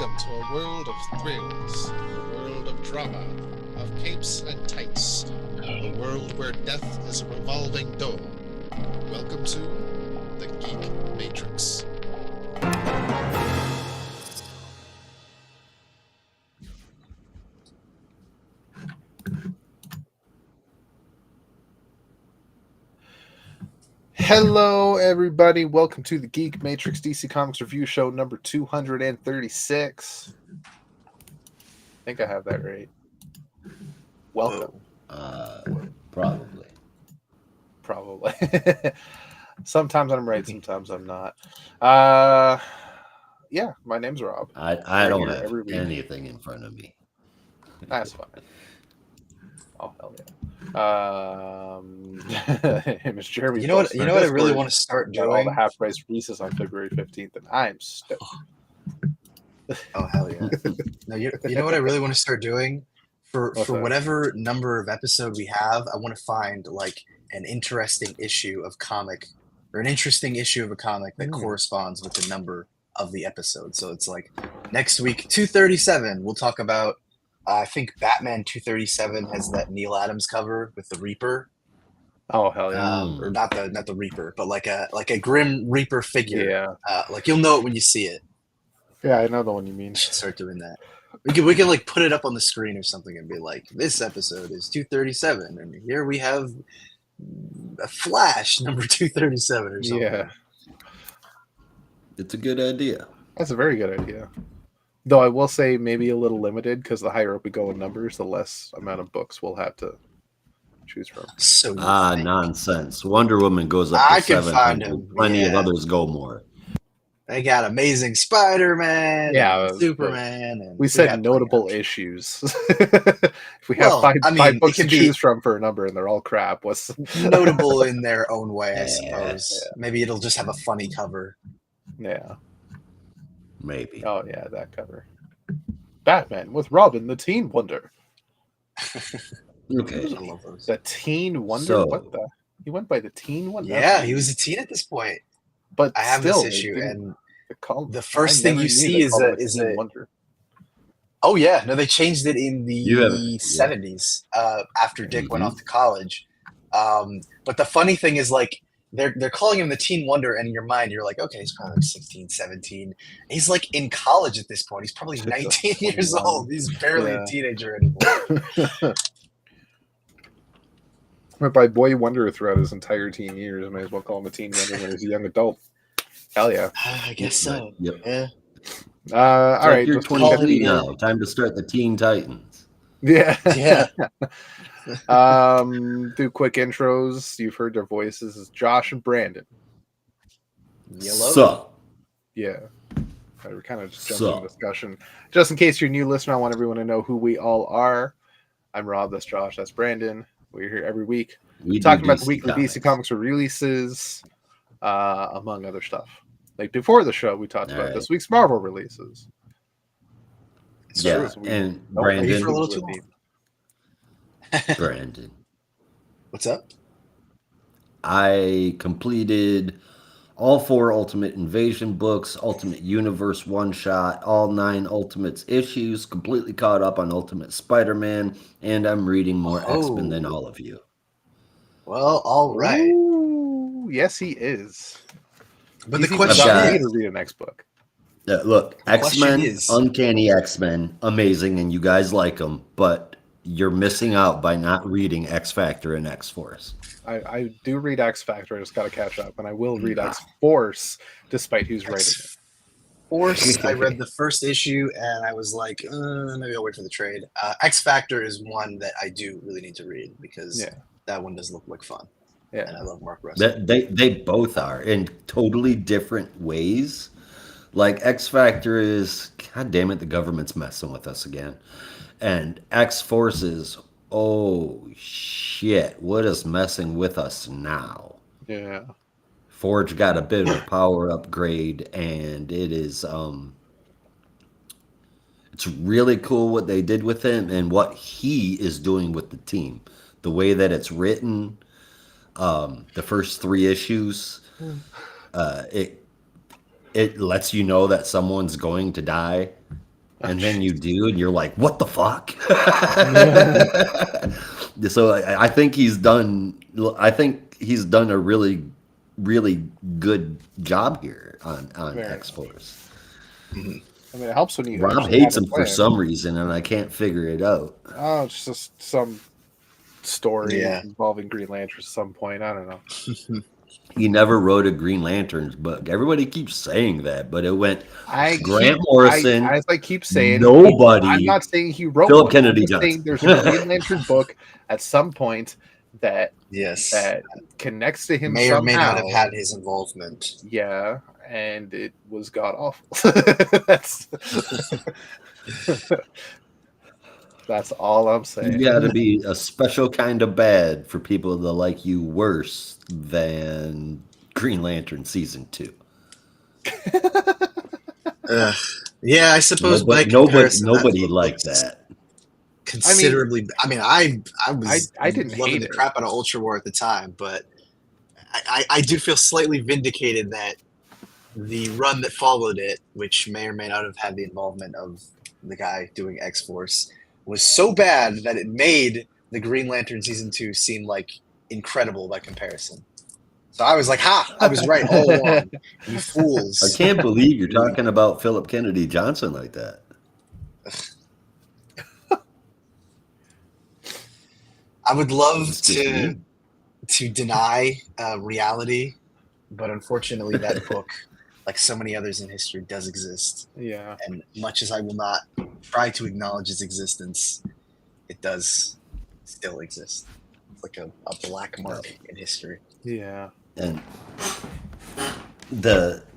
Welcome to a world of thrills, a world of drama, of capes and tights, a world where death is a revolving door. Welcome to the Geek Matrix. Hello, everybody. Welcome to the Geek Matrix DC Comics Review Show number 236. I think I have that right. Welcome. Probably. Sometimes I'm right, sometimes I'm not. Yeah, my name's Rob. I don't have anything in front of me. That's fine. Oh, hell yeah. Miss Jeremy. You know what I really want to start doing? All the half price Reese's on February 15th, and I'm stoked. Oh hell yeah! No, you know what I really want to start doing for whatever number of episode we have. I want to find like an interesting issue of comic or an interesting issue of a comic that corresponds with the number of the episode. So it's like next week 237. We'll talk about. I think Batman 237 has that Neil Adams cover with the Reaper. Oh hell yeah! Or not the Reaper, but like a Grim Reaper figure. Yeah. Like you'll know it when you see it. Yeah, I know the one you mean. We should start doing that. We can like put it up on the screen or something and be like, this episode is 237, and here we have a Flash number 237 or something. Yeah, it's a good idea. That's a very good idea. Though I will say maybe a little limited because the higher up we go in numbers, the less amount of books we'll have to choose from. So nonsense. Wonder Woman goes up to 700. Plenty of others go more. They got Amazing Spider-Man, Superman. And we said notable issues. If we have five books to choose from for a number and they're all crap, what's notable in their own way, I suppose. Yeah. Maybe it'll just have a funny cover. Yeah. Maybe. Oh, yeah, that cover. Batman with Robin, the Teen Wonder. Okay. I love those. The Teen Wonder? What the? He went by the Teen Wonder? Yeah, he was a teen at this point. But I have still, this issue, and the first thing you see is a Wonder. Oh yeah, no, they changed it in the 70s after Dick went off to college. But the funny thing is, like, they're calling him the Teen Wonder, and in your mind, you're like, okay, he's probably like 16, 17. He's like in college at this point. He's probably 19 years old. He's barely a teenager anymore. Went by Boy Wonder throughout his entire teen years. I might as well call him a Teen Wonder when he's a young adult. Hell yeah. I guess so. Yep. Yeah. All right. You're 20 now. Time to start the Teen Titans. Yeah. Yeah. Do quick intros. You've heard their voices. It's Josh and Brandon. Yellow. Sup? Yeah. We're kind of just jumping into discussion. Just in case you're a new listener, I want everyone to know who we all are. I'm Rob. That's Josh. That's Brandon. We're here every week. We're talking about the weekly DC Comics releases, among other stuff. Like before the show, we talked about this week's Marvel releases. Yeah, and Brandon. For a little too long. Brandon. What's up? I completed all 4 Ultimate Invasion books, Ultimate Universe one-shot, all 9 Ultimates issues, completely caught up on Ultimate Spider-Man, and I'm reading more X-Men than all of you. Well, all right. Ooh, yes, he is. But the question is... to read a next book. Look, X-Men, Uncanny X-Men, amazing, and you guys like them, but you're missing out by not reading X-Factor and X-Force. I do read X-Factor. I just got to catch up, and I will read X-Force, despite who's writing it. Force, I read the first issue, and I was like, maybe I'll wait for the trade. X-Factor is one that I do really need to read, because that one does look like fun. Yeah. And I love Mark Russell. They both are, in totally different ways. Like, X-Factor is, god damn it, the government's messing with us again. And X-Force is, oh shit, what is messing with us now? Yeah. Forge got a bit of a power upgrade, and it is it's really cool what they did with him and what he is doing with the team. The way that it's written, the first 3 issues, it lets you know that someone's going to die and then you do, and you're like, "What the fuck?" So I think he's done. I think he's done a really, really good job here on X Force. Mm-hmm. I mean, it helps when you. Rob hates him for some reason, and I can't figure it out. Oh, it's just some story involving Green Lantern at some point. I don't know. He never wrote a Green Lantern's book. Everybody keeps saying that, but it went Grant Morrison. I keep saying nobody. I'm not saying he wrote Philip one. Kennedy Johnson. There's a Green Lantern book at some point that connects to him. May somehow. Or may not have had his involvement. Yeah, and it was god awful. That's all I'm saying. You got to be a special kind of bad for people to like you worse than Green Lantern season 2. Yeah, I suppose nobody liked that. Considerably. I mean, I didn't loving the crap out of Ultra War at the time, but I do feel slightly vindicated that the run that followed it, which may or may not have had the involvement of the guy doing X-Force, was so bad that it made the Green Lantern season 2 seem like incredible by comparison. So I was like, ha, I was right all along. You fools. I can't believe you're talking about Philip Kennedy Johnson like that. I would love to deny reality, but unfortunately that book, like so many others in history, does exist. Yeah. And much as I will not try to acknowledge its existence, it does still exist. It's like a black mark in history. Yeah. And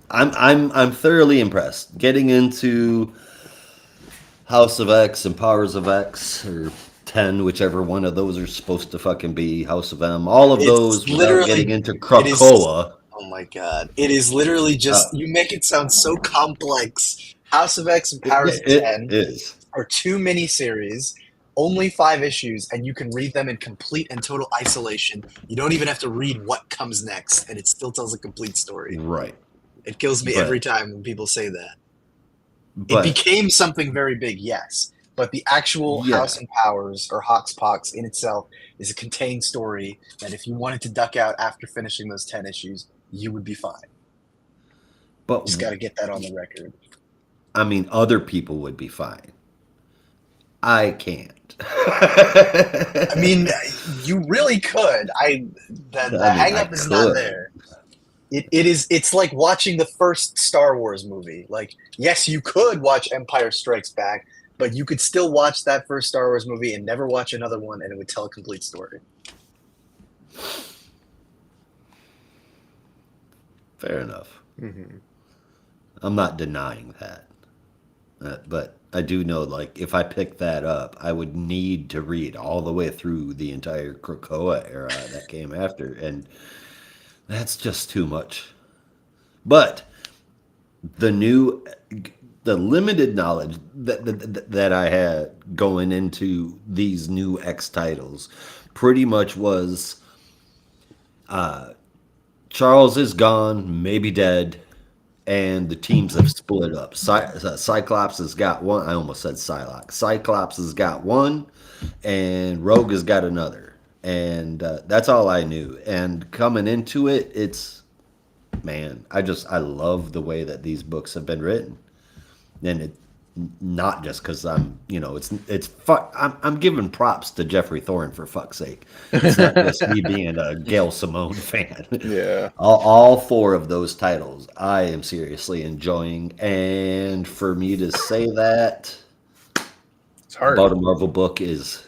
I'm thoroughly impressed. Getting into House of X and Powers of X, or 10, whichever one of those are supposed to fucking be, House of M, all of those without getting into Krakoa. Oh my god. It is literally just, you make it sound so complex. House of X and Powers of 10 are 2 miniseries, only 5 issues, and you can read them in complete and total isolation. You don't even have to read what comes next, and it still tells a complete story. Right. It kills me every time when people say that. It became something very big, yes. But the actual House and Powers, or Hoxpox in itself, is a contained story that if you wanted to duck out after finishing those 10 issues, you would be fine. But just got to get that on the record. I mean, other people would be fine. I can't. I mean, you really could. The hang-up is not there. It's like watching the first Star Wars movie. Like, yes, you could watch Empire Strikes Back, but you could still watch that first Star Wars movie and never watch another one, and it would tell a complete story. Fair enough. Mm-hmm. I'm not denying that. But I do know, like, if I picked that up, I would need to read all the way through the entire Krakoa era that came after, and that's just too much. But the limited knowledge that I had going into these new X titles pretty much was Charles is gone, maybe dead, and the teams have split up. Cyclops has got one. I almost said Psylocke. Cyclops has got one, and Rogue has got another. And that's all I knew. And coming into it, I love the way that these books have been written. And not just because I'm giving props to Jeffrey Thorne, for fuck's sake. It's not just me being a Gail Simone fan. Yeah. All 4 of those titles I am seriously enjoying, and for me to say that it's hard about a Marvel book is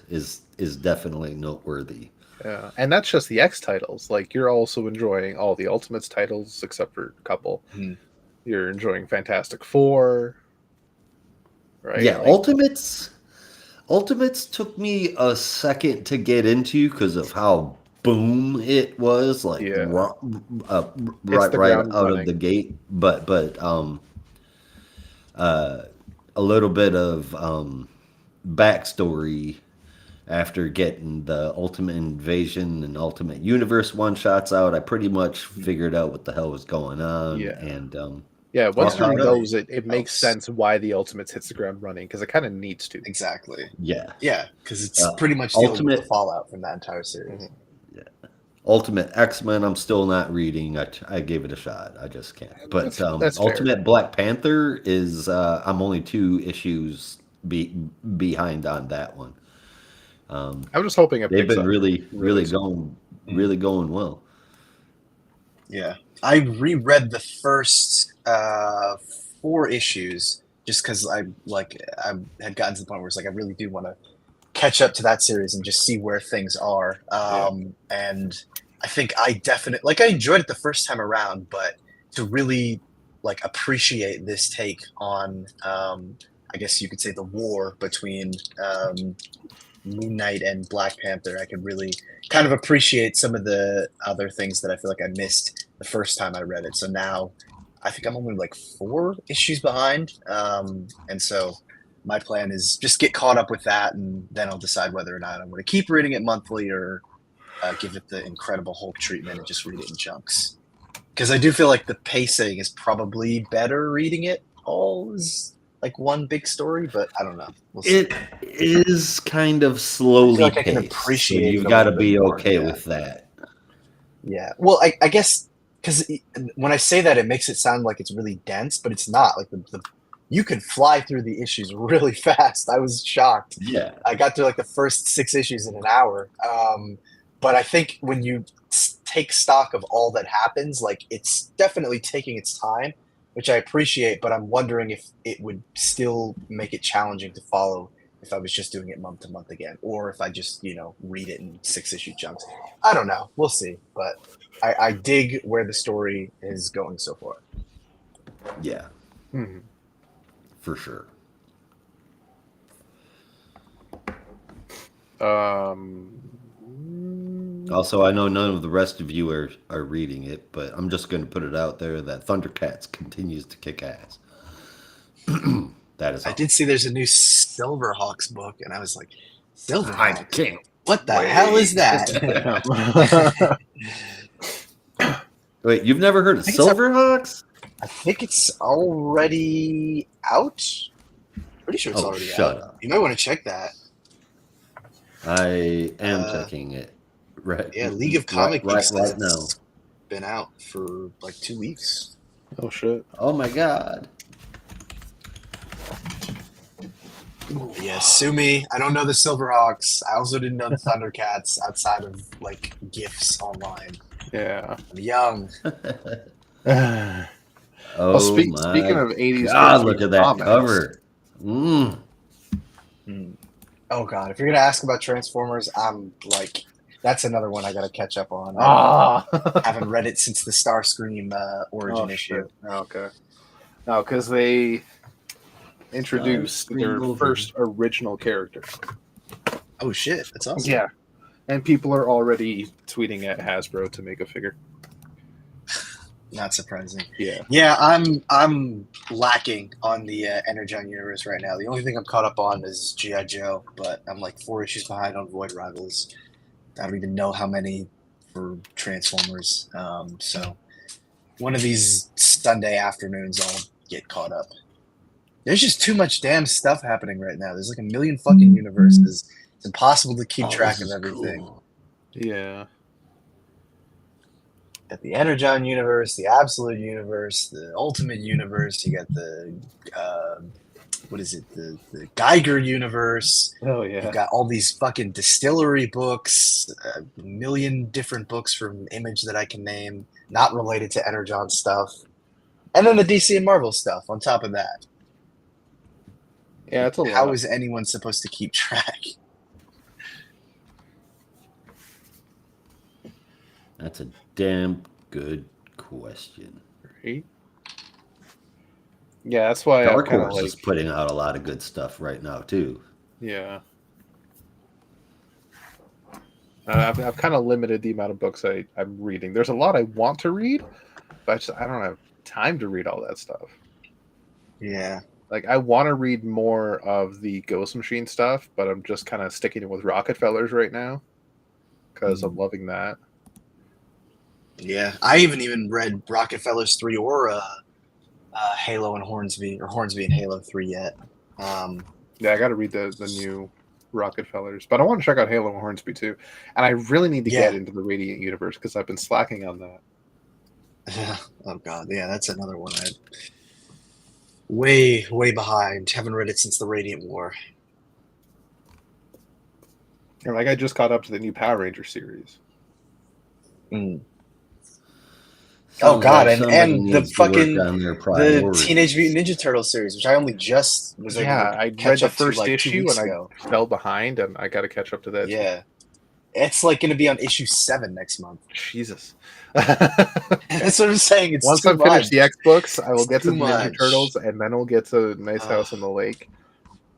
definitely noteworthy. Yeah, and that's just the X titles. Like, you're also enjoying all the Ultimates titles except for a couple. Mm-hmm. You're enjoying Fantastic Four. Right? Yeah, Ultimates took me a second to get into because of how boom it was, like right out of the gate. But a little bit of backstory after getting the Ultimate Invasion and Ultimate Universe one shots out, I pretty much figured out what the hell was going on. Yeah. And Yeah, once you read those, it makes sense why the Ultimates hits the ground running, because it kind of needs to. Exactly. Yeah. Yeah, because it's pretty much the ultimate fallout from that entire series. Mm-hmm. Yeah. Ultimate X-Men, I'm still not reading. I gave it a shot. I just can't. But that's Ultimate fair. Black Panther is I'm only 2 issues behind on that one. I'm just hoping it they've picks been up really going well. Yeah, I reread the first 4 issues just because I had gotten to the point where it's like I really do want to catch up to that series and just see where things are. And I think I definitely I enjoyed it the first time around, but to really appreciate this take on I guess you could say the war between Moon Knight and Black Panther, I could really kind of appreciate some of the other things that I feel like I missed the first time I read it. So now I think I'm only 4 issues behind. And so my plan is just get caught up with that, and then I'll decide whether or not I'm going to keep reading it monthly or give it the Incredible Hulk treatment and just read it in chunks. Because I do feel like the pacing is probably better reading it all as one big story, but I don't know. We'll see. It is kind of slowly paced, I can appreciate so you've got to be okay with that. Yeah. Well, I guess because when I say that, it makes it sound like it's really dense, but it's not. You could fly through the issues really fast. I was shocked. Yeah. I got through the first 6 issues in an hour. But I think when you take stock of all that happens, it's definitely taking its time, which I appreciate, but I'm wondering if it would still make it challenging to follow if I was just doing it month to month again, or if I just, read it in 6 issue chunks. I don't know. We'll see. But I dig where the story is going so far. Yeah. Mm-hmm. For sure. Also, I know none of the rest of you are reading it, but I'm just going to put it out there that Thundercats continues to kick ass. That is all. I did see there's a new Silverhawks book, and I was like, Silverhawks? I can't. What the hell is that? Wait, you've never heard of Silverhawks? I think it's already out. Pretty sure it's already shut out. Up. You might want to check that. I am checking it. Right. Yeah, League of Comic Geeks right now. Been out for 2 weeks. Oh shit. Oh my god. Yeah, sue me. I don't know the Silverhawks. I also didn't know the Thundercats outside of GIFs online. Yeah. I'm young. Speaking of 80s, God, look at that comics. Cover. Oh god, if you're gonna ask about Transformers, I'm that's another one I gotta catch up on. I haven't read it since the Starscream origin issue. Okay. No, because they introduced their first original character. Oh shit, that's awesome. Yeah. And people are already tweeting at Hasbro to make a figure. Not surprising. Yeah. Yeah, I'm lacking on the Energon universe right now. The only thing I'm caught up on is G.I. Joe, but I'm 4 issues behind on Void Rivals. I don't even know how many for Transformers. So one of these Sunday afternoons I'll get caught up. There's just too much damn stuff happening right now. There's 1 million fucking universes. It's impossible to keep track of everything. Cool. Yeah. Got the Energon universe, the Absolute universe, the Ultimate universe. You got the what is it? The Geiger universe. Oh yeah. You got all these fucking distillery books, 1 million different books from Image that I can name, not related to Energon stuff, and then the DC and Marvel stuff on top of that. Yeah, it's a lot. How is anyone supposed to keep track? That's a damn good question. Right? Yeah, that's why Dark Horse is putting out a lot of good stuff right now too. Yeah. I've kind of limited the amount of books I'm reading. There's a lot I want to read, but I don't have time to read all that stuff. Yeah. I want to read more of the Ghost Machine stuff, but I'm just kind of sticking with Rockefellers right now because I'm loving that. Yeah, I haven't even read Rockefellers 3 or Halo and Hornsby, or Hornsby and Halo 3 yet. Yeah, I got to read the new Rockefellers, but I want to check out Halo and Hornsby too. And I really need to get into the Radiant universe because I've been slacking on that. Oh god, yeah, that's another one I'm way behind. Haven't read it since the Radiant War. And like I just caught up to the new Power Ranger series. Oh god, and the fucking the Teenage Mutant Ninja Turtles series, which I only just was able to catch up to. I read the first issue and I fell behind, and I got to catch up to that. Yeah, it's like going to be on issue 7 next month. Jesus, that's what I'm saying. It's once I finish the X books, I will get to the Ninja Turtles, and then we'll get to Nice House on the Lake.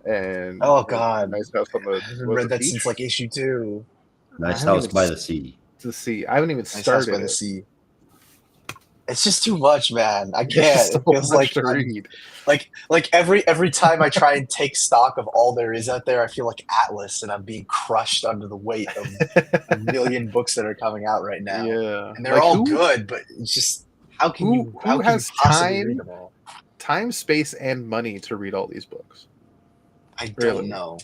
And oh god, Nice House on the. I haven't read that since like issue 2. Nice House by the Sea. The sea. I haven't even started by the sea. It's just too much, man. I can't. It feels like to read. Like every time I try and take stock of all there is out there, I feel like Atlas, and I'm being crushed under the weight of a million books that are coming out right now. Yeah, and they're like, all good, but it's just how who has time, space, and money to read all these books? I don't know.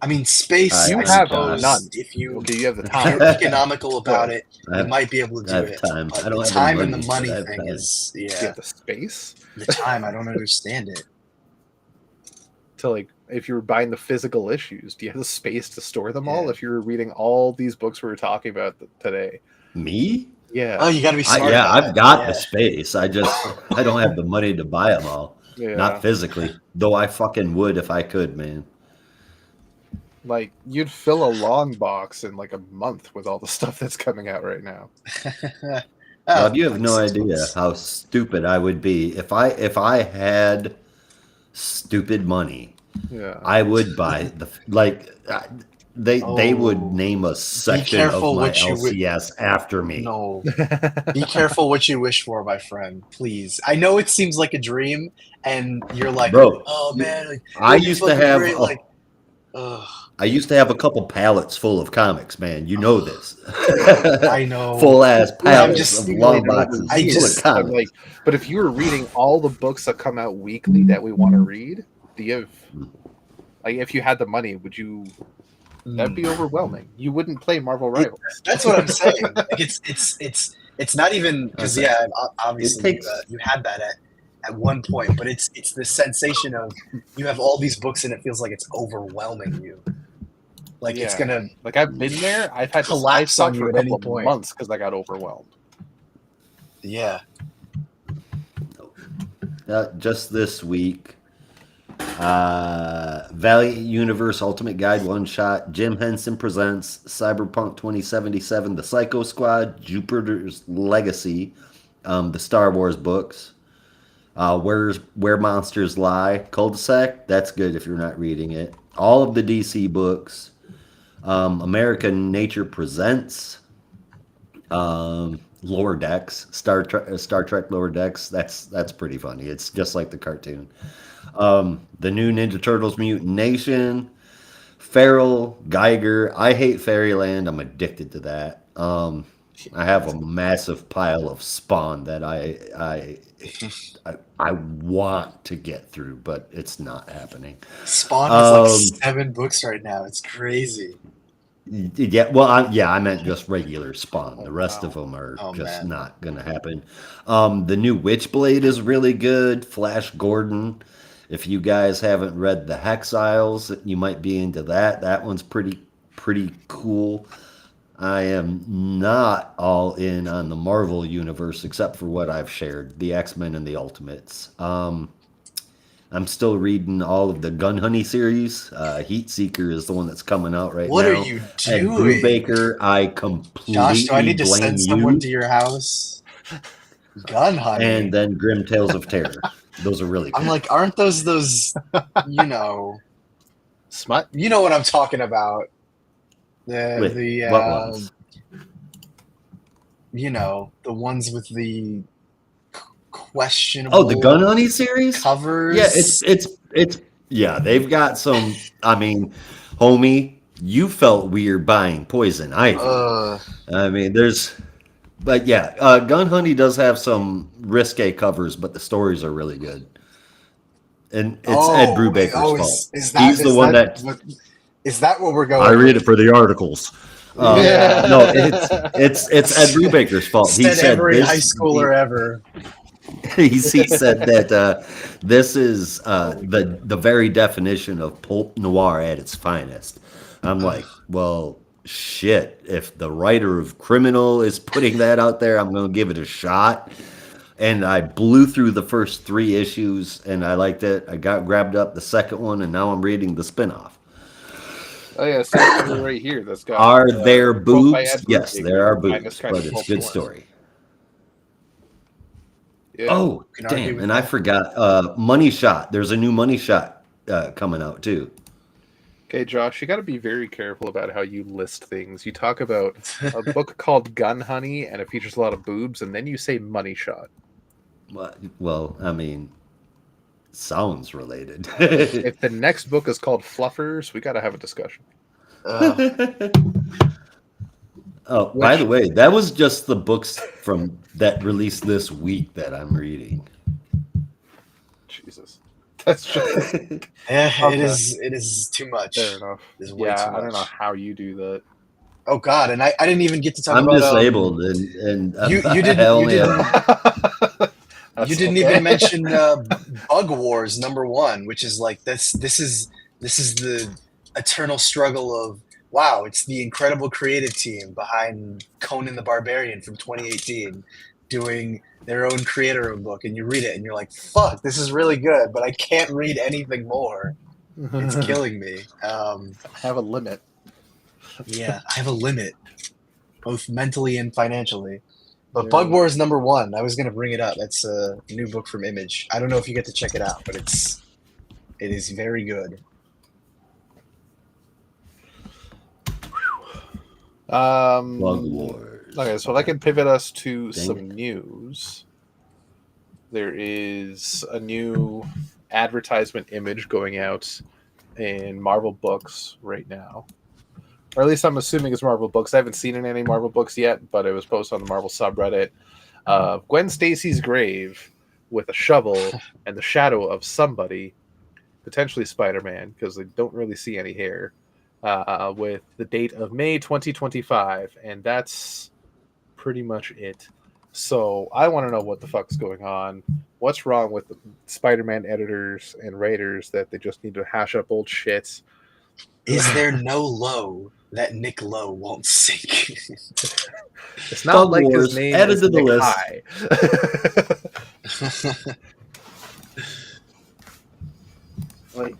I mean, space. You have none. If you have the time, you're economical about it, you might be able to do it. Time. But I don't the have time money, and the money thing is the space. The time, I don't understand it. So, like, if you were buying the physical issues, do you have the space to store them all? If you were reading all these books we were talking about today, me? Yeah. Oh, you got to be smart. I've got the space. I don't have the money to buy them all. Yeah. Not physically, though. I fucking would if I could, man. Like, you'd fill a long box in like a month with all the stuff that's coming out right now. Rob, you have no idea how stupid I would be if I had stupid money. Yeah, I would buy they would name a section of my LCS after me. No, be careful what you wish for, my friend. Please. I know it seems like a dream, and you're like, bro, oh man, like, I used to have great, I used to have a couple pallets full of comics, man. You know this. I know. Full ass pallets of long boxes full of comics. But if you were reading all the books that come out weekly that we want to read, if you had the money, would you? That'd be overwhelming. You wouldn't play Marvel Rivals. That's what I'm saying. Like it's not even because obviously you had that at one point, but it's the sensation of you have all these books and it feels like it's overwhelming you. Like it's gonna I've been there. I've had collapse on you at any point. Months because I got overwhelmed. Yeah. Just this week, Valiant Universe Ultimate Guide one shot. Jim Henson presents Cyberpunk 2077, The Psycho Squad, Jupiter's Legacy, the Star Wars books. Where Monsters Lie, Cul-de-sac. That's good if you're not reading it. All of the DC books. American Nature Presents. Lower Decks, Star Trek Lower Decks. That's pretty funny. It's just like the cartoon. The new Ninja Turtles Mutant Nation. Feral, Geiger. I hate Fairyland. I'm addicted to that. I have a massive pile of Spawn that I want to get through, but it's not happening. Spawn has like 7 books right now. It's crazy. Yeah, well, I meant just regular Spawn. The rest of them are not going to happen. The new Witchblade is really good. Flash Gordon. If you guys haven't read the Hex Isles, you might be into that. That one's pretty cool. I am not all in on the Marvel universe except for what I've shared, the X-Men and the Ultimates. I'm still reading all of the Gun Honey series. Heat Seeker is the one that's coming out right now. What are you doing? And Brubaker, I completely Josh, do I need to send someone you. to your house? Gun Honey. And then Grim Tales of Terror. Those are really good. I'm like, aren't those smut? You know what I'm talking about. What ones? The ones with the questionable. Oh, the Gun Honey series covers. Yeah, it's they've got some. I mean, homie, you felt weird buying Poison Ivy. I mean, there's But yeah, Gun Honey does have some risque covers, but the stories are really good. And it's Ed Brubaker's fault. Is He's the one that is that what we're going? I read it for the articles. Yeah. No, it's Ed Brubaker's fault. He said every high schooler ever. he said that this is the very definition of pulp noir at its finest. I'm like, well, shit. If the writer of Criminal is putting that out there, I'm going to give it a shot. And I blew through the first 3 issues, and I liked it. I grabbed up the second one, and now I'm reading the spinoff. Oh yeah, same right here. That's got. Are there boobs? Yes, there are boobs, but it's a good story. Yeah. Oh, damn! And I forgot. Money Shot. There's a new Money Shot coming out too. Okay, Josh, you got to be very careful about how you list things. You talk about a book called Gun Honey, and it features a lot of boobs, and then you say Money Shot. Well, I mean, sounds related. If the next book is called Fluffers, we got to have a discussion. By the way, that was just the books from that released this week that I'm reading. Jesus, that's just it is too much. Fair enough. It's way too much. I don't know how you do that. Oh God, and I didn't even get to talk about. I'm disabled, and you didn't even mention Bug Wars #1, which is like this is the eternal struggle of wow, it's the incredible creative team behind Conan the Barbarian from 2018 doing their own creator-owned book, and you read it and you're like, fuck, this is really good, but I can't read anything more. It's killing me. I have a limit. Yeah, I have a limit, both mentally and financially. But Bug Wars #1, I was going to bring it up. That's a new book from Image. I don't know if you get to check it out, but it is very good. Bug Wars. Okay, so if I can pivot us to some news, there is a new advertisement image going out in Marvel books right now. Or at least I'm assuming it's Marvel books. I haven't seen it in any Marvel books yet, but it was posted on the Marvel subreddit. Gwen Stacy's grave with a shovel and the shadow of somebody, potentially Spider-Man, because they don't really see any hair, with the date of May 2025. And that's pretty much it. So I want to know what the fuck's going on. What's wrong with the Spider-Man editors and writers that they just need to hash up old shit? Is there no low that Nick Lowe won't sink? It's not Bug like Wars, his name added is to the Nick list. Like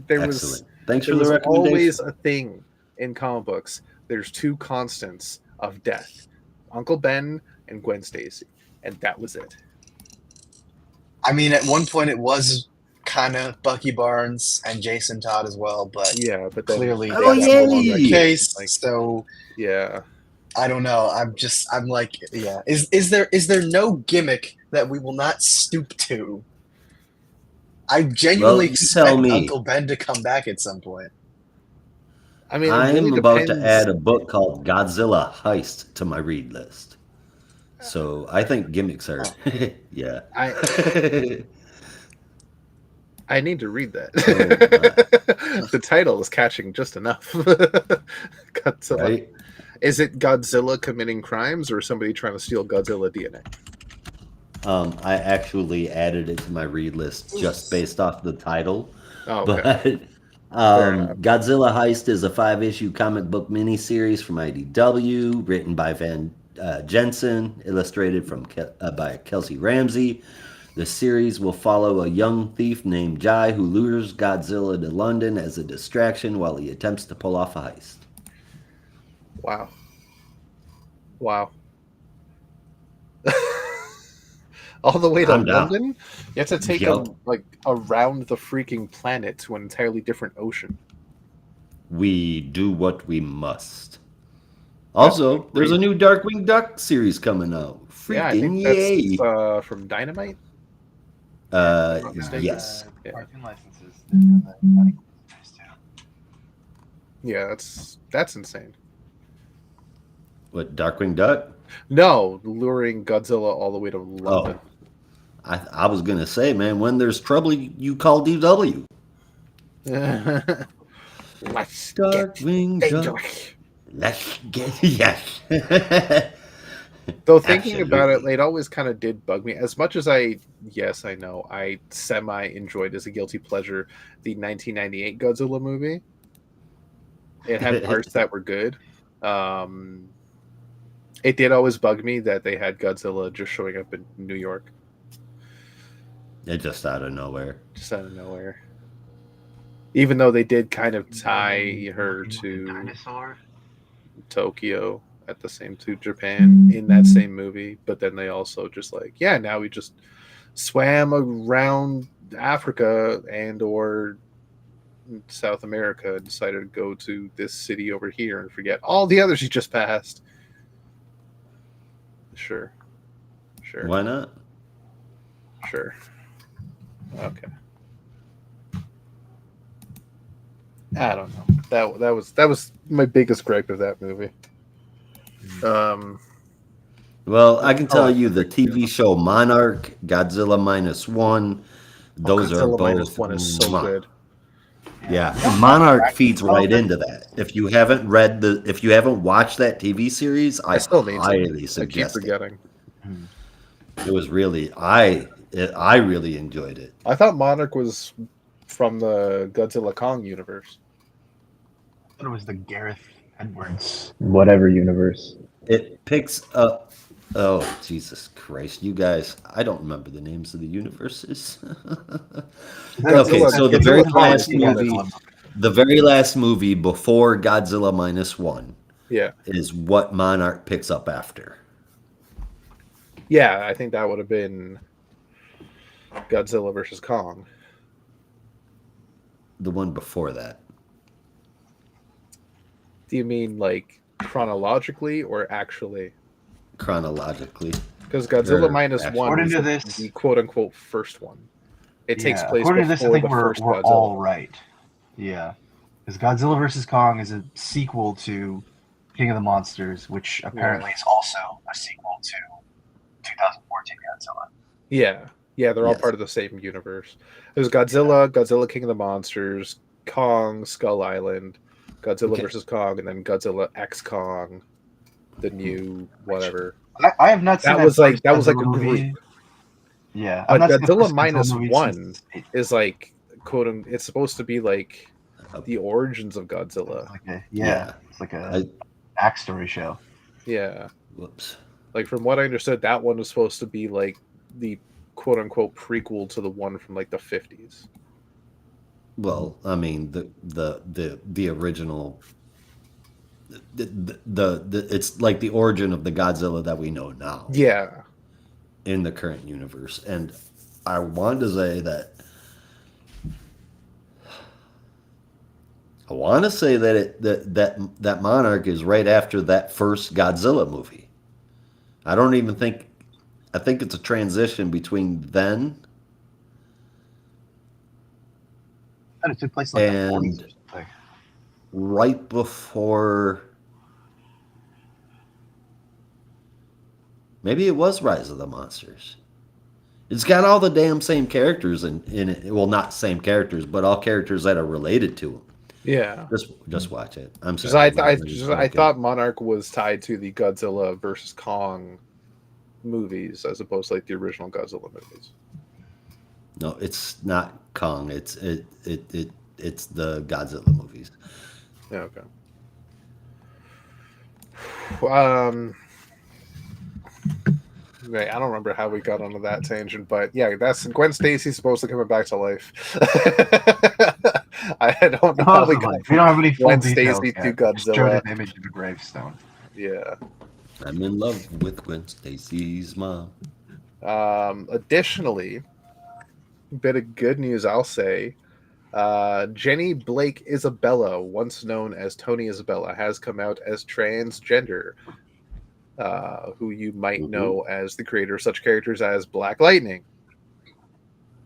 there was. Thanks for the recommendation. Always a thing in comic books. There's 2 constants of death: Uncle Ben and Gwen Stacy, and that was it. I mean, at one point it was kind of Bucky Barnes and Jason Todd as well, but but clearly that's no longer the case. So yeah, I don't know. I'm like, yeah. Is there no gimmick that we will not stoop to? I genuinely expect Uncle Ben to come back at some point. I mean, I'm about to add a book called Godzilla Heist to my read list. So I think gimmicks are, yeah. I need to read that. The title is catching just enough. Godzilla. Right? Is it Godzilla committing crimes or somebody trying to steal Godzilla DNA? I actually added it to my read list just based off the title. Oh, okay. But Godzilla Heist is a 5-issue comic book miniseries from IDW, written by Van Jensen, illustrated by Kelsey Ramsey. The series will follow a young thief named Jai who lures Godzilla to London as a distraction while he attempts to pull off a heist. Wow. All the way to London? You have to take them around the freaking planet to an entirely different ocean. We do what we must. Also, there's a new Darkwing Duck series coming out. Freaking yay! That's from Dynamite? Yes. Yeah, that's insane. What, Darkwing Duck? No, luring Godzilla all the way to London. Oh, I was gonna say, man, when there's trouble, you call DW. Let's Darkwing get Duck. dangerous. Let's get yes. Though thinking about it, Absolutely. it always kind of did bug me. As much as I know, I semi enjoyed as a guilty pleasure the 1998 Godzilla movie. It had parts that were good. It did always bug me that they had Godzilla just showing up in New York. It just out of nowhere. Just out of nowhere. Even though they did kind of tie her to Tokyo at the same to Japan in that same movie, but then they also just like, yeah, now we just swam around Africa and or South America and decided to go to this city over here and forget all the others you just passed. Sure. Why not? Sure. Okay. I don't know. That was my biggest gripe of that movie. Well, I can tell you the TV show Monarch, Godzilla -1, those are both -1 is so good. Yeah, and Monarch feeds right into that. If you haven't watched that TV series, I still need highly to. suggest I keep forgetting. It was really I really enjoyed it. I thought Monarch was from the Godzilla Kong universe. I thought it was the Gareth Edwards whatever universe. It picks up. Oh, Jesus Christ, you guys! I don't remember the names of the universes. Okay, so the very last movie before Godzilla -1, is what Monarch picks up after. Yeah, I think that would have been Godzilla versus Kong. The one before that. Do you mean like chronologically or actually? Chronologically. Because Godzilla -1 is the quote-unquote first one. It takes place according to this, I think we're Godzilla. all right. Yeah. Because Godzilla vs. Kong is a sequel to King of the Monsters, which apparently is also a sequel to 2014 Godzilla. Yeah, they're all part of the same universe. There's Godzilla, Godzilla King of the Monsters, Kong, Skull Island, Godzilla vs. Kong, and then Godzilla X Kong, the new whatever. I have not seen that. Was like a group. Yeah, but Godzilla -1 is like it's supposed to be like the origins of Godzilla. It's like a backstory show. Yeah. Whoops. Like from what I understood, that one was supposed to be like the quote-unquote prequel to the one from like the 50s. Well, I mean the original. It's like the origin of the Godzilla that we know now. Yeah. In the current universe, and I want to say that that Monarch is right after that first Godzilla movie. I don't even think. I think it's a transition between then And it took place like and right before. Maybe it was Rise of the Monsters. It's got all the damn same characters in it. Well, not same characters, but all characters that are related to them. Yeah. Just watch it. I'm sorry. I thought Monarch was tied to the Godzilla versus Kong movies as opposed to like the original Godzilla movies. No, it's not Kong. It's the Godzilla movies. Yeah, okay. I don't remember how we got onto that tangent, but yeah, that's Gwen Stacy's supposed to come back to life. I don't know how we got. We don't have any full Gwen details Stacy yet. to Godzilla. Showed an image of a gravestone. Yeah. I'm in love with Gwen Stacy's mom. Additionally, a bit of good news, I'll say. Jenny Blake Isabella, once known as Tony Isabella, has come out as transgender. Who you might know as the creator of such characters as Black Lightning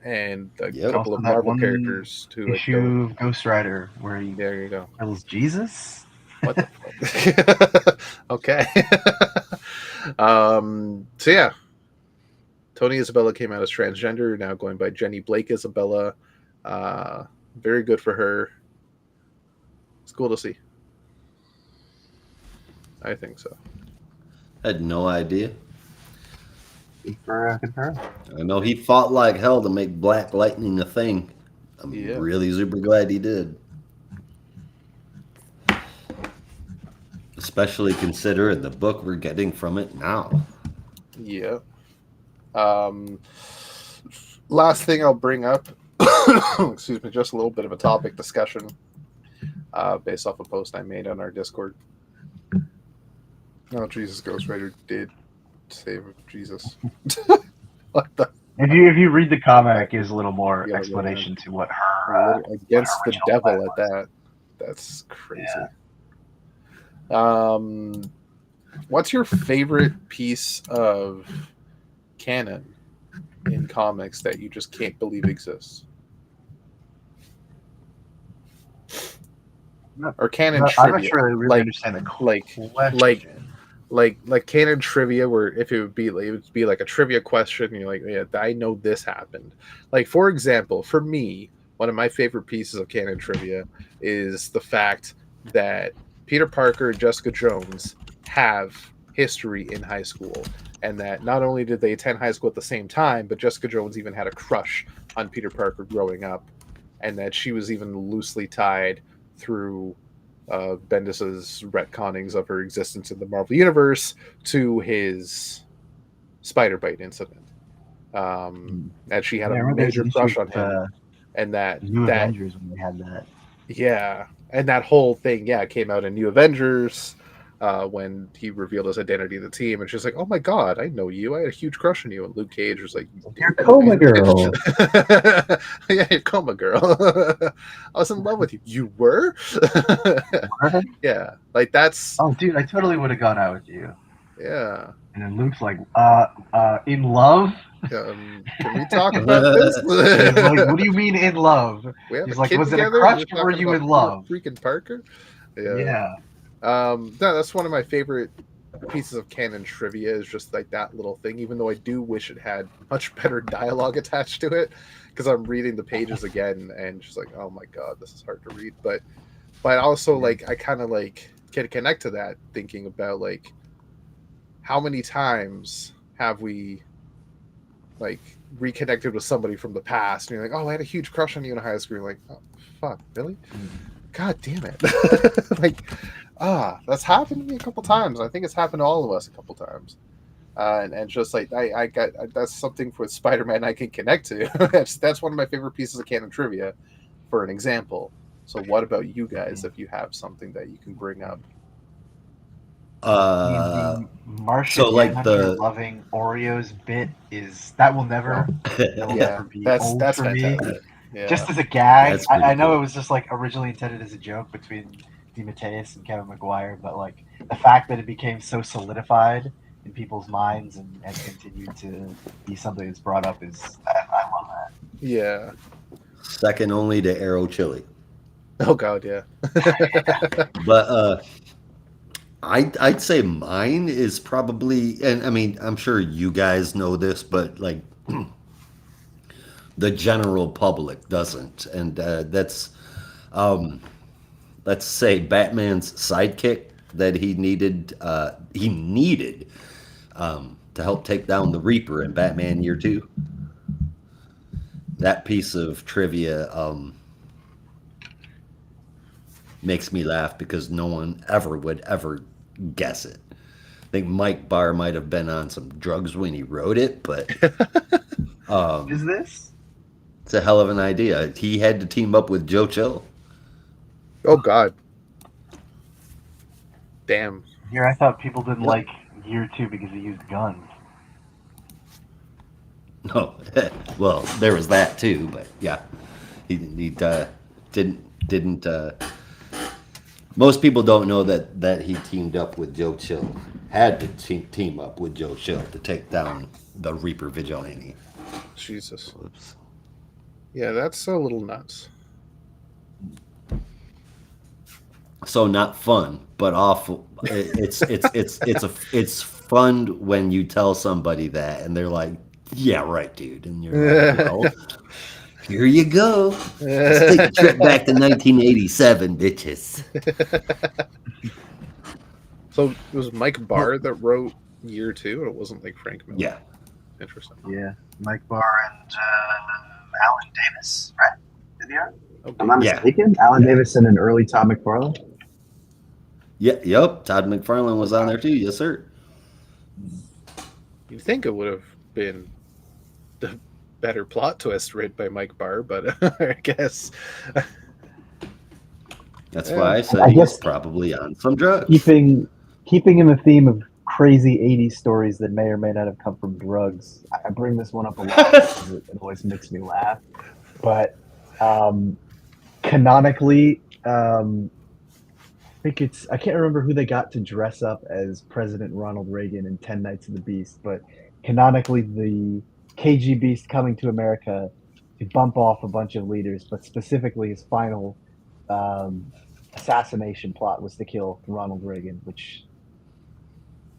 and a couple of Marvel characters too. Issue of Ghost Rider where he there you go. kills Jesus. What the fuck? Okay. So yeah, Tony Isabella came out as transgender, now going by Jenny Blake Isabella. Very good for her. It's cool to see. I think so. I had no idea. Good for her. I know he fought like hell to make Black Lightning a thing. I'm really super glad he did. Especially considering the book we're getting from it now. Yeah. Last thing I'll bring up, excuse me, just a little bit of a topic discussion based off a post I made on our Discord. Oh, Jesus, Ghost Rider did save Jesus. What the? If you read the comic, there's a little more explanation to what her against the devil at that. That's crazy. Yeah. What's your favorite piece of canon in comics that you just can't believe exists? Or canon trivia? I'm not sure I really understand the question. Like canon trivia, where if it would be like a trivia question, and you're like, yeah, I know this happened. Like, for example, for me, one of my favorite pieces of canon trivia is the fact that Peter Parker and Jessica Jones have history in high school, and that not only did they attend high school at the same time, but Jessica Jones even had a crush on Peter Parker growing up, and that she was even loosely tied through Bendis's retconnings of her existence in the Marvel Universe to his spider bite incident. That she had a major crush on him, and that Avengers when they had that. Yeah, and that whole thing, came out in New Avengers when he revealed his identity to the team, and she's like, "Oh my god, I know you! I had a huge crush on you." And Luke Cage was like, "You're Coma Girl." Yeah, you're Coma Girl. I was in love with you. You were? Yeah, like that's. Oh, dude, I totally would have gone out with you. Yeah. And then Luke's like, in love? Can we talk about this? Like, what do you mean in love? He's like, was it a crush or were you in love? Freaking Parker? Yeah. No, that's one of my favorite pieces of canon trivia, is just like that little thing, even though I do wish it had much better dialogue attached to it, because I'm reading the pages again and just like, oh my god, this is hard to read. But also, like, I kind of like can connect to that, thinking about like how many times have we like reconnected with somebody from the past, and you're like, oh, I had a huge crush on you in high school. You're like, oh fuck, really? God damn it. Like, that's happened to me a couple times. I think it's happened to all of us a couple times. And just like I got that's something with Spider-Man I can connect to. That's one of my favorite pieces of canon trivia, for an example. So what about you guys, if you have something that you can bring up? Marcia loving Oreos bit will never be old that's for me. Yeah. Just as a gag, I know it was just like originally intended as a joke between DeMatteis and Kevin Maguire, but like the fact that it became so solidified in people's minds and continued to be something that's brought up I love that. Yeah. Second only to Arrow Chili. Oh god, yeah. But I'd say mine is probably, and I mean, I'm sure you guys know this, but like the general public doesn't, and that's let's say Batman's sidekick that he needed to help take down the Reaper in Batman Year 2. That piece of trivia makes me laugh because no one would ever guess it. I think Mike Barr might have been on some drugs when he wrote it, but is this? It's a hell of an idea. He had to team up with Joe Chill. Oh God. Damn. Here, I thought people didn't like Year 2 because he used guns. No, well, there was that too, but yeah, he didn't. Most people don't know that he teamed up with Joe Chill. Had to team up with Joe Chill to take down the Reaper Vigilante. Jesus. Oops. Yeah, that's a little nuts. So not fun, but awful. It's fun when you tell somebody that, and they're like, "Yeah, right, dude," and you're like, "Well, here you go. Let's take a trip back to 1987, bitches." So it was Mike Barr that wrote Year 2, and it wasn't like Frank Miller. Yeah. Interesting. Yeah, Mike Barr and Alan Davis, right? Did he write? Okay. I'm not mistaken. Alan Davis and an early Todd McFarlane. Yeah, yep. Todd McFarlane was on there too. Yes, sir. You'd think it would have been the better plot twist written by Mike Barr, but I guess that's why I said he's probably on some drugs. Keeping in the theme of crazy 80s stories that may or may not have come from drugs, I bring this one up a lot because it always makes me laugh. But canonically, I can't remember who they got to dress up as President Ronald Reagan in 10 Nights of the Beast, but canonically the KG Beast coming to America to bump off a bunch of leaders, but specifically his final assassination plot was to kill Ronald Reagan, which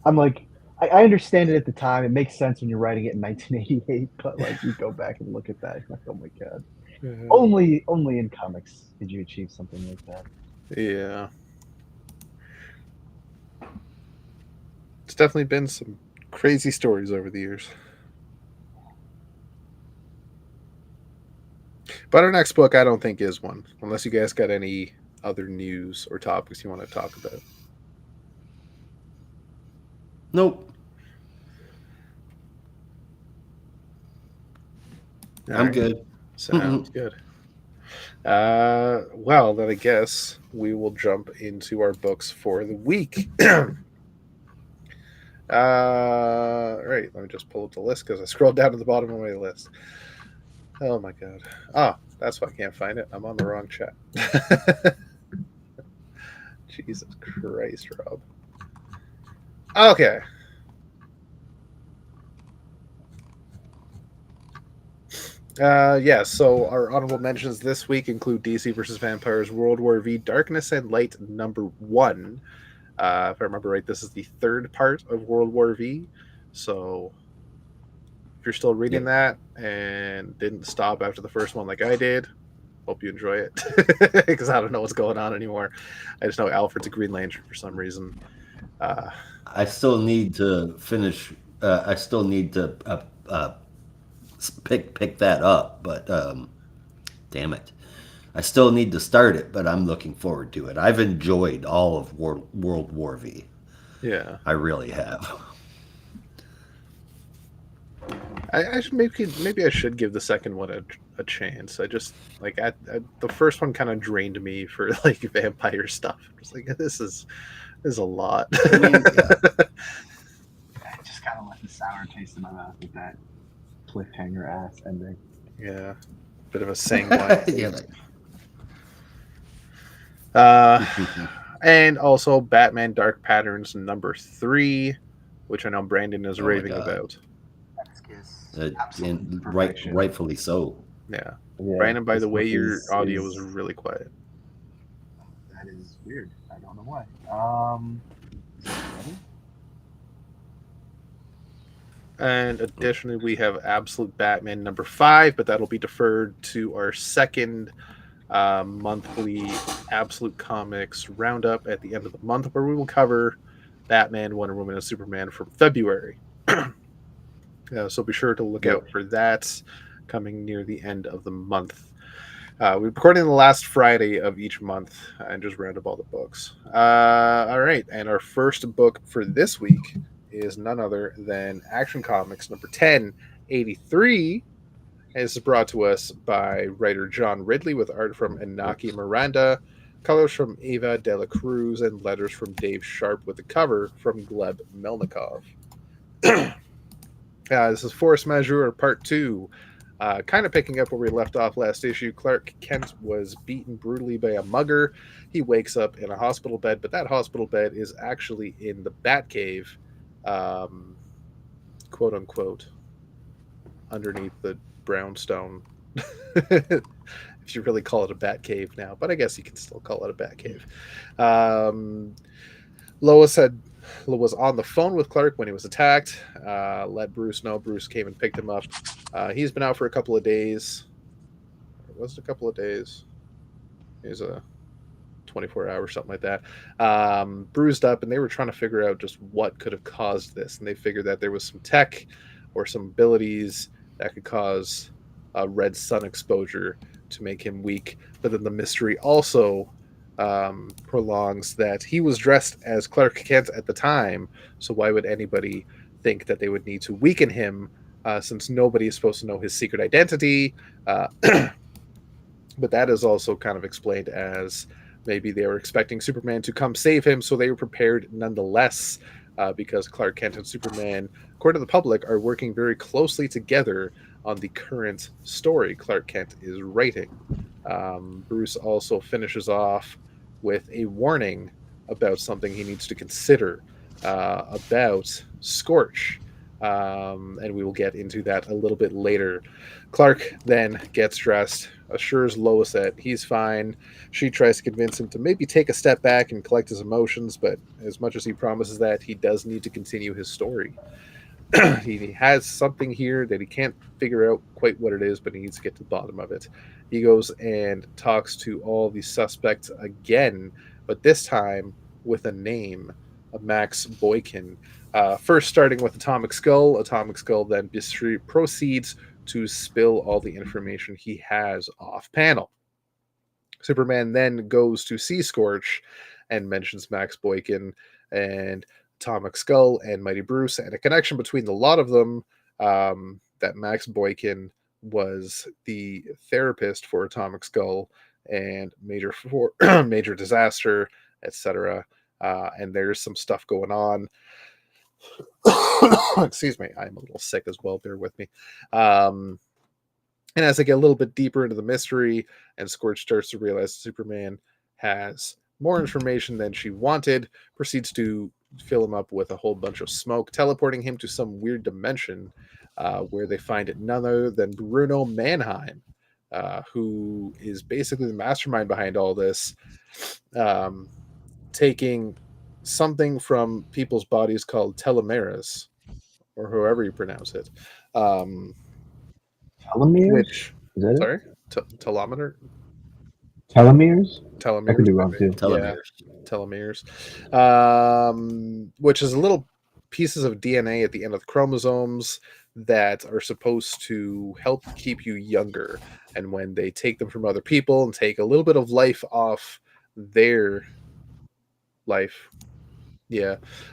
I'm like, I understand it at the time. It makes sense when you're writing it in 1988, but like you go back and look at that, you're like, oh my god. Mm-hmm. Only in comics did you achieve something like that. Yeah. It's definitely been some crazy stories over the years. But our next book, I don't think, is one, unless you guys got any other news or topics you want to talk about. Nope. I'm good. Sounds good. Well, then I guess we will jump into our books for the week. Right, let me just pull up the list because I scrolled down to the bottom of my list. Oh my god. Oh, that's why I can't find it. I'm on the wrong chat. Jesus Christ, Rob. Okay. So our honorable mentions this week include DC vs. Vampires World War V Darkness and Light #1. If I remember right, this is the third part of World War V. So if you're still reading that and didn't stop after the first one like I did, hope you enjoy it. Because I don't know what's going on anymore. I just know Alfred's a Green Lantern for some reason. I still need to finish. I still need to pick that up, but damn it. I still need to start it, but I'm looking forward to it. I've enjoyed all of World War V. Yeah. I really have. I should maybe I should give the second one a chance. I just like the first one kind of drained me for like vampire stuff. I was like, this is a lot. I mean, I just kind of left a sour taste in my mouth with that cliffhanger ass ending. Yeah, bit of a sing one. Yeah. And also Batman Dark Patterns #3, which I know Brandon is raving about. And rightfully so. Yeah. Brandon, by the way, your audio was really quiet. That is weird. I don't know why. And additionally, we have Absolute Batman #5, but that'll be deferred to our second monthly Absolute Comics roundup at the end of the month, where we will cover Batman, Wonder Woman, and Superman from February. So be sure to look out for that coming near the end of the month. We're recording the last Friday of each month and just round up all the books. All right, and our first book for this week is none other than Action Comics #1083. And this is brought to us by writer John Ridley with art from Inaki Miranda, colors from Eva De La Cruz, and letters from Dave Sharp with the cover from Gleb Melnikov. This is Force Majeure Part 2. Kind of picking up where we left off last issue. Clark Kent was beaten brutally by a mugger. He wakes up in a hospital bed, but that hospital bed is actually in the Batcave, quote unquote, underneath the brownstone if you really call it a bat cave now, but I guess you can still call it a bat cave. Lois was on the phone with Clark when he was attacked. Let Bruce know. Bruce came and picked him up. He's been out for a couple of days. Was it a couple of days? He's a 24 hours, something like that. Bruised up, and they were trying to figure out just what could have caused this. And they figured that there was some tech or some abilities that could cause red sun exposure to make him weak. But then the mystery also prolongs that he was dressed as Clark Kent at the time. So why would anybody think that they would need to weaken him since nobody is supposed to know his secret identity? But that is also kind of explained as maybe they were expecting Superman to come save him, so they were prepared nonetheless, because Clark Kent and Superman, according to the public, are working very closely together on the current story Clark Kent is writing. Bruce also finishes off with a warning about something he needs to consider about Scorch. And we will get into that a little bit later. Clark then gets dressed, assures Lois that he's fine. She tries to convince him to maybe take a step back and collect his emotions, but as much as he promises that, he does need to continue his story. He has something here that he can't figure out quite what it is, but he needs to get to the bottom of it. He goes and talks to all the suspects again, but this time with a name, Max Boykin. First starting with Atomic Skull. Atomic Skull then proceeds to spill all the information he has off panel. Superman then goes to see Scorch and mentions Max Boykin and Atomic Skull and Mighty Bruce, and a connection between the lot of them, that Max Boykin was the therapist for Atomic Skull and Major Disaster, etc. And there's some stuff going on. Excuse me, I'm a little sick as well, bear with me. And as I get a little bit deeper into the mystery, and Scorch starts to realize Superman has more information than she wanted, proceeds to fill him up with a whole bunch of smoke, teleporting him to some weird dimension where they find none other than Bruno Mannheim, who is basically the mastermind behind all this, taking something from people's bodies called telomeres, or however you pronounce it. Telomeres? Which, is that sorry? Telometer? Telomeres? Telomeres. I could be wrong too. Telomeres. Yeah, telomeres. Which is little pieces of DNA at the end of the chromosomes that are supposed to help keep you younger. And when they take them from other people and take a little bit of life off their life,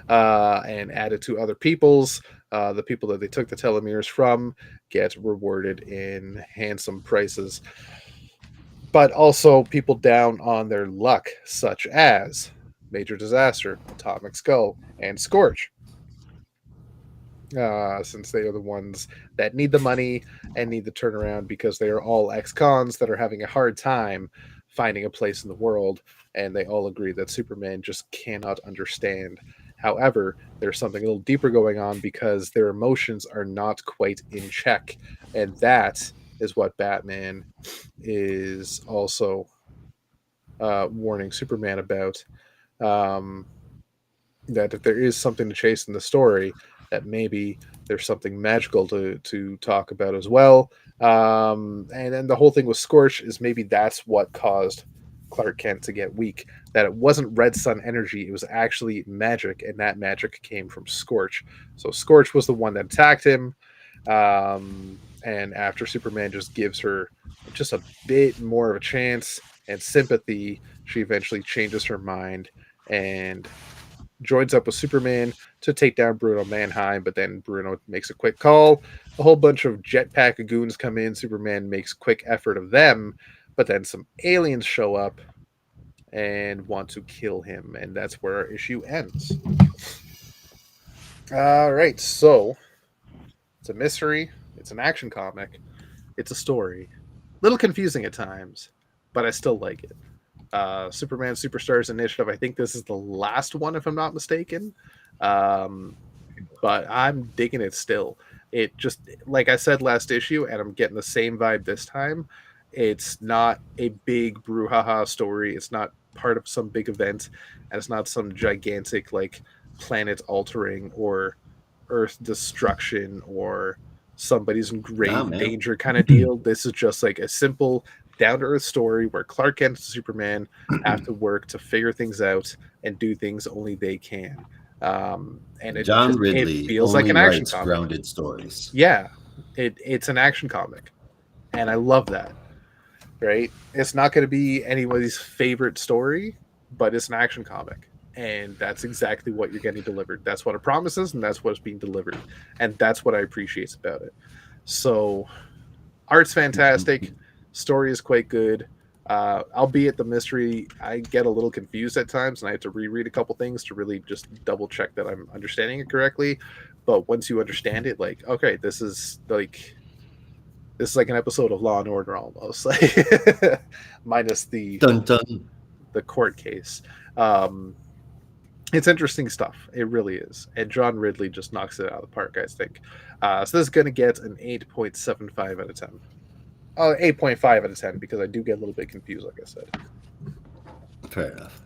and add it to other people's, the people that they took the telomeres from get rewarded in handsome prices. But also people down on their luck, such as Major Disaster, Atomic Skull, and Scorch. Since they are the ones that need the money and need the turnaround, because they are all ex-cons that are having a hard time finding a place in the world, and they all agree that Superman just cannot understand. However, there's something a little deeper going on because their emotions are not quite in check, and that is what Batman is also warning Superman about. That if there is something to chase in the story, that maybe there's something magical to talk about as well. And then the whole thing with Scorch is maybe that's what caused Clark Kent to get weak. That it wasn't red sun energy, it was actually magic, and that magic came from Scorch. So Scorch was the one that attacked him. And after Superman just gives her just a bit more of a chance and sympathy, she eventually changes her mind and joins up with Superman to take down Bruno Mannheim, but then Bruno makes a quick call. A whole bunch of jetpack goons come in. Superman makes quick effort of them, but then some aliens show up and want to kill him, and that's where our issue ends. All right, so it's a mystery, it's an action comic, it's a story. Little confusing at times, but I still like it. Superman Superstars Initiative, I think this is the last one, if I'm not mistaken. But I'm digging it still. It just, like I said last issue, and I'm getting the same vibe this time. It's not a big brouhaha story. It's not part of some big event, and it's not some gigantic like planet altering or Earth destruction or somebody's in grave danger kind of deal. This is just like a simple down to earth story where Clark Kent and Superman have to work to figure things out and do things only they can. And John Ridley it feels like an action comic. Grounded stories. Yeah, it's an action comic, and I love that. Right? It's not going to be anybody's favorite story, but it's an action comic. And that's exactly what you're getting delivered. That's what it promises, and that's what's being delivered. And that's what I appreciate about it. So, art's fantastic. Story is quite good. Albeit the mystery, I get a little confused at times, and I have to reread a couple things to really just double check that I'm understanding it correctly. But once you understand it, like, okay, this is like an episode of Law and Order almost, like minus the dun, dun. the court case. It's interesting stuff. It really is. And John Ridley just knocks it out of the park, I think. So this is going to get an 8.75 out of 10. 8.5 out of 10, because I do get a little bit confused, like I said. Fair enough.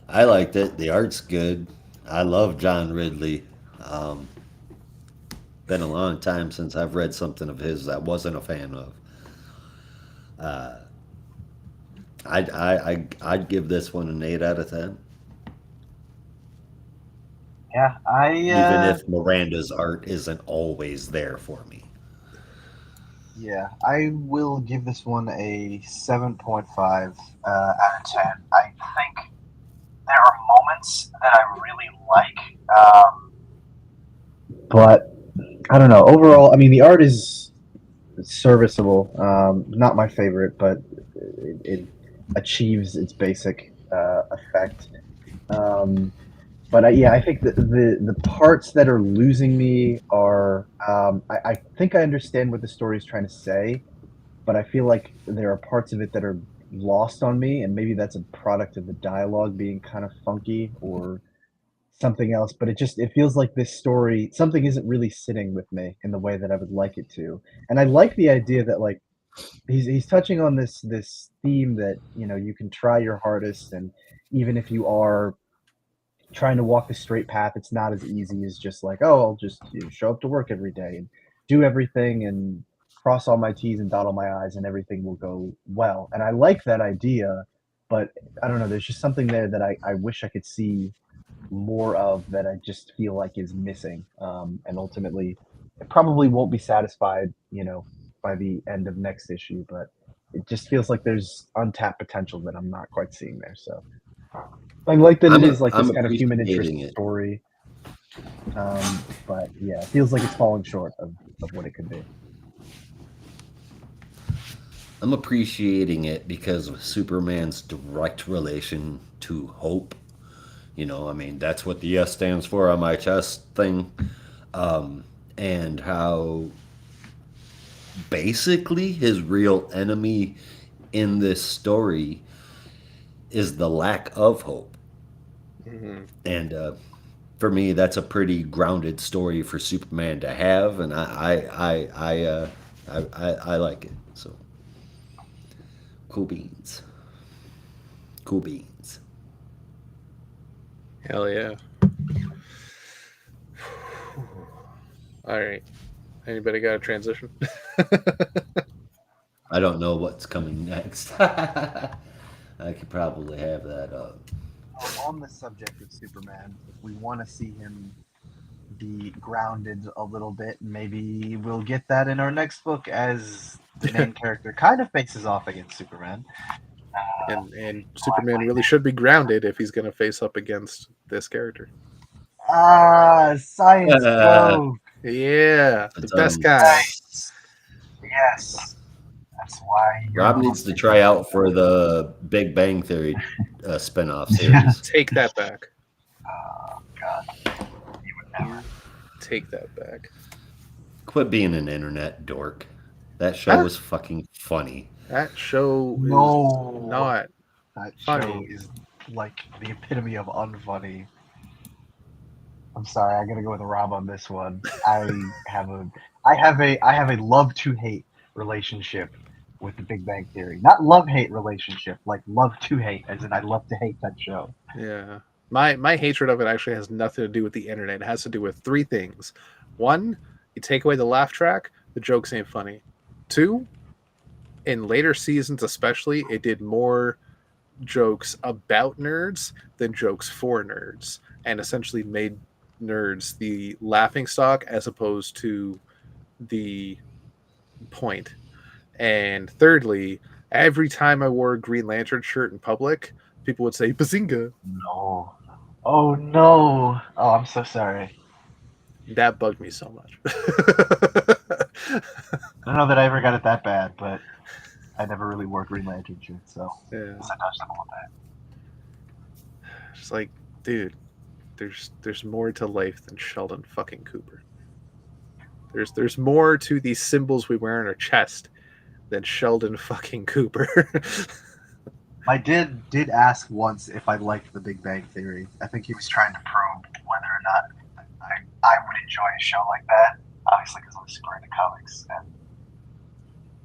I liked it. The art's good. I love John Ridley. Been a long time since I've read something of his that I wasn't a fan of. I'd give this one an 8 out of 10. Yeah, even if Miranda's art isn't always there for me. Yeah, I will give this one a 7.5 out of 10. I think there are moments that I really like, but I don't know. Overall, I mean, the art is serviceable. Not my favorite, but it achieves its basic effect. But I think the parts that are losing me are I think I understand what the story is trying to say, but I feel like there are parts of it that are lost on me, and maybe that's a product of the dialogue being kind of funky or something else. But it feels like this story, something isn't really sitting with me in the way that I would like it to. And I like the idea that like he's touching on this theme that, you know, you can try your hardest, and even if you are trying to walk the straight path, it's not as easy as just like, oh, I'll just show up to work every day and do everything and cross all my T's and dot all my I's and everything will go well. And I like that idea, but I don't know, there's just something there that I wish I could see more of, that I just feel like is missing. And ultimately, it probably won't be satisfied, you know, by the end of next issue, but it just feels like there's untapped potential that I'm not quite seeing there. So I like that it is like this kind of human interest story. But yeah, it feels like it's falling short of what it could be. I'm appreciating it because of Superman's direct relation to hope. You know, I mean, that's what the S stands for on my chest thing. And how basically his real enemy in this story is the lack of hope. Mm-hmm. And for me, that's a pretty grounded story for Superman to have, and I like it. So cool beans. Cool beans. Hell yeah. All right. Anybody got a transition? I don't know what's coming next. I could probably have that up. On the subject of Superman, if we want to see him be grounded a little bit, maybe we'll get that in our next book as the main character kind of faces off against Superman. And Superman really should be grounded if he's going to face up against this character. Science go. Yeah, the best guy. Yes. That's why Rob needs to try out for the Big Bang Theory spinoff series. Take that back. Oh, God. You would never. Take that back. Quit being an internet dork. That show was fucking funny. That show is not that funny. Show is like the epitome of unfunny. I'm sorry, I gotta go with Rob on this one. I have a love to hate relationship with the Big Bang Theory. Not love hate relationship, like love to hate, as in I love to hate that show. Yeah. My hatred of it actually has nothing to do with the internet. It has to do with three things. One, you take away the laugh track, the jokes ain't funny. Two, in later seasons especially, it did more jokes about nerds than jokes for nerds, and essentially made nerds the laughing stock as opposed to the point. And thirdly, every time I wore a Green Lantern shirt in public, people would say "Bazinga." No. Oh no. Oh, I'm so sorry. That bugged me so much. I don't know that I ever got it that bad, but I never really wore Green Lantern shirts, so Yeah. I guess I dodged them all that. It's like, dude, there's more to life than Sheldon fucking Cooper. There's more to these symbols we wear on our chest than Sheldon fucking Cooper. My dad did ask once if I liked The Big Bang Theory. I think he was trying to probe whether or not I would enjoy a show like that. Obviously, because I'm super into comics. And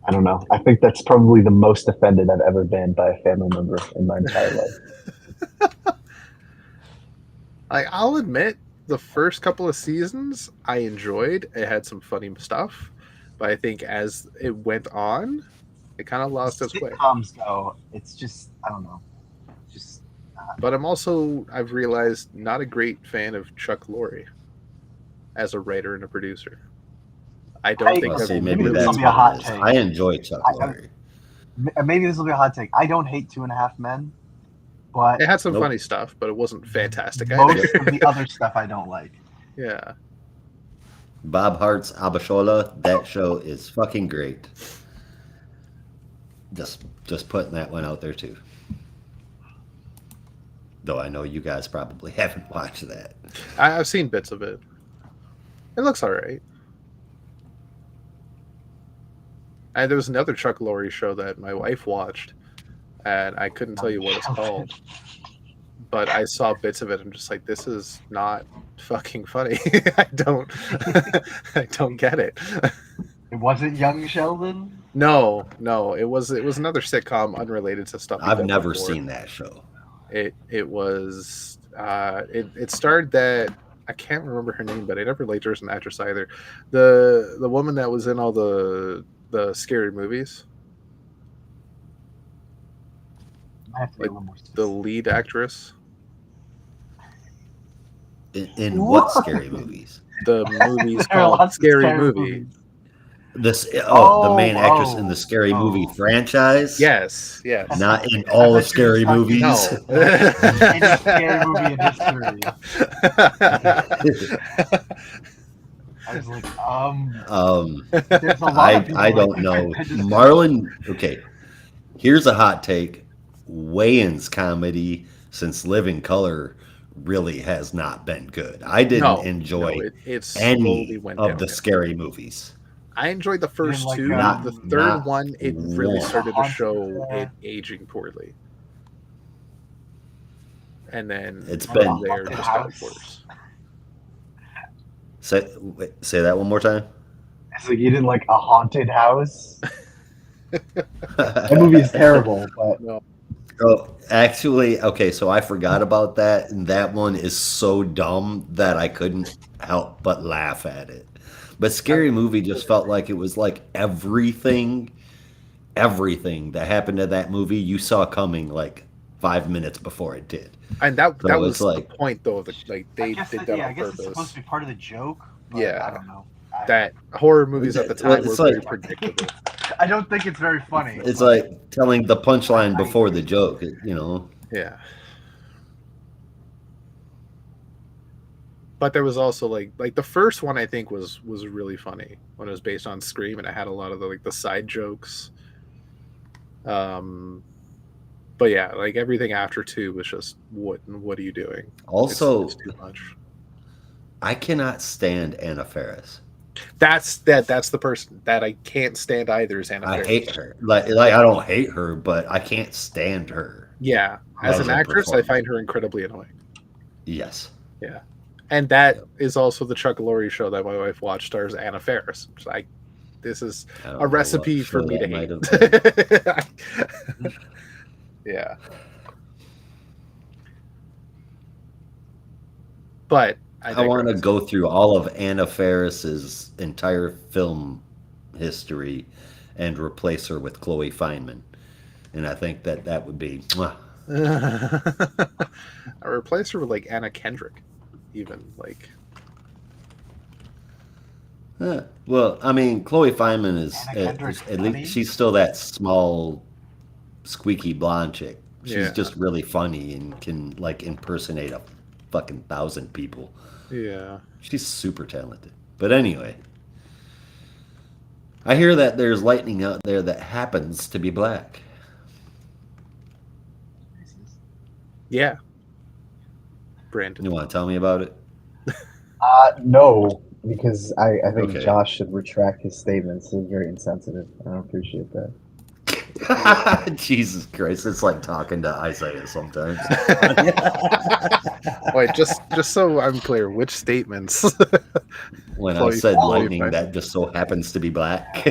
I don't know. I think that's probably the most offended I've ever been by a family member in my entire life. I'll admit, the first couple of seasons I enjoyed. It had some funny stuff, but I think as it went on, it kind of lost its way. Sitcoms go, it's just, I don't know. Just. But I've realized, not a great fan of Chuck Lorre as a writer and a producer. I don't think maybe this will be a hot take. I enjoy Chuck Lorre. Maybe this will be a hot take. I don't hate 2.5 Men, but it had some funny stuff, but it wasn't fantastic most either. of the other stuff I don't like. Yeah. Bob Hart's Abishola, that show is fucking great. Just putting that one out there too. Though I know you guys probably haven't watched that. I've seen bits of it. It looks all right. And there was another Chuck Lorre show that my wife watched, and I couldn't tell you what it's called. But I saw bits of it. I'm just like, this is not fucking funny. I don't get it. It wasn't Young Sheldon? No. It was another sitcom unrelated to stuff. I've never seen that show. It was it starred that, I can't remember her name, but I never liked her as an actress either. The woman that was in all the scary movies. Like the lead actress. In what scary movies? The movies called Scary Movie. The main actress in the Scary Movie franchise? Yes. Not in all the Scary Movies. No. Any Scary Movie in history. I was like, there's a lot of people I don't know. Marlon, okay. Here's a hot take. Wayans comedy since Living Color really has not been good. I didn't enjoy any of the Scary Movies. I enjoyed the first two. The third one, it really started to show it aging poorly. And then it's been there just got worse. Say that one more time. It's like you didn't like A Haunted House. That movie is terrible, but no. Oh, actually, okay, so I forgot about that, and that one is so dumb that I couldn't help but laugh at it. But Scary Movie just felt like it was like everything that happened to that movie you saw coming like 5 minutes before it did. And that was like the point, though. They did that on I guess purpose. it's supposed to be part of the joke. Yeah, I don't know. That horror movies at the time were very predictable. I don't think it's very funny. It's like telling the punchline before the joke, you know? Yeah. But there was also like the first one I think was really funny when it was based on Scream, and it had a lot of the side jokes. But yeah, like everything after 2 was just what are you doing? Also, it's too much. I cannot stand Anna Faris. That's the person that I can't stand either is Anna Faris. I hate her. Like I don't hate her, but I can't stand her. Yeah. As an actress, I find her incredibly annoying. Yes. Yeah. And that is also the Chuck Lorre show that my wife watched, stars Anna Faris. Like, this is a recipe for me to hate. Yeah. But I want to go through all of Anna Faris's entire film history and replace her with Chloe Fineman. And I think that would be... I replace her with, like, Anna Kendrick. Even, like... well, I mean, Chloe Fineman is at least she's still that small, squeaky blonde chick. She's just really funny and can like impersonate a fucking 1,000 people. Yeah, she's super talented. But anyway, I hear that there's lightning out there that happens to be black. Yeah, Brandon, you want to tell me about it? No. Because I think Josh should retract his statements. It's very insensitive. I don't appreciate that. Jesus Christ, it's like talking to Isaiah sometimes. Wait, just so I'm clear, which statements? When I said lightning, that just so happens to be black.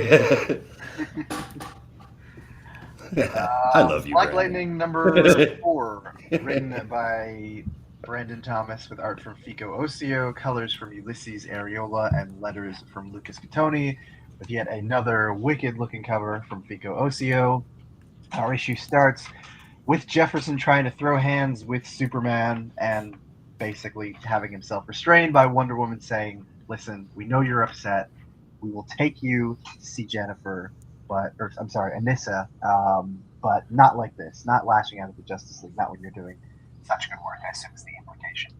I love you, Black Brandon. Lightning number 4, written by Brandon Thomas with art from Fico Ossio, colors from Ulysses Areola, and letters from Lucas Catoni, with yet another wicked-looking cover from Fico Ossio. Our issue starts with Jefferson trying to throw hands with Superman and basically having himself restrained by Wonder Woman saying, listen, we know you're upset. We will take you to see Jennifer, Anissa, but not like this, not lashing out at the Justice League, not when you're doing such good work, I assume is the implication.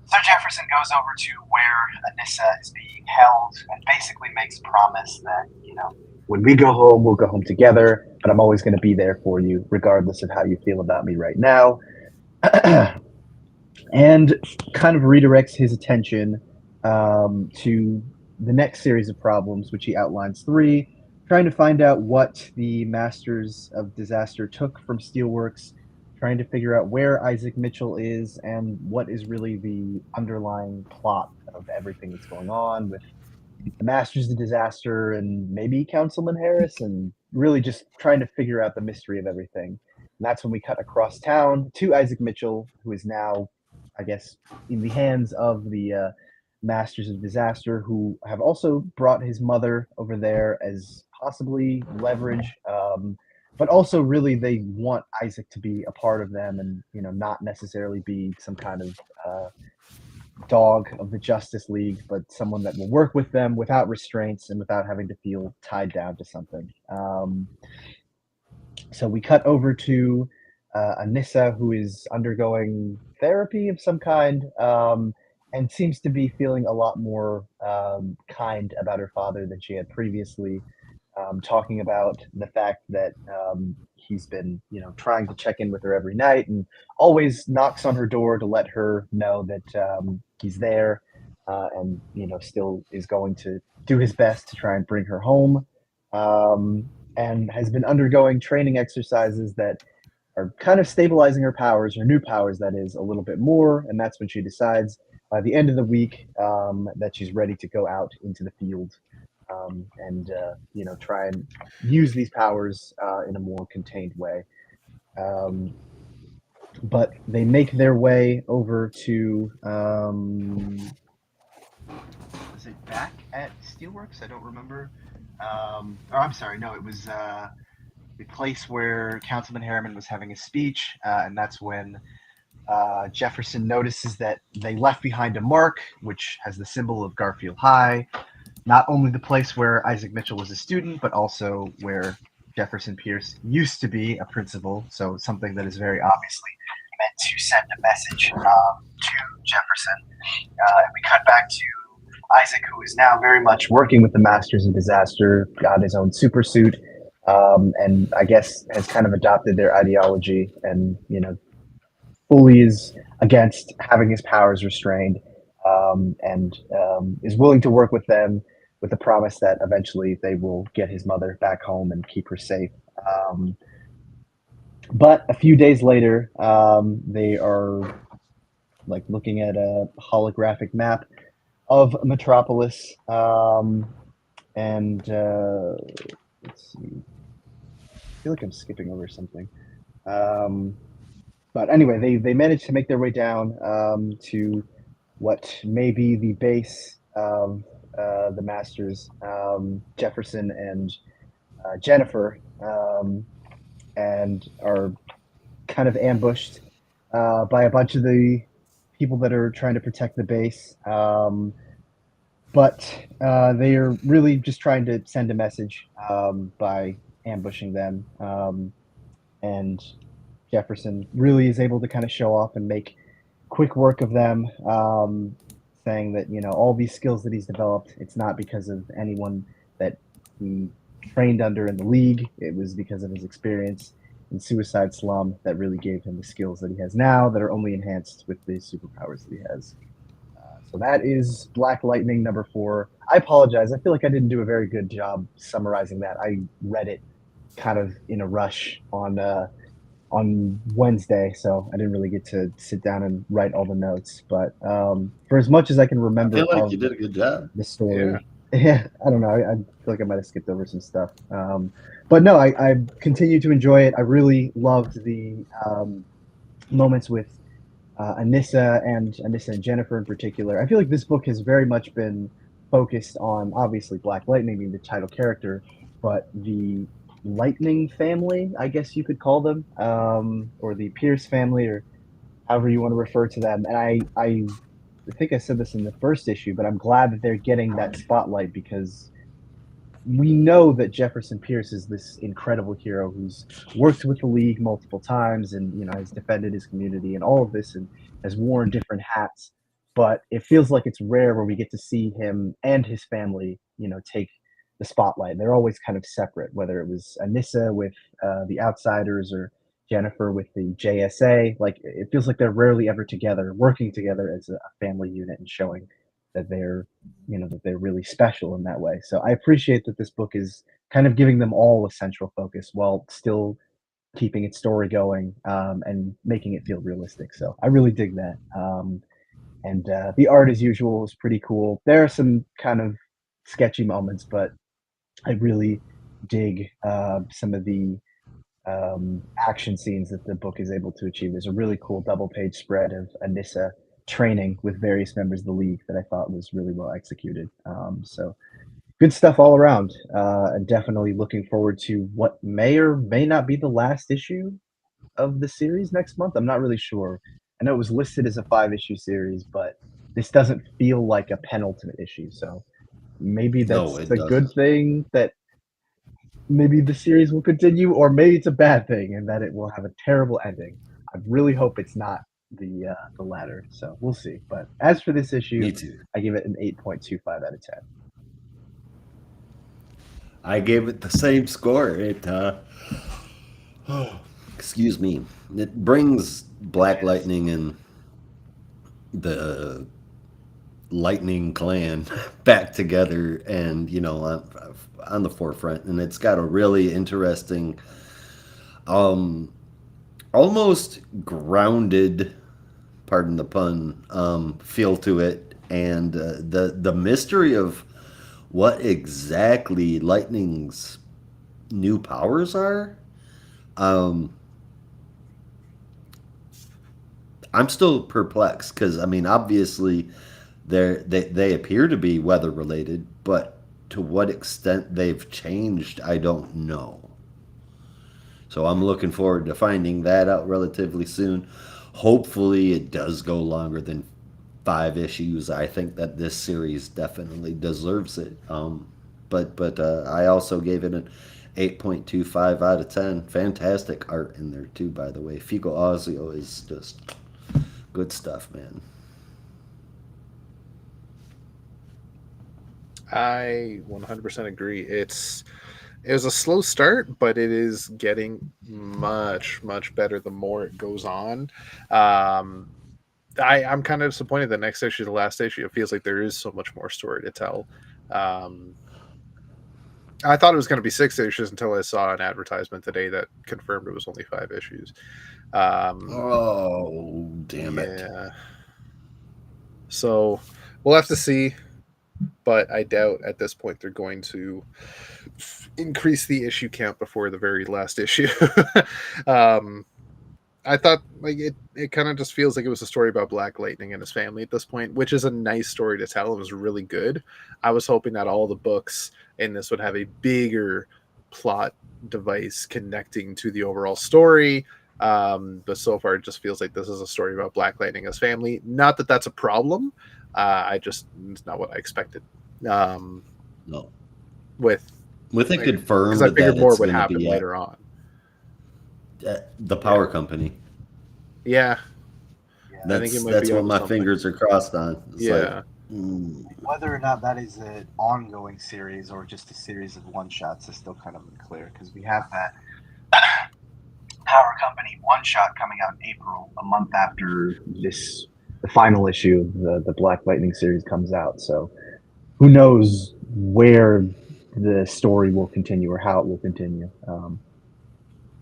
So Jefferson goes over to where Anissa is being held and basically makes a promise that, when we go home, we'll go home together, but I'm always going to be there for you, regardless of how you feel about me right now. And kind of redirects his attention to the next series of problems, which he outlines 3, trying to find out what the Masters of Disaster took from Steelworks, trying to figure out where Isaac Mitchell is and what is really the underlying plot of everything that's going on with the Masters of Disaster and maybe Councilman Harris, and really just trying to figure out the mystery of everything. And that's when we cut across town to Isaac Mitchell, who is now, I guess, in the hands of the Masters of Disaster, who have also brought his mother over there as possibly leverage. But also, really, they want Isaac to be a part of them, and not necessarily be some kind of dog of the Justice League, but someone that will work with them without restraints and without having to feel tied down to something. So we cut over to Anissa, who is undergoing therapy of some kind, and seems to be feeling a lot more kind about her father than she had previously. Talking about the fact that he's been, trying to check in with her every night and always knocks on her door to let her know that he's there, and still is going to do his best to try and bring her home, and has been undergoing training exercises that are kind of stabilizing her powers, her new powers, that is, a little bit more. And that's when she decides by the end of the week that she's ready to go out into the field. And try and use these powers in a more contained way. But they make their way over to... was it back at Steelworks? I don't remember. I'm sorry, no, it was the place where Councilman Harriman was having a speech, and that's when Jefferson notices that they left behind a mark, which has the symbol of Garfield High. Not only the place where Isaac Mitchell was a student, but also where Jefferson Pierce used to be a principal. So something that is very obviously meant to send a message to Jefferson. We cut back to Isaac, who is now very much working with the Masters of Disaster, got his own super suit, and I guess has kind of adopted their ideology and, fully is against having his powers restrained, and is willing to work with them with the promise that eventually they will get his mother back home and keep her safe. But a few days later, they are like looking at a holographic map of Metropolis. And let's see. I feel like I'm skipping over something. But anyway, they managed to make their way down to what may be the base of the Masters, Jefferson and Jennifer, and are kind of ambushed by a bunch of the people that are trying to protect the base. But they are really just trying to send a message by ambushing them. And Jefferson really is able to kind of show off and make quick work of them, saying that, all these skills that he's developed, it's not because of anyone that he trained under in the league. It was because of his experience in Suicide Slum that really gave him the skills that he has now that are only enhanced with the superpowers that he has. So that is Black Lightning number 4. I apologize. I feel like I didn't do a very good job summarizing that. I read it kind of in a rush on Wednesday, so I didn't really get to sit down and write all the notes. But for as much as I can remember, I feel like you did a good job. The story. Yeah, I don't know. I feel like I might have skipped over some stuff. But no, I continue to enjoy it. I really loved the moments with Anissa and Jennifer in particular. I feel like this book has very much been focused on, obviously, Black Lightning being the title character, but the Lightning family, I guess you could call them, or the Pierce family, or however you want to refer to them. And I think I said this in the first issue, but I'm glad that they're getting that spotlight, because we know that Jefferson Pierce is this incredible hero who's worked with the League multiple times and, has defended his community and all of this and has worn different hats. But it feels like it's rare where we get to see him and his family, take the spotlight. They're always kind of separate, whether it was Anissa with the Outsiders or Jennifer with the JSA. Like, it feels like they're rarely ever together, working together as a family unit and showing that they're really special in that way. So I appreciate that this book is kind of giving them all a central focus while still keeping its story going, and making it feel realistic. So I really dig that. And the art, as usual, is pretty cool. There are some kind of sketchy moments, but I really dig some of the action scenes that the book is able to achieve. There's a really cool double-page spread of Anissa training with various members of the League that I thought was really well executed. So good stuff all around, and definitely looking forward to what may or may not be the last issue of the series next month. I'm not really sure. I know it was listed as a 5-issue series, but this doesn't feel like a penultimate issue. So maybe that's a good thing, that maybe the series will continue, or maybe it's a bad thing and that it will have a terrible ending. I really hope it's not the latter, so we'll see. But as for this issue, Me too. I give it an 8.25 out of 10. I gave it the same score. It excuse me. It brings Black Lightning and the Lightning clan back together, and on the forefront, and it's got a really interesting, almost grounded, pardon the pun, feel to it, and the mystery of what exactly Lightning's new powers are. I'm still perplexed, because obviously they appear to be weather related, but to what extent they've changed, I don't know. So I'm looking forward to finding that out relatively soon. Hopefully it does go longer than 5 issues. I think that this series definitely deserves it. But I also gave it an 8.25 out of 10. Fantastic art in there too, by the way. Fico Ozio is just good stuff, man. I 100% agree. It was a slow start, but it is getting much, much better the more it goes on. I'm kind of disappointed the next issue, the last issue, it feels like there is so much more story to tell. I thought it was going to be 6 issues until I saw an advertisement today that confirmed it was only 5 issues. Oh, damn it. Yeah. So we'll have to see, but I doubt at this point they're going to increase the issue count before the very last issue. I thought like it kind of just feels like it was a story about Black Lightning and his family at this point, which is a nice story to tell. It was really good. I was hoping that all the books in this would have a bigger plot device connecting to the overall story. But so far, it just feels like this is a story about Black Lightning and his family. Not that that's a problem. It's not what I expected. No. With it confirmed because I figured that more it's would gonna happen be later on. The power company. Yeah. That's what my fingers are crossed on. It's yeah. Whether or not that is an ongoing series or just a series of one-shots is still kind of unclear, because we have that Power Company one-shot coming out in April, a month after the final issue of the Black Lightning series comes out. So who knows where the story will continue or how it will continue.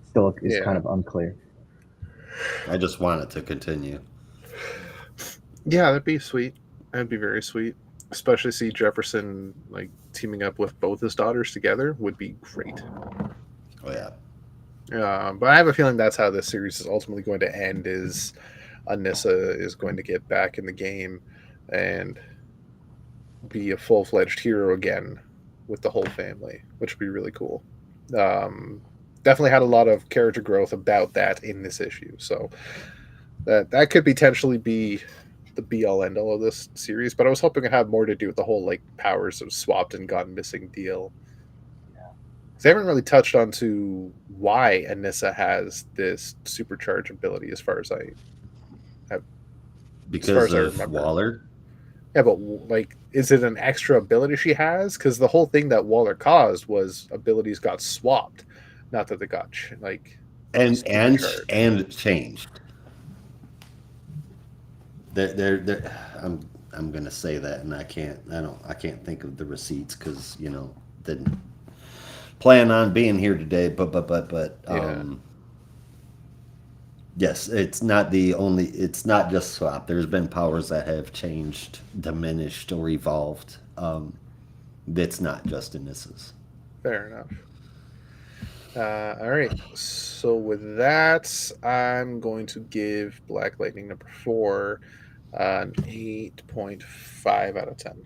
Still is kind of unclear. I just want it to continue. Yeah, that'd be sweet. That'd be very sweet. Especially see Jefferson like teaming up with both his daughters together would be great. Oh yeah. But I have a feeling that's how this series is ultimately going to end. Is Anissa is going to get back in the game and be a full-fledged hero again with the whole family, which would be really cool. Definitely had a lot of character growth about that in this issue, so that could potentially be the be-all end-all of this series. But I was hoping it had more to do with the whole like powers of swapped and gone missing deal. They haven't really touched on to why Anissa has this supercharge ability, as far as I have. Because of Waller. Yeah, but like, is it an extra ability she has? Because the whole thing that Waller caused was abilities got swapped, not that they got and changed. I'm gonna say that, and I can't think of the receipts because didn't plan on being here today, but yes, it's not just swap. There's been powers that have changed, diminished, or evolved. That's not just Anissa's. Fair enough. All right, so with that, I'm going to give Black Lightning number 4 an 8.5 out of 10.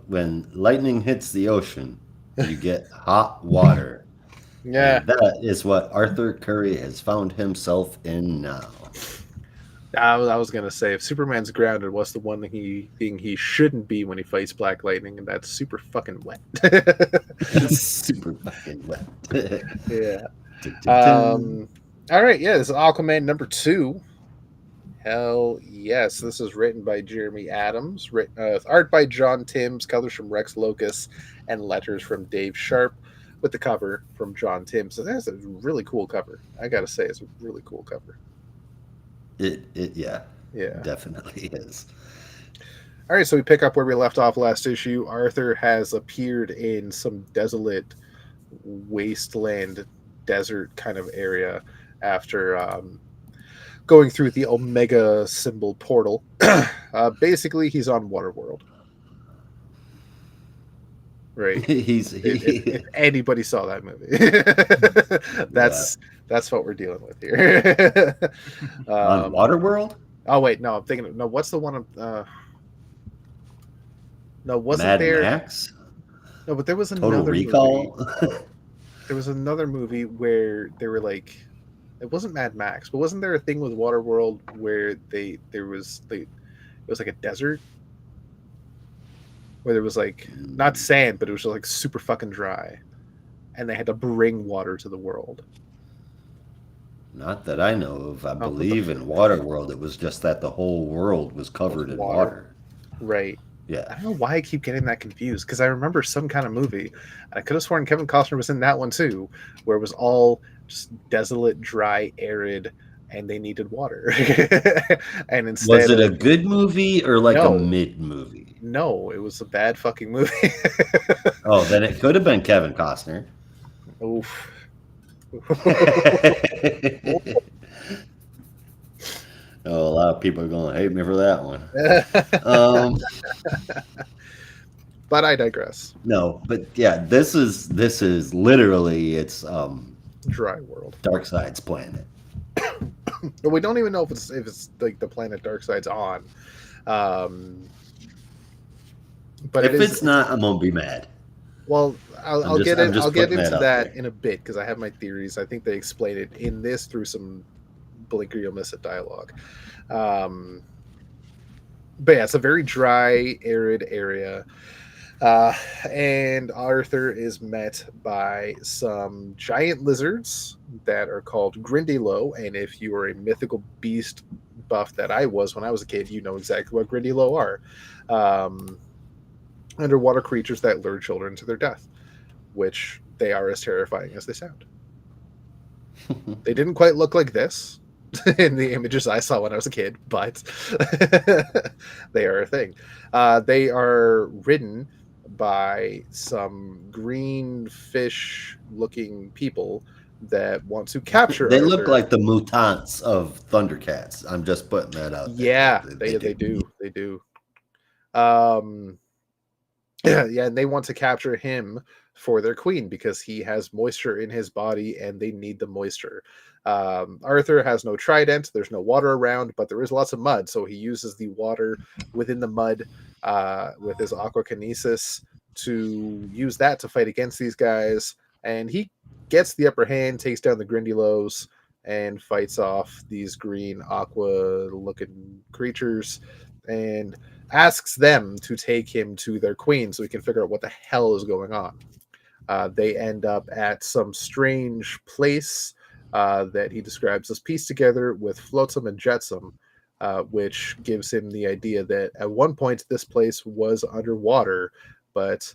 When lightning hits the ocean, you get hot water. Yeah. And that is what Arthur Curry has found himself in now. I was going to say, if Superman's grounded, what's the one thing he shouldn't be when he fights Black Lightning? And that's super fucking wet. Super fucking wet. Yeah. All right, yeah, this is Aquaman number 2. Hell yes. This is written by Jeremy Adams, art by John Timms, colors from Rex Locus, and letters from Dave Sharp, with the cover from John Timms. So that's a really cool cover. I gotta say, it's a really cool cover. Yeah, definitely is. All right, so we pick up where we left off last issue. Arthur has appeared in some desolate wasteland desert kind of area after going through the Omega symbol portal. Basically, he's on Waterworld. Right. If anybody saw that movie, that's what we're dealing with here. On Waterworld? Oh wait, no, I'm thinking. No, what's the one? No, wasn't Mad there? Max? No, but there was Total another Recall. Movie. There was another movie where they were like, it wasn't Mad Max, but wasn't there a thing with Waterworld where it was like a desert where there was like not sand, but it was just like super fucking dry, and they had to bring water to the world. Not that I know of. I believe in Waterworld, it was just that the whole world was covered in water. Right. Yeah. I don't know why I keep getting that confused, because I remember some kind of movie, and I could have sworn Kevin Costner was in that one too, where it was all just desolate, dry, arid, and they needed water. And instead, was it a good movie or like a mid movie? No, it was a bad fucking movie. Oh, then it could have been Kevin Costner. Oof. Oh, a lot of people are going to hate me for that one. But I digress. No, but yeah, this is literally it's Dry world. Darkseid's planet. But we don't even know if it's like the planet Darkseid's on. But if it's not, I'm gonna be mad. Well, I'll get into that there in a bit because I have my theories. I think they explain it in this through some blink or you'll miss it dialogue. But yeah, it's a very dry, arid area. And Arthur is met by some giant lizards that are called Grindylow. And if you are a mythical beast buff that I was when I was a kid, you know exactly what Grindylow are. Underwater creatures that lure children to their death, which they are as terrifying as they sound. They didn't quite look like this in the images I saw when I was a kid, but they are a thing. They are ridden by some green fish-looking people that want to capture They Arthur. look like the mutants of Thundercats. I'm just putting that out there. Yeah, they do. They do. Yeah, and they want to capture him for their queen because he has moisture in his body and they need the moisture. Arthur has no trident, there's no water around, but there is lots of mud, so he uses the water within the mud with his aquakinesis to use that to fight against these guys, and he gets the upper hand, takes down the Grindylows, and fights off these green aqua-looking creatures, and asks them to take him to their queen so he can figure out what the hell is going on. They end up at some strange place that he describes as pieced together with flotsam and jetsam, which gives him the idea that at one point this place was underwater, but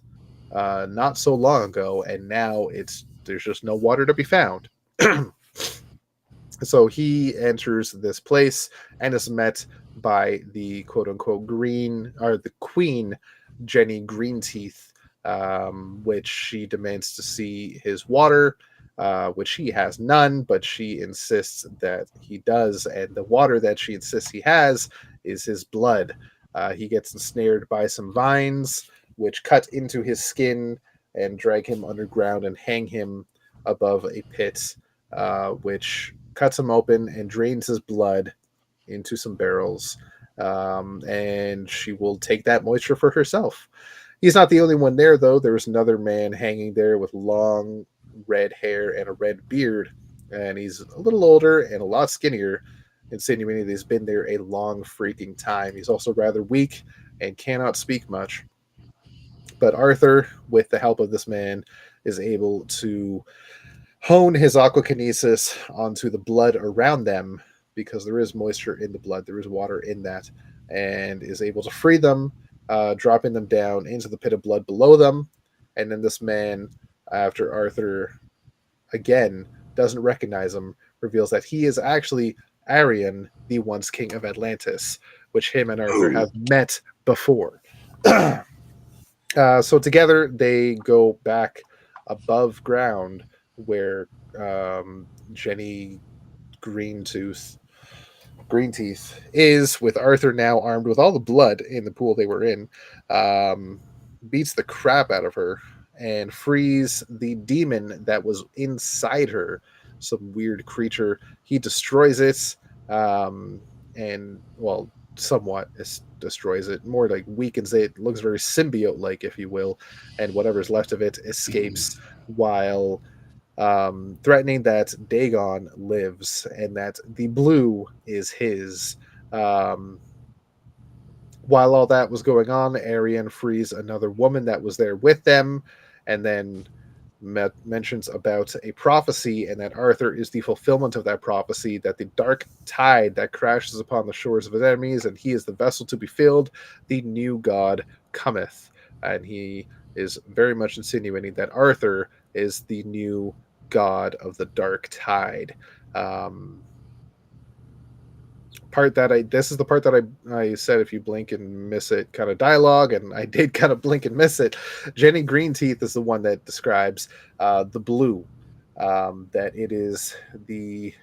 not so long ago, and now there's just no water to be found. So he enters this place and is met by the quote unquote the queen, Jenny Greenteeth, which she demands to see his water, which he has none, but she insists that he does. And the water that she insists he has is his blood. He gets ensnared by some vines, which cut into his skin and drag him underground and hang him above a pit, which cuts him open and drains his blood into some barrels, and she will take that moisture for herself. He's not the only one there, though. There's another man hanging there with long red hair and a red beard, and he's a little older and a lot skinnier, insinuating that he's been there a long freaking time. He's also rather weak and cannot speak much. But Arthur, with the help of this man, is able to hone his aquakinesis onto the blood around them because there is moisture in the blood, there is water in that, and is able to free them, dropping them down into the pit of blood below them. And then this man, after Arthur again doesn't recognize him, reveals that he is actually Arion, the once king of Atlantis, which him and Arthur have met before. So together they go back above ground where Jenny Greenteeth is, with Arthur now armed with all the blood in the pool they were in, beats the crap out of her and frees the demon that was inside her, some weird creature. He destroys it, and, well, somewhat destroys it, more like weakens it, looks very symbiote-like, if you will, and whatever's left of it escapes while threatening that Dagon lives and that the blue is his. While all that was going on, Arion frees another woman that was there with them, and then mentions about a prophecy, and that Arthur is the fulfillment of that prophecy, that the dark tide that crashes upon the shores of his enemies, and he is the vessel to be filled, the new god cometh. And he is very much insinuating that Arthur is the new god of the dark tide. This is the part that I said if you blink and miss it kind of dialogue, and I did kind of blink and miss it. Jenny Greenteeth is the one that describes the blue, that it is the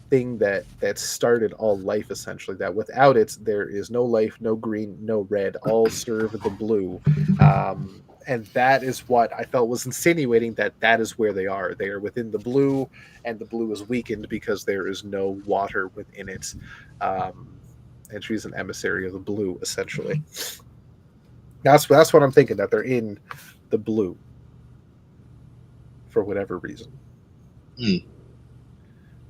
thing that started all life, essentially. That without it, there is no life, no green, no red. All serve the blue, and that is what I felt was insinuating that is where they are. They are within the blue, and the blue is weakened because there is no water within it. And she's an emissary of the blue, essentially. That's what I'm thinking. That they're in the blue for whatever reason,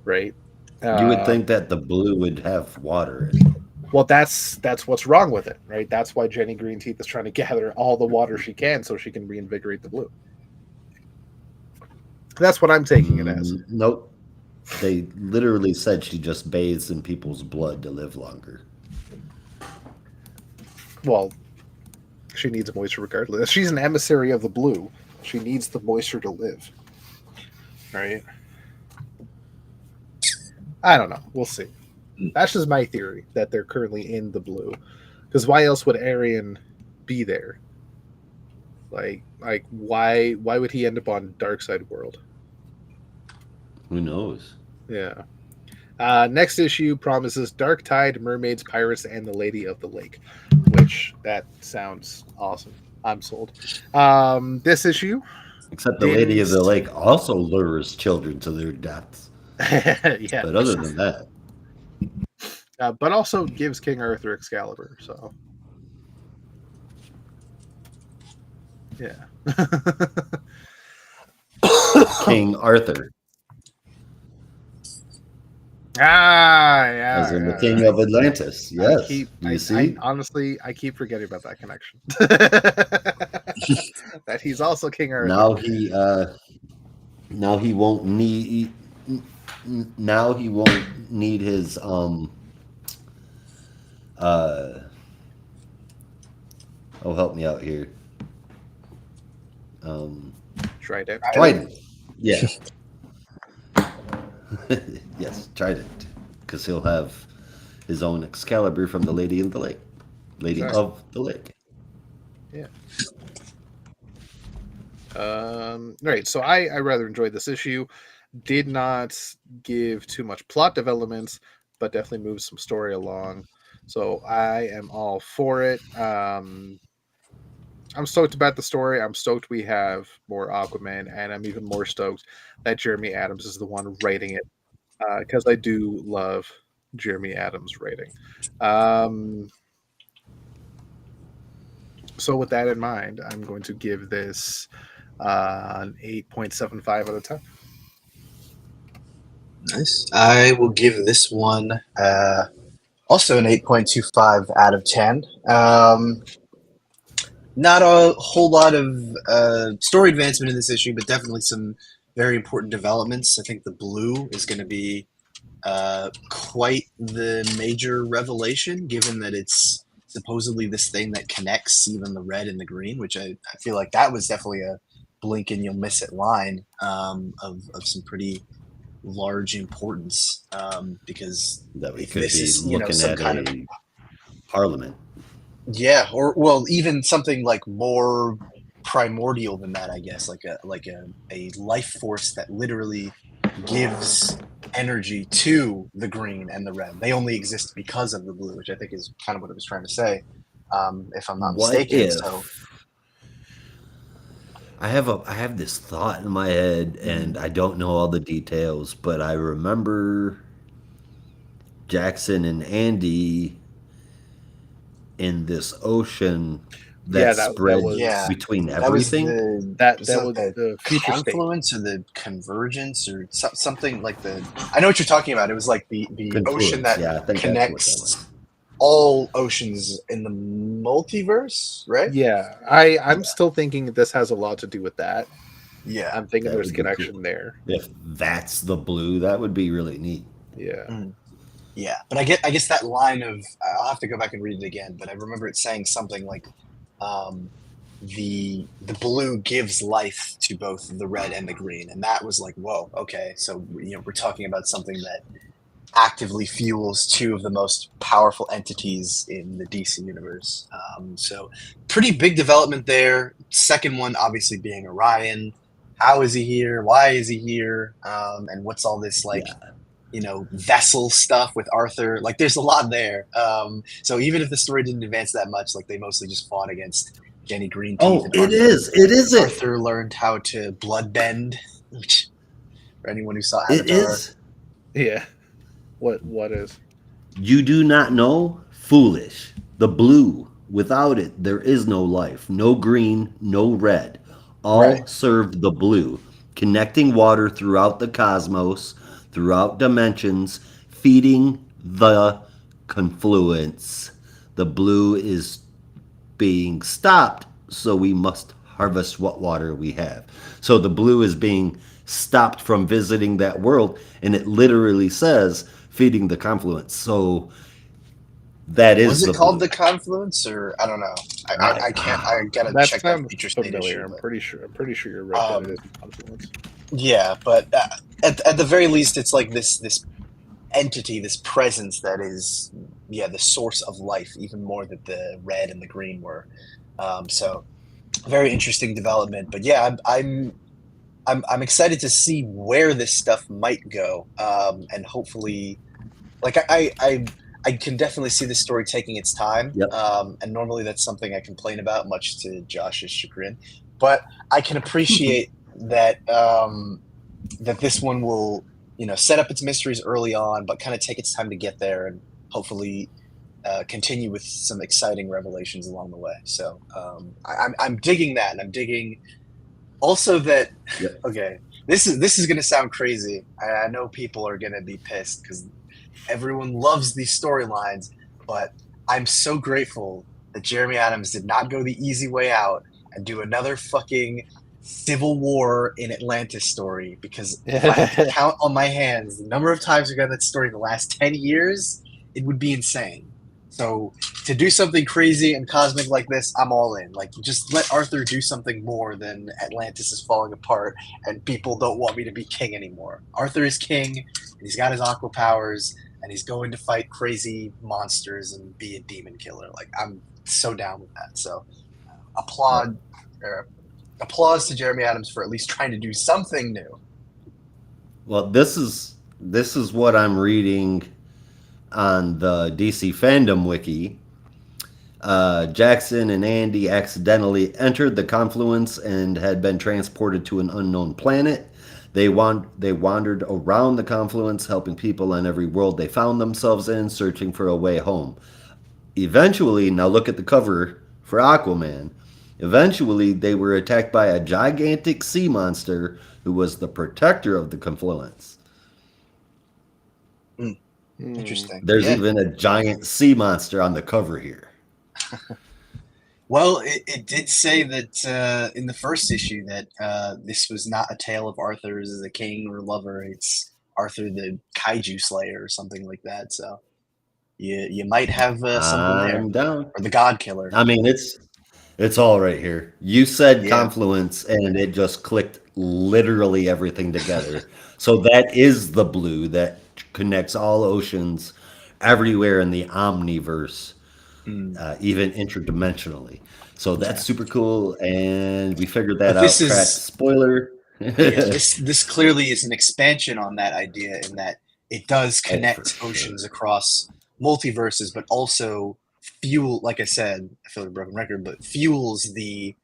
right? You would think that the blue would have water in it. Well, that's what's wrong with it, right? That's why Jenny Greenteeth is trying to gather all the water she can so she can reinvigorate the blue. That's what I'm taking it as. Nope. They literally said she just bathes in people's blood to live longer. Well, she needs moisture regardless. She's an emissary of the blue. She needs the moisture to live. Right? I don't know. We'll see. That's just my theory, that they're currently in the blue. Because why else would Arian be there? Like why would he end up on Darkseid World? Who knows? Yeah. Next issue promises Dark Tide, Mermaids, Pirates, and the Lady of the Lake, which that sounds awesome. I'm sold. This issue, except the Lady of the Lake also lures children to their deaths. Yeah. But other than that, but also gives King Arthur Excalibur. So, yeah. King Arthur. Yeah. As in the King of Atlantis. Yes. You see? Honestly, I keep forgetting about that connection. That he's also King Arthur. Now he won't need his help me out here. Trident. Yeah. Yes, Trident. Because he'll have his own Excalibur from the Lady of the Lake. Of the Lake. Yeah. Right. So I rather enjoyed this issue. Did not give too much plot developments, but definitely moved some story along. So I am all for it. I'm stoked about the story. I'm stoked we have more Aquaman, and I'm even more stoked that Jeremy Adams is the one writing it, because I do love Jeremy Adams writing. So with that in mind, I'm going to give this an 8.75 out of 10. Nice. I will give this one also an 8.25 out of 10. Not a whole lot of story advancement in this issue, but definitely some very important developments. I think the blue is going to be quite the major revelation, given that it's supposedly this thing that connects even the red and the green, which I feel like that was definitely a blink and you'll miss it line of some pretty large importance, because that we could be looking at kind of Parliament. Yeah, or well, even something like more primordial than that, I guess, like a life force that literally gives energy to the green and the red. They only exist because of the blue, which I think is kind of what I was trying to say, if I'm not mistaken. So I have this thought in my head, and I don't know all the details, but I remember Jackson and Andy in this ocean that spread between everything. That was the future confluence or the convergence or something like the. I know what you're talking about. It was like the ocean that connects all oceans in the multiverse, right? Yeah, I'm still thinking this has a lot to do with that. Yeah, I'm thinking there's a connection there. If that's the blue, that would be really neat. Yeah. Yeah, but I guess that line of I'll have to go back and read it again, but I remember it saying something like the blue gives life to both the red and the green, and that was like, whoa, okay, so we're talking about something that actively fuels two of the most powerful entities in the DC universe. So pretty big development there. Second one obviously being Orion. How is he here? Why is he here? And what's all this like? vessel stuff with Arthur. Like, there's a lot there. So even if the story didn't advance that much, like, they mostly just fought against Jenny Greenteeth. Oh, it is. Arthur learned how to bloodbend, which, for anyone who saw Avatar. It is. Yeah. What is? You do not know? Foolish. The blue. Without it, there is no life. No green, no red. All serve the blue, connecting water throughout the cosmos, throughout dimensions, feeding the confluence. The blue is being stopped, so we must harvest what water we have. So the blue is being stopped from visiting that world, and it literally says feeding the confluence. So that is. Was it called the confluence, or I don't know? I can't. I gotta check that feature state issue. I'm pretty sure you're right that it is the confluence. Yeah, but at the very least, it's like this entity, this presence that is, the source of life, even more than the red and the green were. So very interesting development. But yeah, I'm excited to see where this stuff might go, and hopefully, like I can definitely see this story taking its time. Yep. And normally that's something I complain about, much to Josh's chagrin. But I can appreciate that that this one will, set up its mysteries early on, but kind of take its time to get there, and hopefully continue with some exciting revelations along the way. So I'm digging that, and I'm digging also that. Yep. Okay, this is going to sound crazy. I know people are going to be pissed because everyone loves these storylines, but I'm so grateful that Jeremy Adams did not go the easy way out and do another fucking Civil War in Atlantis story, because if I had to count on my hands the number of times we got that story in the last 10 years, it would be insane. So to do something crazy and cosmic like this, I'm all in. Like, just let Arthur do something more than Atlantis is falling apart and people don't want me to be king anymore. Arthur is king, and he's got his aqua powers, and he's going to fight crazy monsters and be a demon killer. Like, I'm so down with that. So applause to Jeremy Adams for at least trying to do something new. Well, this is what I'm reading on the DC fandom wiki. Jackson and Andy accidentally entered the confluence and had been transported to an unknown planet. They wandered around the confluence, helping people on every world they found themselves in, searching for a way home. Eventually, now look at the cover for Aquaman. Eventually, they were attacked by a gigantic sea monster who was the protector of the confluence. Interesting. There's even a giant sea monster on the cover here. Well, it did say that in the first issue that this was not a tale of Arthur as a king or lover. It's Arthur the kaiju slayer or something like that. So you might have something there. I'm down. Or the god killer. I mean, it's all right here. You said confluence, and it just clicked literally everything together. So that is the blue that connects all oceans everywhere in the omniverse. Even interdimensionally. So that's super cool, and we figured that out. Spoiler. This clearly is an expansion on that idea, in that it does connect oceans across multiverses, but also fuel, like I said, I feel like a broken record, but fuels the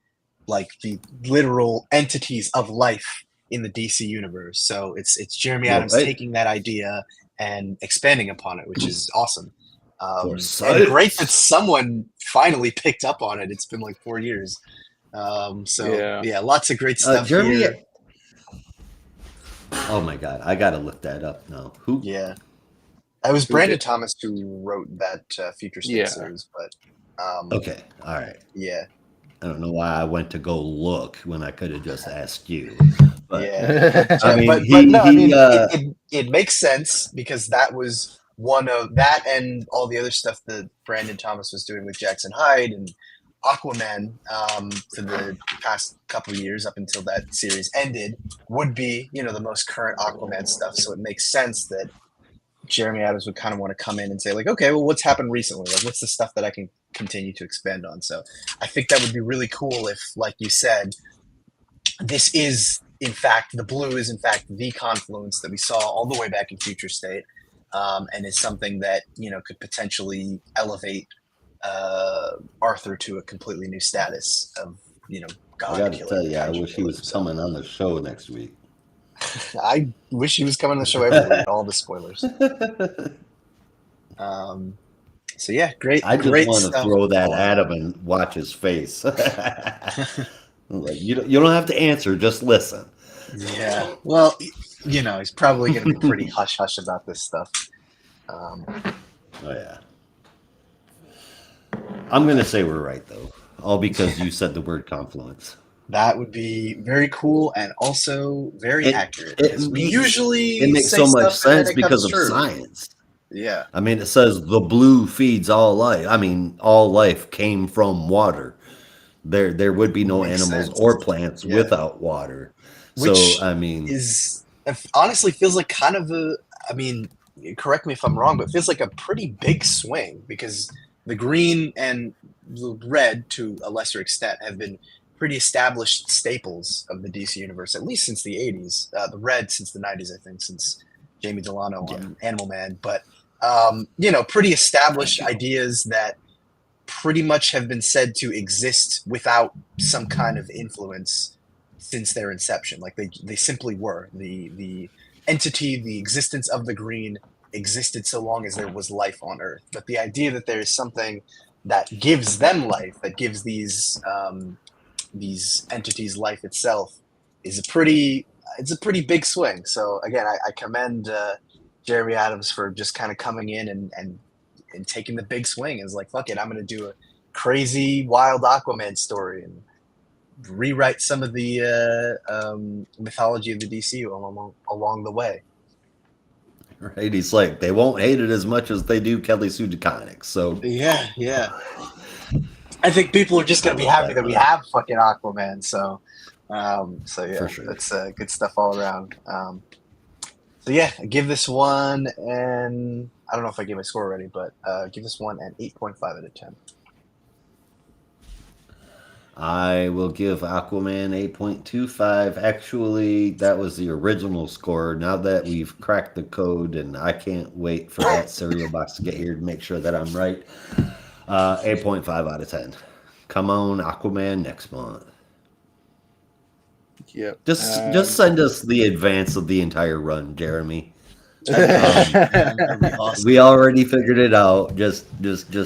literal entities of life in the DC universe. So it's Jeremy Adams taking that idea and expanding upon it, which is awesome. And great that someone finally picked up on it. It's been like 4 years. Lots of great stuff here. Oh my god, I gotta look that up now. Who? Yeah, it was Brandon Thomas who wrote that Future State series. But okay, all right. Yeah, I don't know why I went to go look when I could have just asked you. But, it makes sense, because that was one of that, and all the other stuff that Brandon Thomas was doing with Jackson Hyde and Aquaman for the past couple of years up until that series ended would be, the most current Aquaman stuff. So it makes sense that Jeremy Adams would kind of want to come in and say, like, okay, well, what's happened recently? Like, what's the stuff that I can continue to expand on? So I think that would be really cool if, like you said, this is in fact, the blue is in fact the confluence that we saw all the way back in Future State, and is something that could potentially elevate Arthur to a completely new status of God. I got to tell you, I wish he was coming on the show next week. I wish he was coming on the show every week. All the spoilers. So yeah, great. I just great want stuff. to throw that at him and watch his face. Like, you don't have to answer, just listen. Yeah. Well, he's probably going to be pretty hush hush about this stuff. Oh yeah. I'm going to say we're right though, all because you said the word confluence. That would be very cool and also very accurate. It makes so much sense because of science. Yeah. I mean, it says the blue feeds all life. I mean, all life came from water. There would be no animals or plants without water. Which so, I mean, honestly feels like kind of correct me if I'm wrong, but it feels like a pretty big swing because the green and the red, to a lesser extent, have been pretty established staples of the DC universe, at least since the 80s. The red since the 90s, I think, since Jamie Delano on Animal Man. But, pretty established ideas that pretty much have been said to exist without some kind of influence since their inception. Like they simply were. The entity, the existence of the green existed so long as there was life on Earth. But the idea that there is something that gives them life, that gives these entities life itself, is a pretty big swing. So again, I commend Jeremy Adams for just kind of coming in and taking the big swing. Is like, fuck it, I'm going to do a crazy wild Aquaman story and rewrite some of the mythology of the DC along the way. Right, he's like, they won't hate it as much as they do Kelly Sue DeConnick. So yeah. I think people are just gonna be happy that we have fucking Aquaman. So yeah, for sure. That's good stuff all around. So yeah, I give this one, and I don't know if I gave my score already, but give this one an 8.5 out of 10. I will give Aquaman 8.25. Actually, that was the original score. Now that we've cracked the code, and I can't wait for that cereal box to get here to make sure that I'm right. 8.5 out of 10. Come on, Aquaman next month. Yep. Just send us the advance of the entire run, Jeremy. Awesome. We already figured it out. Just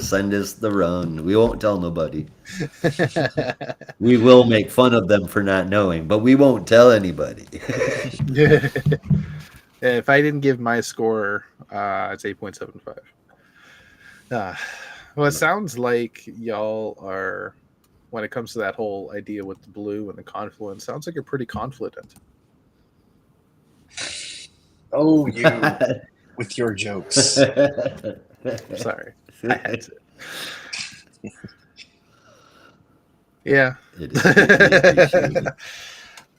send us the run. We won't tell nobody. We will make fun of them for not knowing, but we won't tell anybody. If I didn't give my score, it's 8.75. Well, it sounds like y'all are, when it comes to that whole idea with the blue and the confluence, sounds like you're pretty confident. Oh, you with your jokes. Sorry. I had to. Yeah.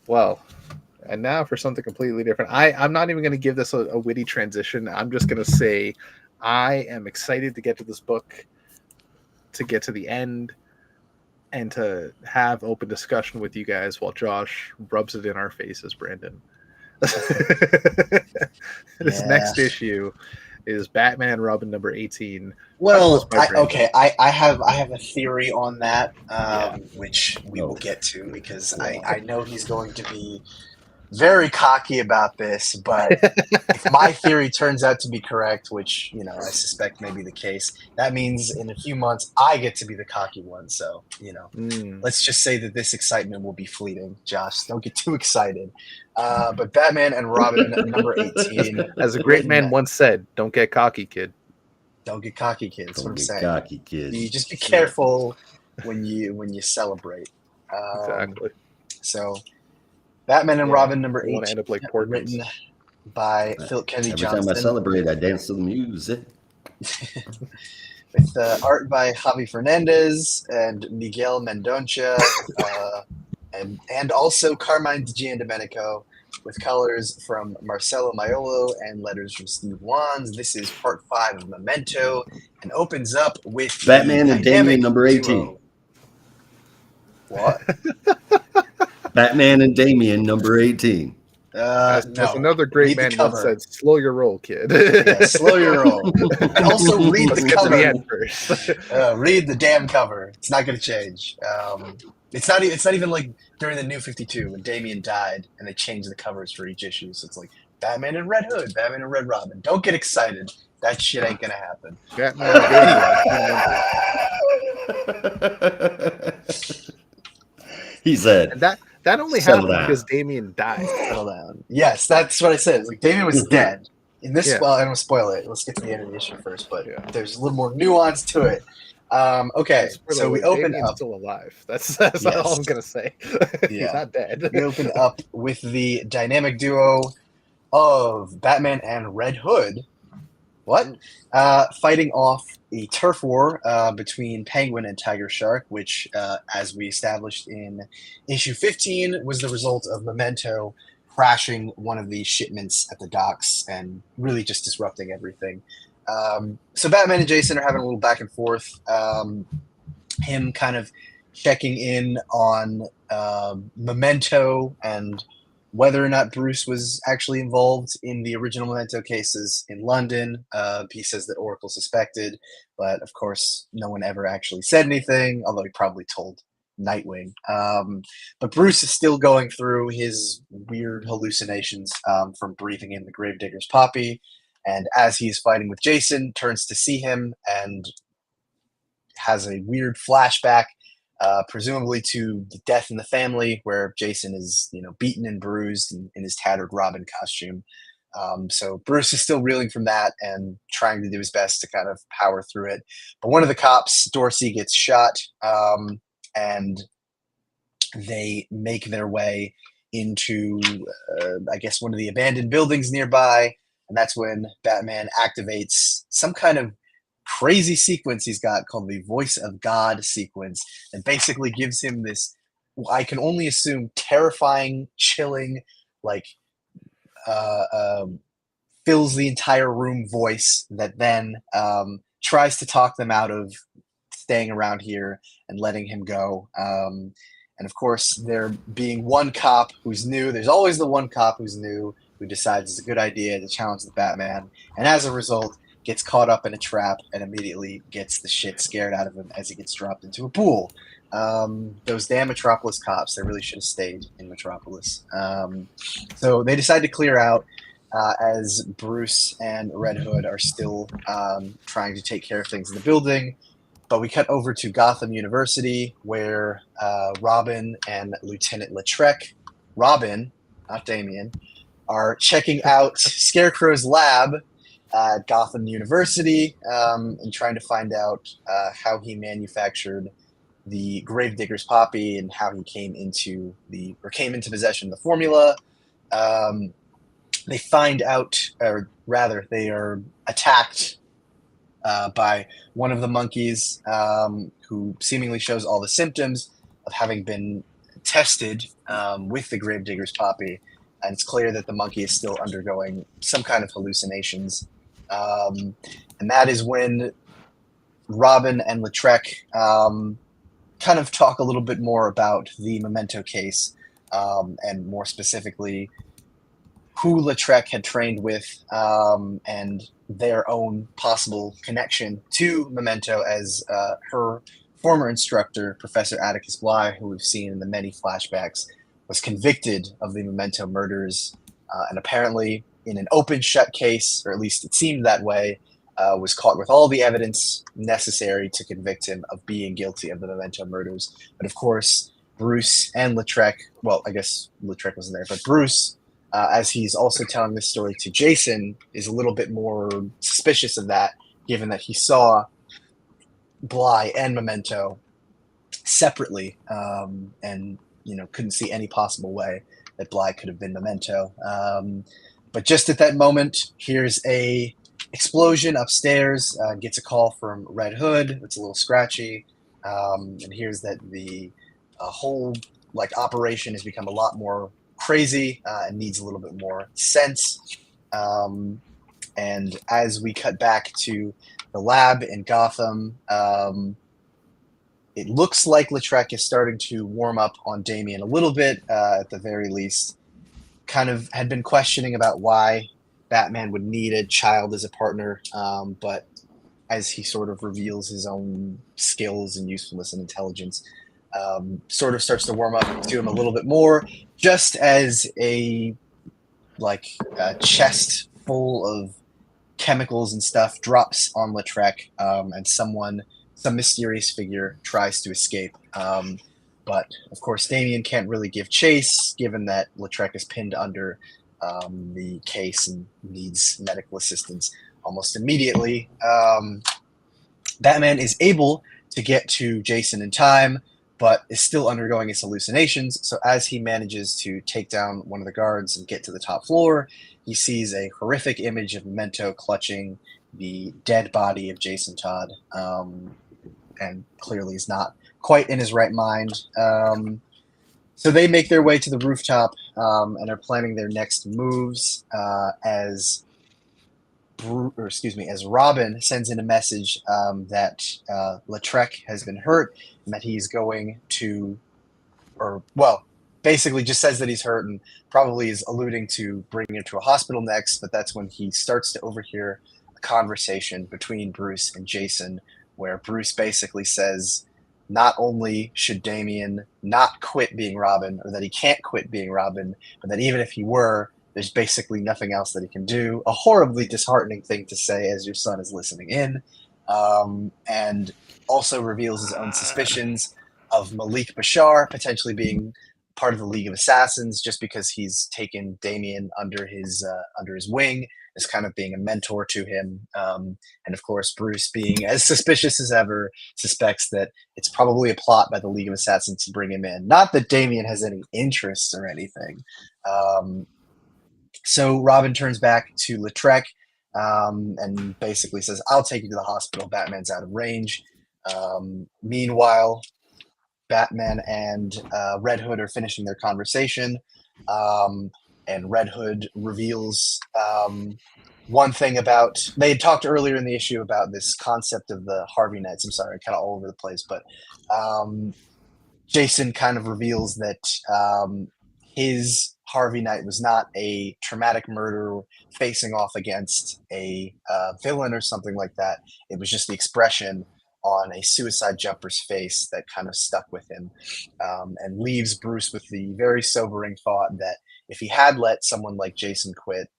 Well, and now for something completely different. I'm not even going to give this a witty transition. I'm just going to say I am excited to get to this book, to get to the end, and to have open discussion with you guys while Josh rubs it in our faces, Brandon. This next issue is Batman and Robin number 18. Well, I have a theory on that, which we will get to, because I know he's going to be very cocky about this, but if my theory turns out to be correct, which I suspect may be the case, that means in a few months I get to be the cocky one. So let's just say that this excitement will be fleeting. Josh, don't get too excited. But Batman and Robin number 18. As a great man once said, "Don't get cocky, kid." Don't get cocky, kid. That's what I'm saying. Cocky, kid. You just be careful when you celebrate. Exactly. So, Batman and Robin number 18, end up like written by Philip Kennedy Johnson. Every time I celebrate, I dance to the music. With art by Javi Fernandez and Miguel Mendonça, and also Carmine Giandomenico, with colors from Marcelo Maiolo and letters from Steve Wands. This is part 5 of Memento, and opens up with Batman and Damian number 18. What? Batman and Damian, number 18. As another great man once said, "Slow your roll, kid." Yeah, slow your roll. And also read Let's the get cover. to the end first. Read the damn cover. It's not going to change. It's not even like during the New 52 when Damian died and they changed the covers for each issue. So it's like Batman and Red Hood, Batman and Red Robin. Don't get excited. That shit ain't going to happen. He said, and that only happened because Damian died. Settle down. Yes, that's what I said. It's like Damian was dead. In this, well, I don't spoil it. Let's get to the end of the issue first, but there's a little more nuance to it. Okay, so we open Damian's up. Still alive. That's all I'm gonna say. He's not dead. We open up with the dynamic duo of Batman and Red Hood. Fighting off a turf war between Penguin and Tiger Shark, which, as we established in issue 15, was the result of Memento crashing one of the shipments at the docks and really just disrupting everything. So Batman and Jason are having a little back and forth. Him kind of checking in on Memento and whether or not Bruce was actually involved in the original Memento cases in London. He says that Oracle suspected, but of course no one ever actually said anything, although he probably told Nightwing. But Bruce is still going through his weird hallucinations from breathing in the Gravedigger's poppy, and as he's fighting with Jason, turns to see him and has a weird flashback, presumably to the death in the family, where Jason is, beaten and bruised in his tattered Robin costume. So Bruce is still reeling from that and trying to do his best to kind of power through it. But one of the cops, Dorsey, gets shot, and they make their way into, I guess, one of the abandoned buildings nearby. And that's when Batman activates some kind of crazy sequence he's got called the Voice of God sequence, and basically gives him this, I can only assume, terrifying, chilling, fills the entire room voice that then tries to talk them out of staying around here and letting him go. And of course, there being one cop who's new, there's always the one cop who's new who decides it's a good idea to challenge the Batman, and as a result, gets caught up in a trap and immediately gets the shit scared out of him as he gets dropped into a pool. Those damn Metropolis cops, they really should have stayed in Metropolis. So they decide to clear out as Bruce and Red Hood are still trying to take care of things in the building. But we cut over to Gotham University, where Robin and Lieutenant Lautrec, Robin, not Damian, are checking out Scarecrow's lab at Gotham University and trying to find out how he manufactured the Gravedigger's poppy and how he came into possession of the formula. They find out, or rather, they are attacked by one of the monkeys, who seemingly shows all the symptoms of having been tested with the Gravedigger's poppy, and it's clear that the monkey is still undergoing some kind of hallucinations. And that is when Robin and Lautrec kind of talk a little bit more about the Memento case, and more specifically who Lautrec had trained with, and their own possible connection to Memento, as her former instructor, Professor Atticus Bly, who we've seen in the many flashbacks, was convicted of the Memento murders, and apparently in an open shut case, or at least it seemed that way, was caught with all the evidence necessary to convict him of being guilty of the Memento murders. But of course, Bruce and Lautrec, well, I guess Lautrec wasn't there, but Bruce, as he's also telling this story to Jason, is a little bit more suspicious of that, given that he saw Bly and Memento separately, and couldn't see any possible way that Bly could have been Memento. But just at that moment, here's a explosion upstairs. Gets a call from Red Hood. It's a little scratchy, and hears that the whole operation has become a lot more crazy and needs a little bit more sense. And as we cut back to the lab in Gotham, it looks like Lautrec is starting to warm up on Damian a little bit, at the very least. Kind of had been questioning about why Batman would need a child as a partner, but as he sort of reveals his own skills and usefulness and intelligence, sort of starts to warm up to him a little bit more, just as a chest full of chemicals and stuff drops on Lautrec, and some mysterious figure tries to escape. But of course, Damian can't really give chase, given that Lautrec is pinned under the case and needs medical assistance almost immediately. Batman is able to get to Jason in time, but is still undergoing his hallucinations. So as he manages to take down one of the guards and get to the top floor, he sees a horrific image of Memento clutching the dead body of Jason Todd, and clearly is not quite in his right mind. So they make their way to the rooftop, and are planning their next moves, as Robin sends in a message that Lautrec has been hurt and that he's going to, basically just says that he's hurt and probably is alluding to bringing him to a hospital next. But that's when he starts to overhear a conversation between Bruce and Jason, where Bruce basically says not only should Damian not quit being Robin, or that he can't quit being Robin, but that even if he were, there's basically nothing else that he can do. A horribly disheartening thing to say as your son is listening in. And also reveals his own suspicions of Malik Bashar potentially being part of the League of Assassins, just because he's taken Damian under his wing, as kind of being a mentor to him. And of course, Bruce, being as suspicious as ever, suspects that it's probably a plot by the League of Assassins to bring him in. Not that Damian has any interests or anything. So Robin turns back to Lautrec, and basically says, I'll take you to the hospital. Batman's out of range. Meanwhile, Batman and Red Hood are finishing their conversation, and Red Hood reveals one thing about... They had talked earlier in the issue about this concept of the Harvey Knights. I'm sorry, kind of all over the place, but Jason kind of reveals that his Harvey Knight was not a traumatic murderer facing off against a villain or something like that. It was just the expression on a suicide jumper's face that kind of stuck with him, and leaves Bruce with the very sobering thought that if he had let someone like Jason quit,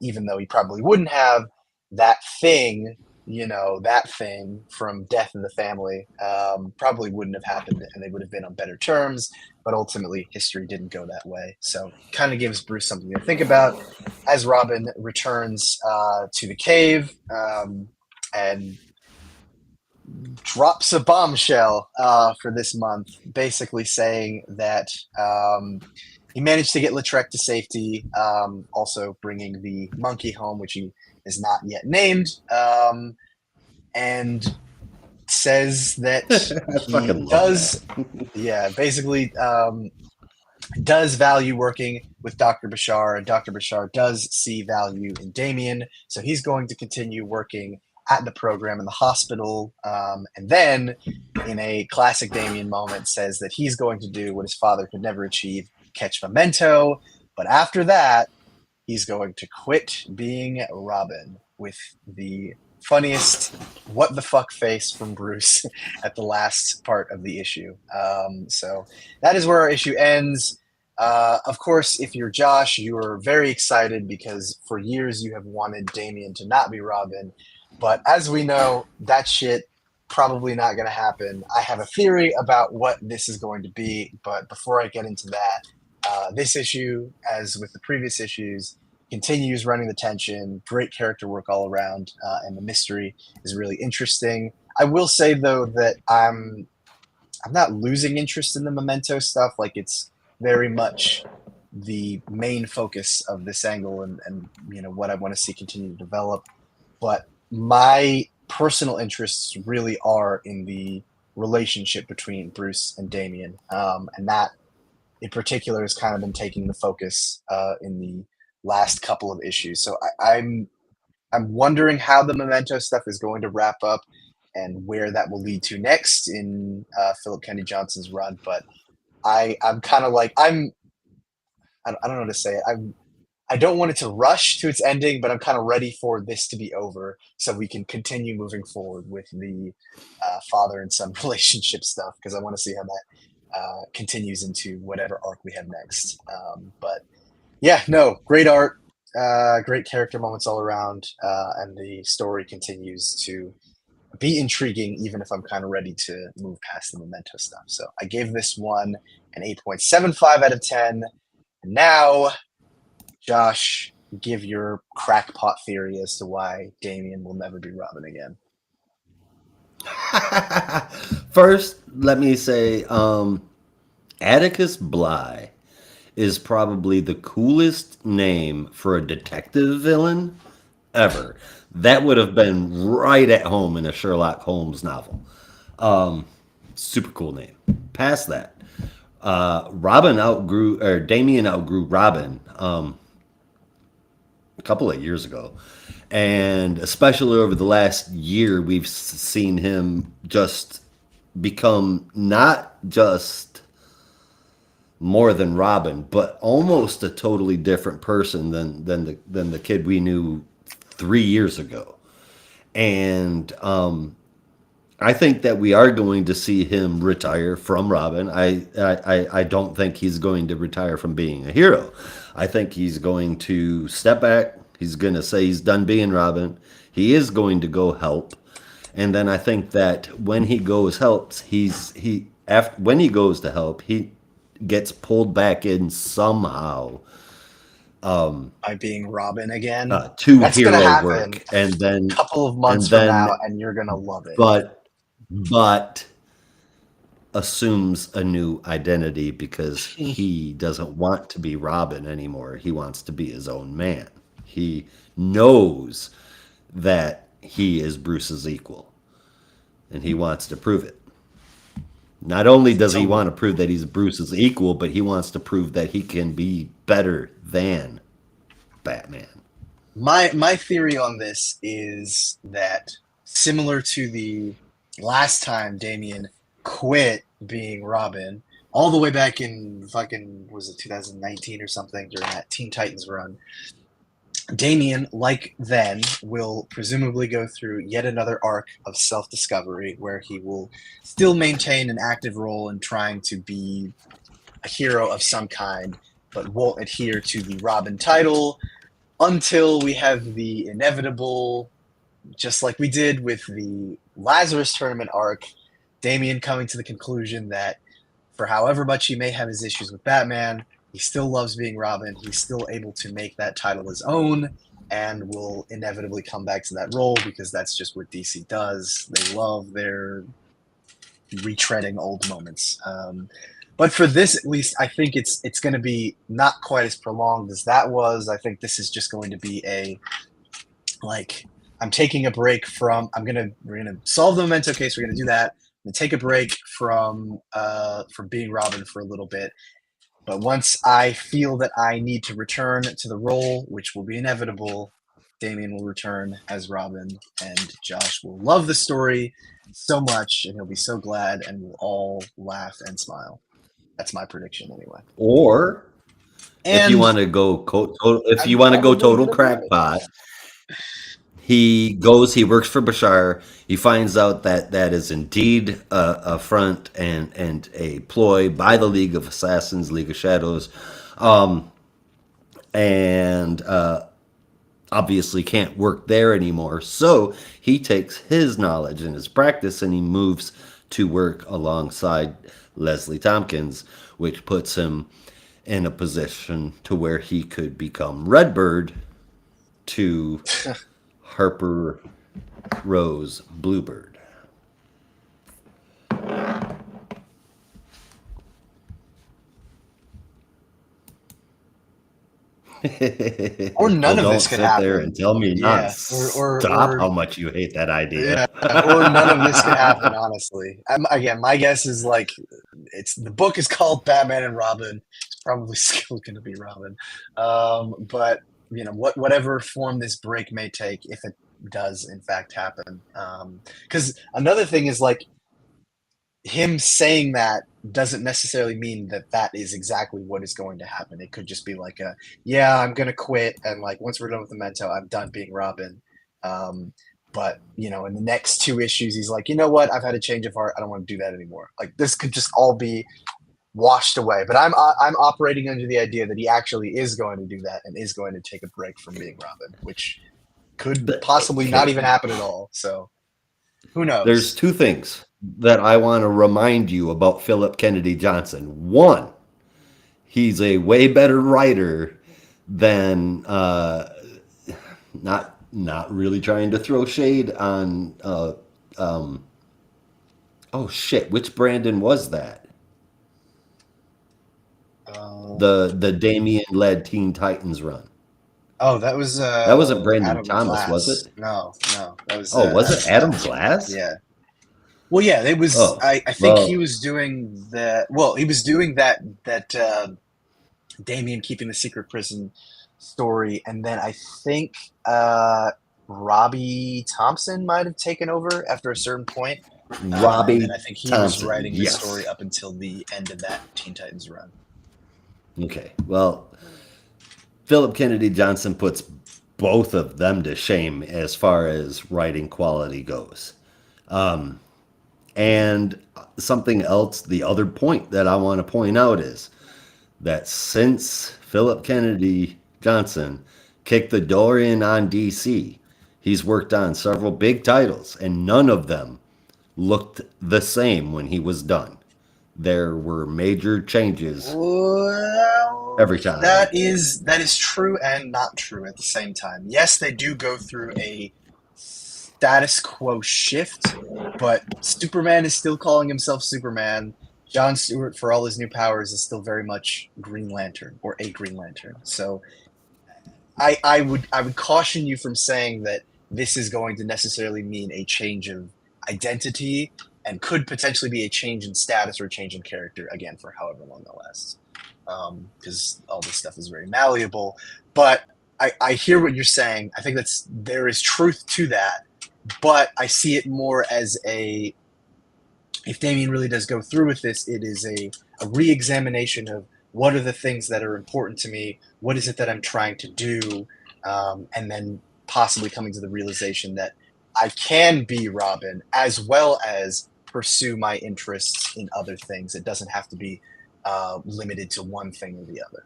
even though he probably wouldn't have, that thing from Death in the Family probably wouldn't have happened, and they would have been on better terms. But ultimately, history didn't go that way. So kind of gives Bruce something to think about as Robin returns to the cave, and drops a bombshell for this month, basically saying that he managed to get Lautrec to safety, also bringing the monkey home, which he is not yet named, and says that does value working with Dr. Bashar, and Dr. Bashar does see value in Damian, so he's going to continue working at the program in the hospital, and then, in a classic Damian moment, says that he's going to do what his father could never achieve, catch Memento, but after that, he's going to quit being Robin, with the funniest what the fuck face from Bruce at the last part of the issue. So that is where our issue ends. Of course, if you're Josh, you are very excited because for years you have wanted Damian to not be Robin. But as we know, that shit probably not going to happen. I have a theory about what this is going to be, but before I get into that, this issue, as with the previous issues, continues running the tension. Great character work all around, and the mystery is really interesting. I will say, though, that I'm not losing interest in the Memento stuff. Like, it's very much the main focus of this angle, and what I want to see continue to develop. But my personal interests really are in the relationship between Bruce and Damian, and that in particular has kind of been taking the focus in the last couple of issues. So I'm wondering how the Memento stuff is going to wrap up, and where that will lead to next in Philip Kennedy Johnson's run. But I'm kind of like I don't know how to say it. I don't want it to rush to its ending, but I'm kind of ready for this to be over so we can continue moving forward with the father and son relationship stuff, because I want to see how that continues into whatever arc we have next. But yeah, no, great art, great character moments all around, and the story continues to be intriguing, even if I'm kind of ready to move past the Memento stuff. So I gave this one an 8.75 out of 10. And now, Josh, give your crackpot theory as to why Damian will never be Robin again. First, let me say Atticus Bly is probably the coolest name for a detective villain ever. That would have been right at home in a Sherlock Holmes novel. Super cool name. Past that, Damian outgrew Robin a couple of years ago. And especially over the last year, we've seen him just become not just more than Robin, but almost a totally different person than the kid we knew 3 years ago. And I think that we are going to see him retire from Robin. I don't think he's going to retire from being a hero. I think he's going to step back. He's going to say he's done being Robin. He is going to go help. And then I think that when he goes when he goes to help, he gets pulled back in somehow. By being Robin again. To That's hero work. And then a couple of months from now, and you're going to love it. But assumes a new identity because he doesn't want to be Robin anymore. He wants to be his own man. He knows that he is Bruce's equal, and he wants to prove it. Not only does he want to prove that he's Bruce's equal, but he wants to prove that he can be better than Batman. My theory on this is that, similar to the last time Damian quit being Robin, all the way back in was it 2019 or something, during that Teen Titans run, Damian, like then, will presumably go through yet another arc of self-discovery where he will still maintain an active role in trying to be a hero of some kind, but won't adhere to the Robin title until we have the inevitable, just like we did with the Lazarus Tournament arc, Damian coming to the conclusion that for however much he may have his issues with Batman, he still loves being Robin. He's still able to make that title his own and will inevitably come back to that role because that's just what DC does. They love their retreading old moments. But for this, at least, I think it's going to be not quite as prolonged as that was. I think this is just going to be I'm taking a break from. We're gonna solve the Memento case. We're gonna do that. I'm gonna take a break from being Robin for a little bit. But once I feel that I need to return to the role, which will be inevitable, Damian will return as Robin, and Josh will love the story so much, and he'll be so glad, and we'll all laugh and smile. That's my prediction, anyway. Or if you want to go total crackpot, he works for Bashar. He finds out that is indeed a front and a ploy by the League of Assassins, League of Shadows, and obviously can't work there anymore. So he takes his knowledge and his practice and he moves to work alongside Leslie Tompkins, which puts him in a position to where he could become Redbird to Harper Rose Bluebird. Or none of this could happen. There and tell me not. Stop how much you hate that idea. Yeah, or none of this could happen. Honestly, again, my guess is the book is called Batman and Robin. It's probably still going to be Robin, but whatever form this break may take, if it does in fact happen. Because another thing is like him saying that doesn't necessarily mean that that is exactly what is going to happen. It could just be like yeah, I'm gonna quit, and like once we're done with Memento, I'm done being Robin. But you know, in the next 2 issues, he's like, you know what? I've had a change of heart. I don't want to do that anymore. Like this could just all be washed away. But I'm operating under the idea that he actually is going to do that and is going to take a break from being Robin, which could possibly not even happen at all. So who knows? There's 2 things that I want to remind you about Philip Kennedy Johnson. One, he's a way better writer than not really trying to throw shade on oh shit, which Brandon was that? The Damian led Teen Titans run. Oh, that wasn't Brandon Adam Thomas, Glass. was it? No, that was. Was it Adam Glass? Yeah. Well, yeah, it was. Oh, I think he was doing that. Well, he was doing that Damien keeping the secret prison story, and then I think Robbie Thompson might have taken over after a certain point. Robbie and I think he Thompson, was writing the yes. story up until the end of that Teen Titans run. Okay, well, Philip Kennedy Johnson puts both of them to shame as far as writing quality goes. And something else, the other point that I want to point out is that since Philip Kennedy Johnson kicked the door in on DC, he's worked on several big titles, and none of them looked the same when he was done. There were major changes every time. That is true and not true at the same time. Yes, they do go through a status quo shift, but Superman is still calling himself Superman. John Stewart, for all his new powers, is still very much Green Lantern or a Green Lantern. So I would caution you from saying that this is going to necessarily mean a change of identity and could potentially be a change in status or a change in character, again, for however long that lasts. Because all this stuff is very malleable. But I hear what you're saying. I think there is truth to that. But I see it more as if Damien really does go through with this, it is a re-examination of what are the things that are important to me, what is it that I'm trying to do, and then possibly coming to the realization that I can be Robin as well as pursue my interests in other things. It doesn't have to be limited to one thing or the other.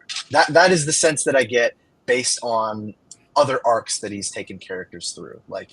That is the sense that I get based on other arcs that he's taken characters through. Like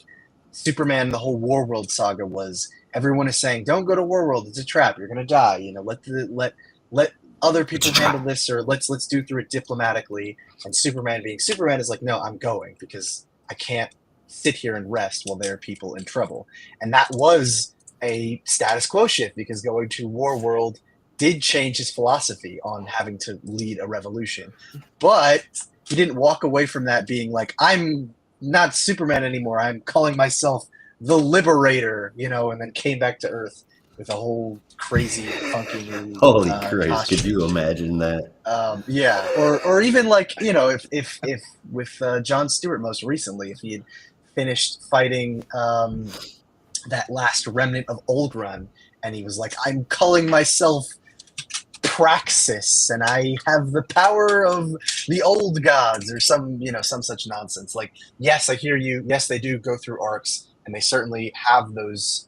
Superman, the whole Warworld saga was everyone is saying, "Don't go to Warworld; it's a trap. You're gonna die." You know, let other people handle this, or let's do through it diplomatically. And Superman, being Superman, is like, "No, I'm going because I can't sit here and rest while there are people in trouble." And that was a status quo shift because going to Warworld did change his philosophy on having to lead a revolution. But he didn't walk away from that being like, I'm not Superman anymore. I'm calling myself the Liberator, you know, and then came back to Earth with a whole crazy, funky new Holy Christ, costume. could you imagine that? Yeah, or even like, you know, if with John Stewart most recently, if he had finished fighting that last remnant of Old Run, and he was like, I'm calling myself Praxis, and I have the power of the old gods, or some such nonsense. Like, yes, I hear you. Yes, they do go through arcs, and they certainly have those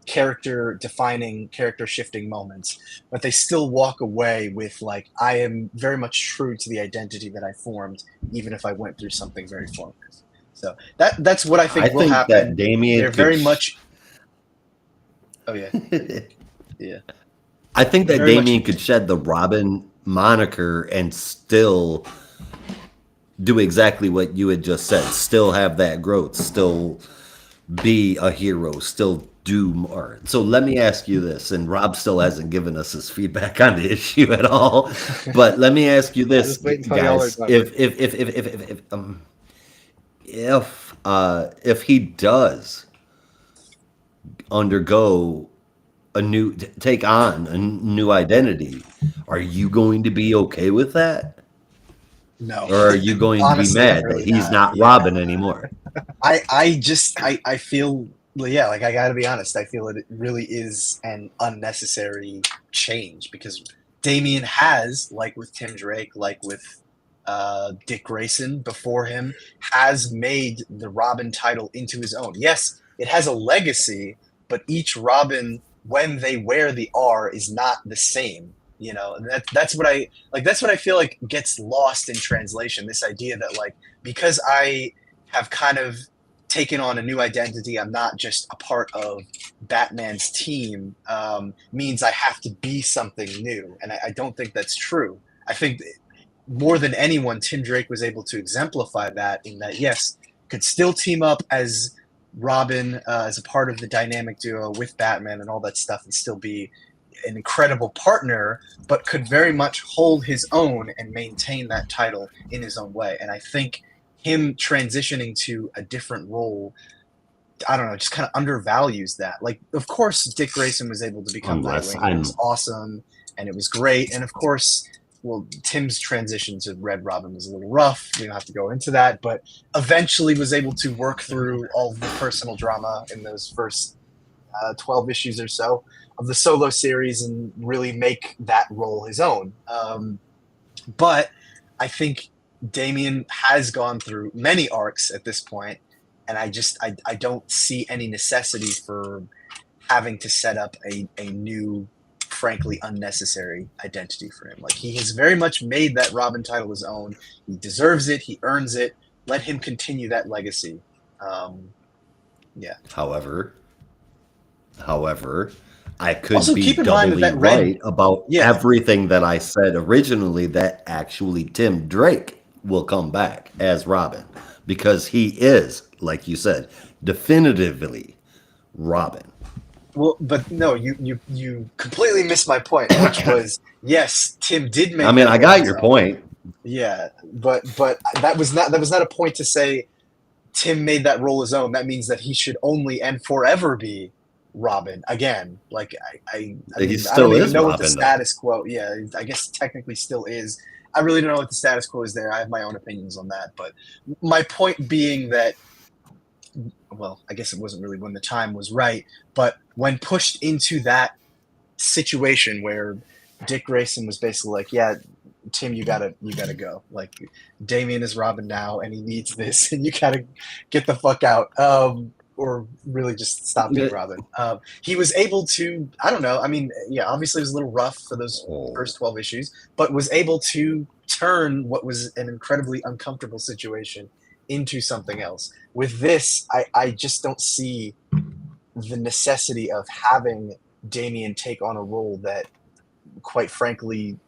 character-defining, character-shifting moments, but they still walk away with, like, I am very much true to the identity that I formed, even if I went through something very formative. So that's what I think will happen. That Damien They're very much... Oh, yeah. Yeah. I think that Damien could shed the Robin moniker and still do exactly what you had just said. Still have that growth. Still be a hero. Still do more. So let me ask you this, and Rob still hasn't given us his feedback on the issue at all. But let me ask you this, guys: if he does undergo take on a new identity, are you going to be okay with that? No. Or are you going to be mad that he's not Robin anymore? I feel, yeah, like I gotta be honest, I feel it really is an unnecessary change because Damian has, like with Tim Drake, like with Dick Grayson before him, has made the Robin title into his own. Yes, it has a legacy, but each Robin, when they wear the R, is not the same. You know, and that's what I like. That's what I feel like gets lost in translation. This idea that like because I have kind of taken on a new identity, I'm not just a part of Batman's team, means I have to be something new, and I don't think that's true. I think more than anyone, Tim Drake was able to exemplify that in that, yes, could still team up as Robin as a part of the dynamic duo with Batman and all that stuff and still be an incredible partner, but could very much hold his own and maintain that title in his own way. And I think him transitioning to a different role, I don't know, just kind of undervalues that. Like, of course, Dick Grayson was able to become Nightwing. It was awesome, and it was great. And of course, well, Tim's transition to Red Robin was a little rough. We don't have to go into that, but eventually was able to work through all of the personal drama in those first 12 issues or so of the solo series and really make that role his own. But I think Damian has gone through many arcs at this point, and I don't see any necessity for having to set up a new, frankly unnecessary identity for him. Like, he has very much made that Robin title his own. He deserves it. He earns it. Let him continue that legacy. Yeah. However, I could Also, be keep in mind doubly that Red- right about everything that I said originally, that actually Tim Drake will come back as Robin because he is, like you said, definitively Robin. Well, but no, you completely missed my point, which was, yes, Tim did make. I mean, I got your point. Yeah, but that was not a point to say Tim made that role his own. That means that he should only and forever be Robin again. Like I mean, still I don't even is know Robin, what the status quo. Yeah, I guess technically still is. I really don't know what the status quo is there. I have my own opinions on that, but my point being that, well, I guess it wasn't really when the time was right, but when pushed into that situation where Dick Grayson was basically like, yeah, Tim, you gotta go. Like, Damian is Robin now, and he needs this, and you gotta get the fuck out, or really just stop being Robin. He was able to, I don't know. I mean, yeah, obviously it was a little rough for those first 12 issues, but was able to turn what was an incredibly uncomfortable situation into something else. With this, I just don't see the necessity of having Damian take on a role that, quite frankly,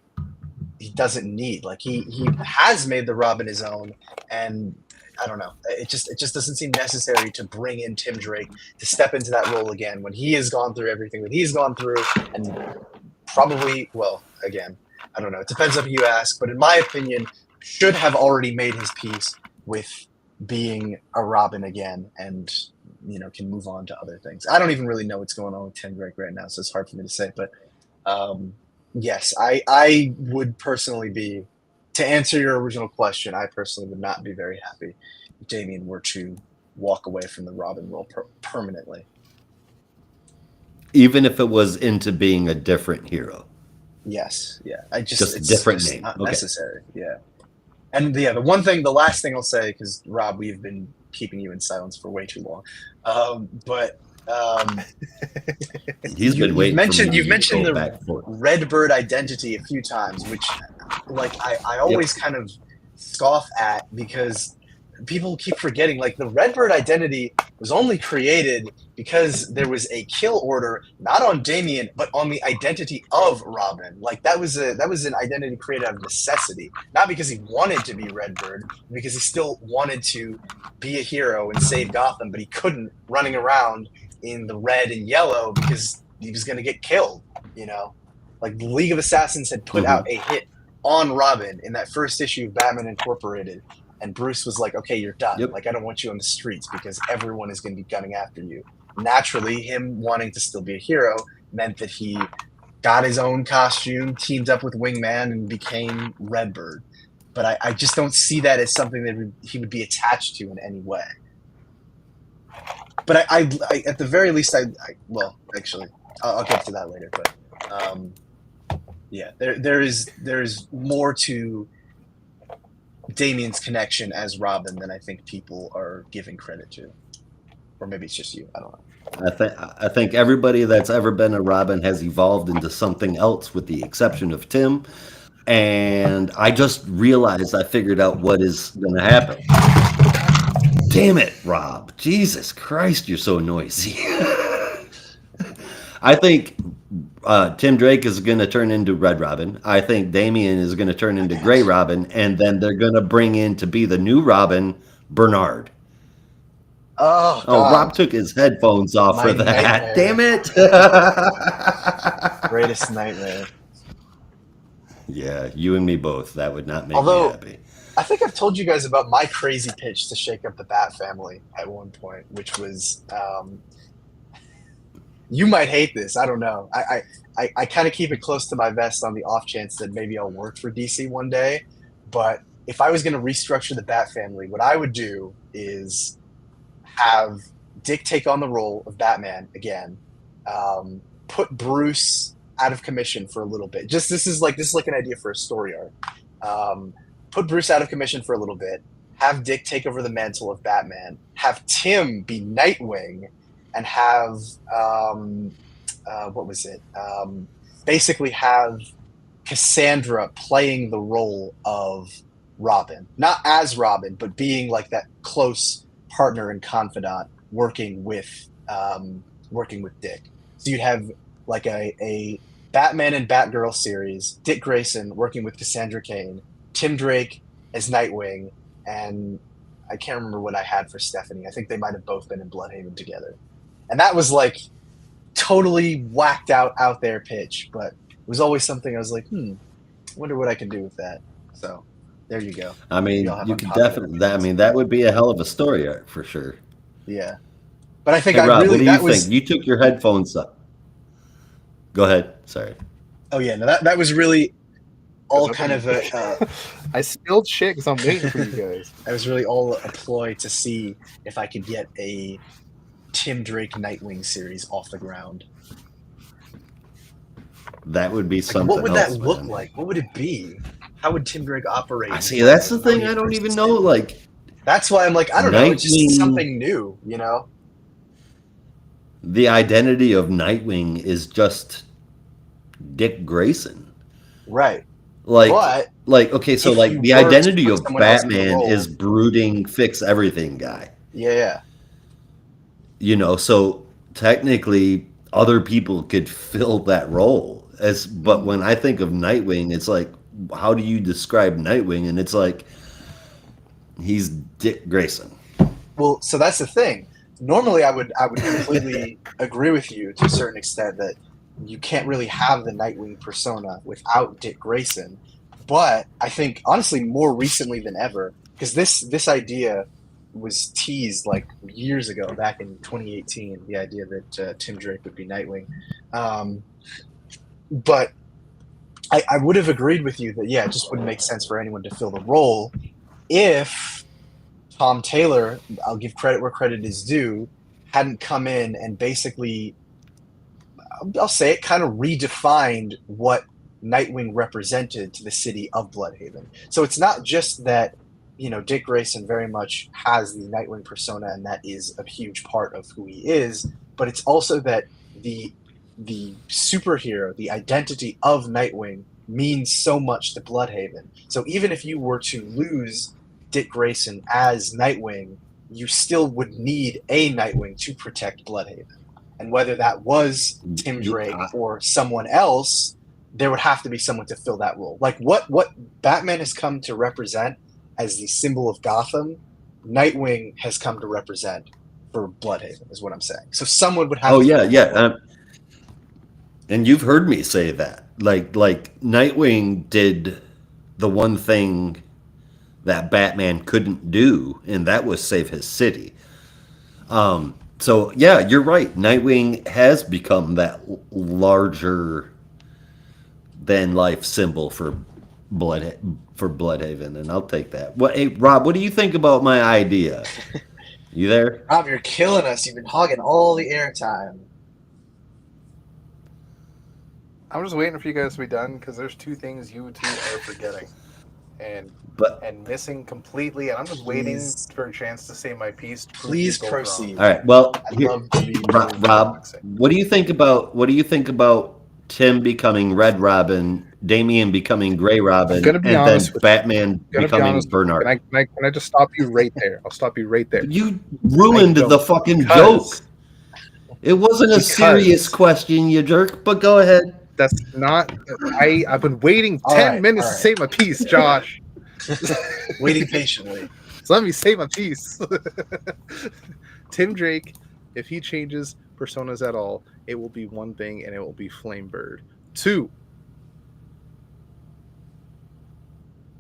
he doesn't need. Like, he has made the Robin his own, and I don't know. It just doesn't seem necessary to bring in Tim Drake to step into that role again when he has gone through everything that he's gone through, and probably, well, again, I don't know. It depends on who you ask, but in my opinion, should have already made his peace with being a Robin again, and can move on to other things. I don't even really know what's going on with Tim Drake right now, so it's hard for me to say. But yes, I would personally be, to answer your original question, I personally would not be very happy if Damian were to walk away from the Robin role permanently. Even if it was into being a different hero. Yes, yeah. Just a different name. Not necessary. Yeah. And yeah, the last thing I'll say, because Rob, we've been keeping you in silence for way too long. He's been waiting. You've mentioned the Redbird identity a few times, which, like, I always kind of scoff at, because people keep forgetting, like, the Redbird identity was only created because there was a kill order, not on Damian, but on the identity of Robin. Like, that was an identity created out of necessity, not because he wanted to be Redbird, because he still wanted to be a hero and save Gotham, but he couldn't, running around in the red and yellow because he was going to get killed. Like, the League of Assassins had put out a hit on Robin in that first issue of Batman Incorporated, and Bruce was like, okay, you're done. Like, I don't want you on the streets because everyone is going to be gunning after you. Naturally, him wanting to still be a hero meant that he got his own costume, teamed up with Wingman, and became Redbird. But I just don't see that as something that he would be attached to in any way. But I at the very least, well, actually, I'll get to that later. But yeah, there is more to Damien's connection as Robin than I think people are giving credit to, or maybe it's just you. I don't know. I think everybody that's ever been a Robin has evolved into something else, with the exception of Tim. And I just realized I figured out what is going to happen. Damn it, Rob! Jesus Christ, you're so noisy. I think Tim Drake is going to turn into Red Robin. I think Damien is going to turn into Gray Robin, and then they're going to bring in to be the new Robin, Bernard. Oh, Rob took his headphones off for that. Nightmare. Damn it! Greatest nightmare. Yeah, you and me both. That would not make me happy. I think I've told you guys about my crazy pitch to shake up the Bat family at one point, which was, you might hate this. I don't know. I kind of keep it close to my vest on the off chance that maybe I'll work for DC one day. But if I was going to restructure the Bat family, what I would do is have Dick take on the role of Batman again, put Bruce out of commission for a little bit. This is like an idea for a story arc. Put Bruce out of commission for a little bit, have Dick take over the mantle of Batman, have Tim be Nightwing, and have what was it? Basically have Cassandra playing the role of Robin, not as Robin, but being like that close partner and confidant working with Dick. So you'd have like a Batman and Batgirl series, Dick Grayson working with Cassandra Cain, Tim Drake as Nightwing, and I can't remember what I had for Stephanie. I think they might have both been in Bloodhaven together. And that was like totally whacked out there pitch, but it was always something I was like, wonder what I can do with that. So there you go. I mean, you could definitely. That would be a hell of a story arc for sure. Yeah, but I think Rob, really. What do you think? You took your headphones up. Go ahead. Sorry. Oh yeah, no, that was really all kind of a. I spilled shit because I'm waiting for you guys. That was really all a ploy to see if I could get a Tim Drake Nightwing series off the ground. That would be something. What would that look like? What would it be? How would Tim Drake operate? I see. That's the thing. I don't even know. Like, that's why I'm like, I don't know. It's just something new, you know. The identity of Nightwing is just Dick Grayson, right? Okay, so like the identity of Batman is brooding, fix everything guy. Yeah. You know, so technically other people could fill that role. But when I think of Nightwing, it's like, how do you describe Nightwing? And it's like, he's Dick Grayson. Well, so that's the thing. Normally, I would completely agree with you to a certain extent that you can't really have the Nightwing persona without Dick Grayson. But I think, honestly, more recently than ever, because this idea was teased like years ago, back in 2018, the idea that Tim Drake would be Nightwing. But I would have agreed with you that, yeah, it just wouldn't make sense for anyone to fill the role if Tom Taylor, I'll give credit where credit is due, hadn't come in and basically, I'll say it, kind of redefined what Nightwing represented to the city of Bloodhaven. So it's not just that, you know, Dick Grayson very much has the Nightwing persona and that is a huge part of who he is, but it's also that the superhero, the identity of Nightwing means so much to Bloodhaven. So even if you were to lose Dick Grayson as Nightwing, you still would need a Nightwing to protect Bloodhaven. And whether that was Tim Drake or someone else, there would have to be someone to fill that role. Like what Batman has come to represent as the symbol of Gotham, Nightwing has come to represent for Bloodhaven, is what I'm saying. So someone would have to fill that role. And you've heard me say that. Like Nightwing did the one thing that Batman couldn't do, and that was save his city. So yeah, you're right. Nightwing has become that larger than life symbol for Bloodhaven, and I'll take that. Hey, Rob, what do you think about my idea? You there? Rob, you're killing us. You've been hogging all the airtime. I'm just waiting for you guys to be done because there's two things you two are forgetting and missing completely, and I'm just waiting for a chance to say my piece. Please proceed. All right. Well, I'd love to be Rob, what do you think about Tim becoming Red Robin, Damian becoming Gray Robin, and then Batman becoming Bernard? Can I just stop you right there? I'll stop you right there. You ruined the fucking joke. It wasn't a serious question, you jerk, but go ahead. That's not... I've been waiting 10 minutes to say my piece, Josh. Waiting patiently. So let me say my piece. Tim Drake, if he changes personas at all, it will be one thing, and it will be Flamebird. 2,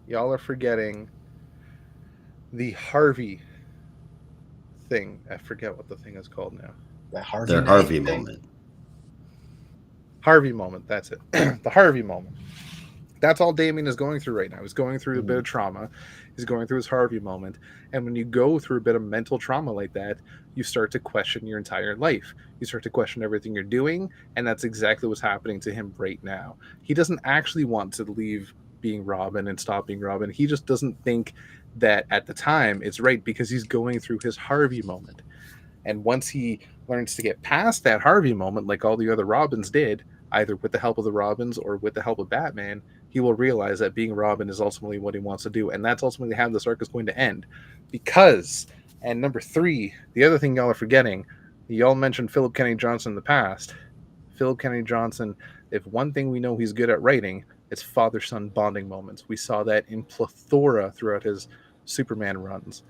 y'all are forgetting the Harvey thing. I forget what the thing is called now. The Harvey moment. Harvey moment, that's it. The Harvey moment. That's all Damian is going through right now. He's going through a bit of trauma. He's going through his Harvey moment. And when you go through a bit of mental trauma like that, you start to question your entire life. You start to question everything you're doing, and that's exactly what's happening to him right now. He doesn't actually want to leave being Robin and stop being Robin. He just doesn't think that at the time it's right because he's going through his Harvey moment. And once he learns to get past that Harvey moment, like all the other Robins did, either with the help of the Robins or with the help of Batman, he will realize that being Robin is ultimately what he wants to do. And that's ultimately how this arc is going to end. Because, and number 3, the other thing y'all are forgetting, y'all mentioned Philip Kennedy Johnson in the past. Philip Kennedy Johnson, if one thing we know he's good at writing, it's father-son bonding moments. We saw that in plethora throughout his Superman runs.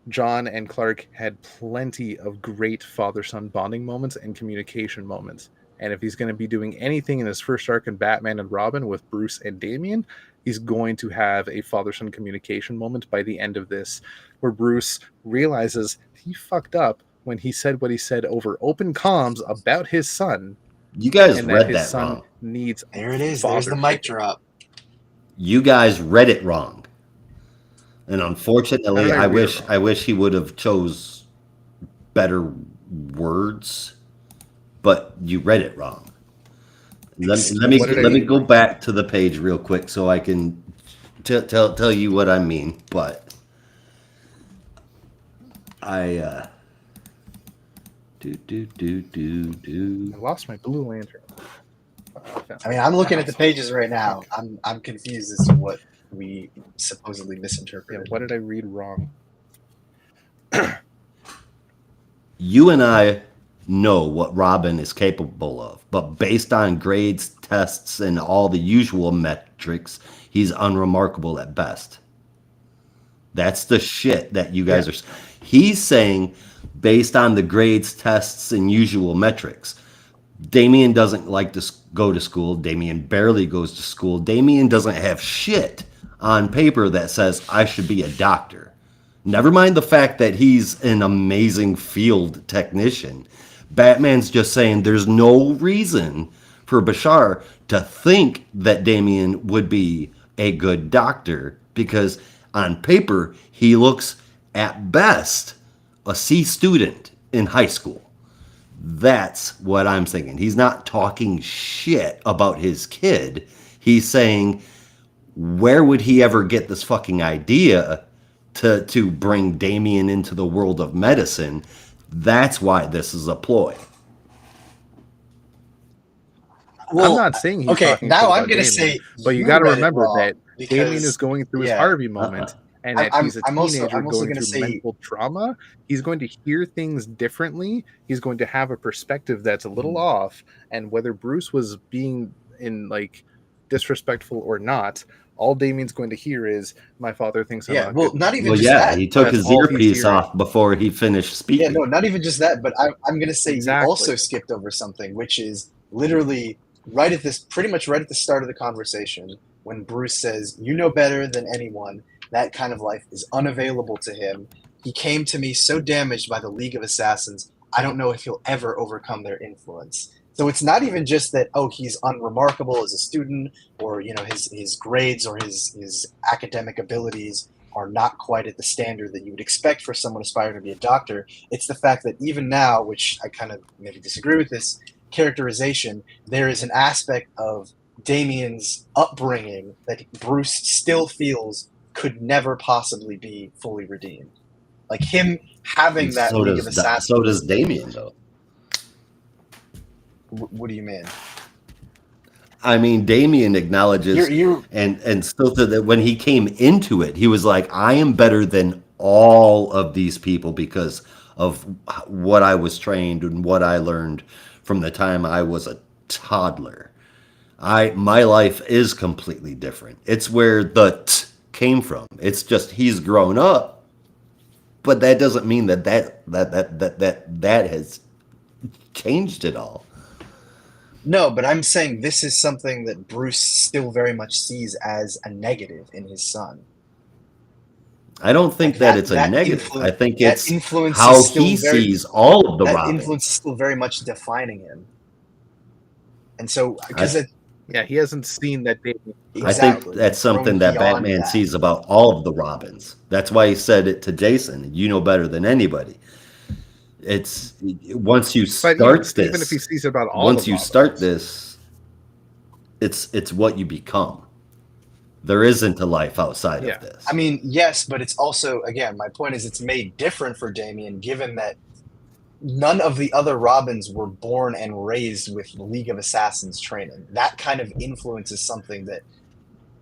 John and Clark had plenty of great father-son bonding moments and communication moments. And if he's going to be doing anything in his first arc in Batman and Robin with Bruce and Damian, he's going to have a father-son communication moment by the end of this, where Bruce realizes he fucked up when he said what he said over open comms about his son. You guys read that wrong. Needs there it is. There's the mic drop. You guys read it wrong. And unfortunately, I wish he would have chose better words, but you read it wrong. Let me go back to the page real quick so I can tell you what I mean. But I I lost my blue lantern. I mean, I'm looking at the pages right now. I'm confused as to what we supposedly misinterpreted. Yeah, what did I read wrong? You and I know what Robin is capable of, but based on grades, tests, and all the usual metrics, he's unremarkable at best. That's the shit that you guys are... He's saying, based on the grades, tests, and usual metrics, Damian doesn't like to go to school. Damian barely goes to school. Damian doesn't have shit on paper that says, I should be a doctor. Never mind the fact that he's an amazing field technician. Batman's just saying there's no reason for Bashar to think that Damian would be a good doctor because on paper, he looks at best a C student in high school. That's what I'm thinking. He's not talking shit about his kid. He's saying, where would he ever get this fucking idea to bring Damian into the world of medicine? That's why this is a ploy. Well, I'm not saying he's talking now about I'm going to Damian, say, but you got to remember that Damian is going through his Harvey moment, and if he's a teenager going through mental trauma, he's going to hear things differently. He's going to have a perspective that's a little off, and whether Bruce was being disrespectful or not, all Damian's going to hear is, my father thinks I'm not good. Not even just that. He took his earpiece off before he finished speaking. Yeah, no, not even just that, but I'm going to say you also skipped over something, which is literally pretty much right at the start of the conversation, when Bruce says, you know better than anyone, that kind of life is unavailable to him. He came to me so damaged by the League of Assassins, I don't know if he'll ever overcome their influence. So it's not even just that, he's unremarkable as a student or, his grades or his academic abilities are not quite at the standard that you would expect for someone aspiring to be a doctor. It's the fact that even now, which I kind of maybe disagree with this characterization, there is an aspect of Damien's upbringing that Bruce still feels could never possibly be fully redeemed. Like him having that League of Assassins. So does Damien, though. What do you mean? I mean, Damien acknowledges, and still to that when he came into it, he was like, "I am better than all of these people because of what I was trained and what I learned from the time I was a toddler. My life is completely different. It's where the t came from. It's just he's grown up, but that doesn't mean that has changed it all." No, but I'm saying this is something that Bruce still very much sees as a negative in his son. I don't think that it's a negative. I think it's how he sees all of the Robins. That influence is still very much defining him. And so, because he hasn't seen that. Exactly. I think that's something that Batman sees about all of the Robins. That's why he said it to Jason. You know better than anybody. It's once you start this. Even if he sees about all. Once you start this, it's what you become. There isn't a life outside of this. I mean, yes, but it's also, again, my point is it's made different for Damien, given that none of the other Robins were born and raised with League of Assassins training. That kind of influence is something that,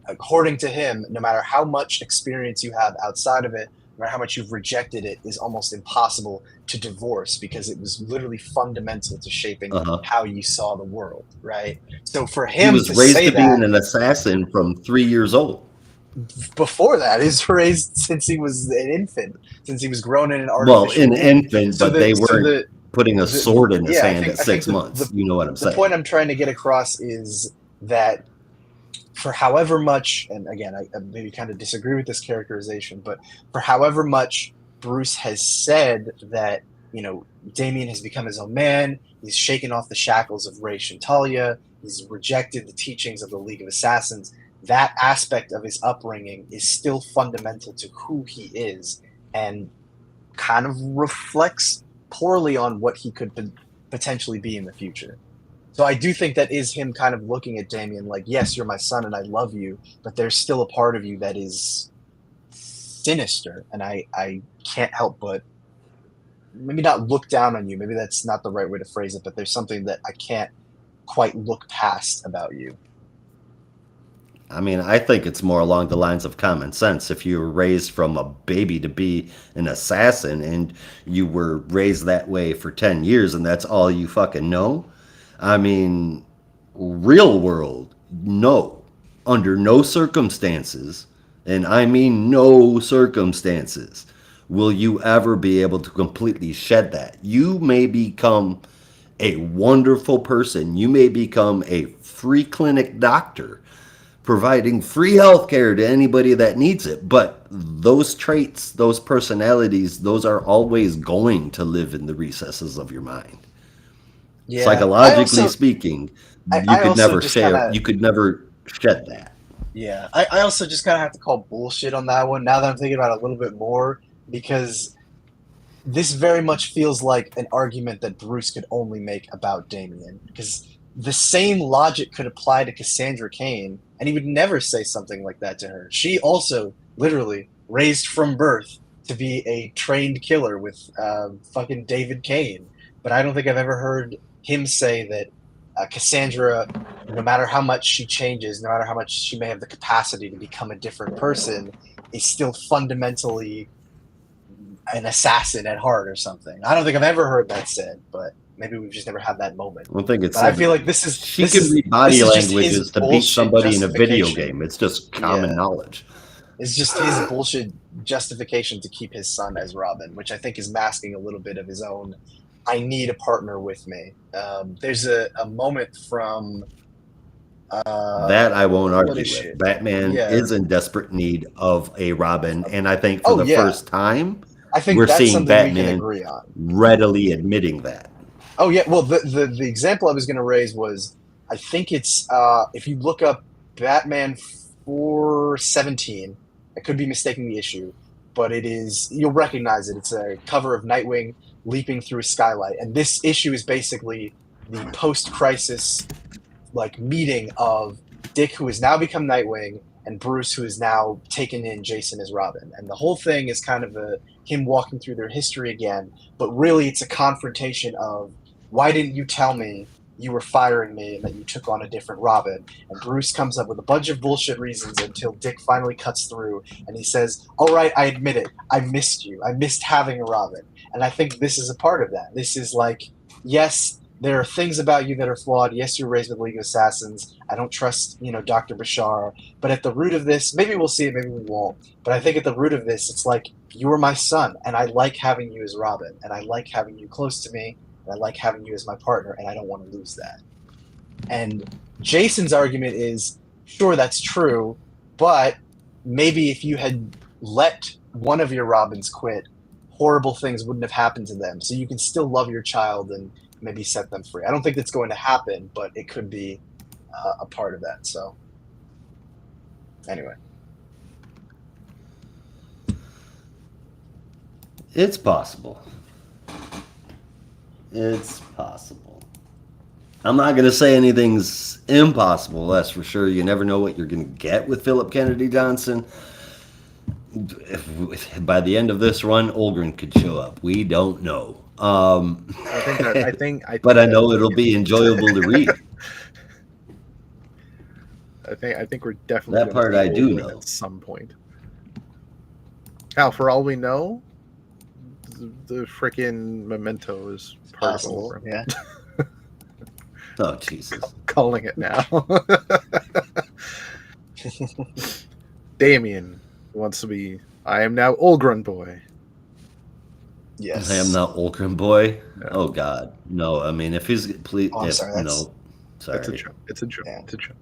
according to him, no matter how much experience you have outside of it, no matter how much you've rejected it, is almost impossible to divorce because it was literally fundamental to shaping how you saw the world, right? So for him, he was raised to be an assassin from 3 years old. Before that, he's raised since he was an infant, since he was grown in an artificial infant, but they weren't putting a sword in his hand at 6 months. You know what I'm saying? The point I'm trying to get across is that for however much, and again, I maybe kind of disagree with this characterization, but for however much Bruce has said that, you know, Damien has become his own man, he's shaken off the shackles of Ra's and Talia, he's rejected the teachings of the League of Assassins, that aspect of his upbringing is still fundamental to who he is and kind of reflects poorly on what he could potentially be in the future. So I do think that is him kind of looking at Damien like, yes, you're my son and I love you, but there's still a part of you that is sinister. And I can't help but maybe not look down on you. Maybe that's not the right way to phrase it, but there's something that I can't quite look past about you. I mean, I think it's more along the lines of common sense. If you were raised from a baby to be an assassin and you were raised that way for 10 years and that's all you fucking know, I mean, real world, no. Under no circumstances, and I mean no circumstances, will you ever be able to completely shed that. You may become a wonderful person. You may become a free clinic doctor, providing free healthcare to anybody that needs it. But those traits, those personalities, those are always going to live in the recesses of your mind. Yeah. Psychologically speaking, you could never share. You could never shed that. Yeah, I also just kind of have to call bullshit on that one. Now that I'm thinking about it a little bit more, because this very much feels like an argument that Bruce could only make about Damien. Because the same logic could apply to Cassandra Cain, and he would never say something like that to her. She also literally raised from birth to be a trained killer with fucking David Cain. But I don't think I've ever heard him say that Cassandra, no matter how much she changes, no matter how much she may have the capacity to become a different person, is still fundamentally an assassin at heart or something. I don't think I've ever heard that said, but maybe we've just never had that moment. I think it's. I feel like this is. She can read body languages to beat somebody in a video game. It's just common knowledge. It's just his bullshit justification to keep his son as Robin, which I think is masking a little bit of his own. I need a partner with me. There's a moment from that I won't argue with. Batman is in desperate need of a Robin, and I think for the first time, we're seeing Batman readily admitting that. Oh yeah, well the example I was going to raise was, I think it's if you look up Batman 417, I could be mistaking the issue, but it is, you'll recognize it. It's a cover of Nightwing leaping through a skylight. And this issue is basically the post-crisis like meeting of Dick, who has now become Nightwing, and Bruce, who has now taken in Jason as Robin. And the whole thing is kind of him walking through their history again, but really it's a confrontation of, why didn't you tell me you were firing me and that you took on a different Robin? And Bruce comes up with a bunch of bullshit reasons until Dick finally cuts through and he says, all right, I admit it. I missed you. I missed having a Robin. And I think this is a part of that. This is like, yes, there are things about you that are flawed. Yes, you're raised with League of Assassins. I don't trust, Dr. Bashar. But at the root of this, maybe we'll see it, maybe we won't. But I think at the root of this, it's like, you are my son, and I like having you as Robin, and I like having you close to me, and I like having you as my partner, and I don't want to lose that. And Jason's argument is, sure, that's true, but maybe if you had let one of your Robins quit, horrible things wouldn't have happened to them. So you can still love your child and maybe set them free. I don't think that's going to happen, but it could be a part of that. So anyway. It's possible. It's possible. I'm not going to say anything's impossible, that's for sure. You never know what you're going to get with Philip Kennedy Johnson. By the end of this run, Olgren could show up. We don't know. I think but I know it'll be enjoyable to read. I think we're definitely that part I do know at some point. Hell, for all we know, the freaking Memento is part possible, of yeah. Oh Jesus! Calling it now. Damien wants to be. I am now Olgren boy. Yes, I am not Olgren boy. No. Oh God, no! I mean, if he's please, I'm sorry, no, sorry, It's a joke. It's a joke. Yeah. It's a joke.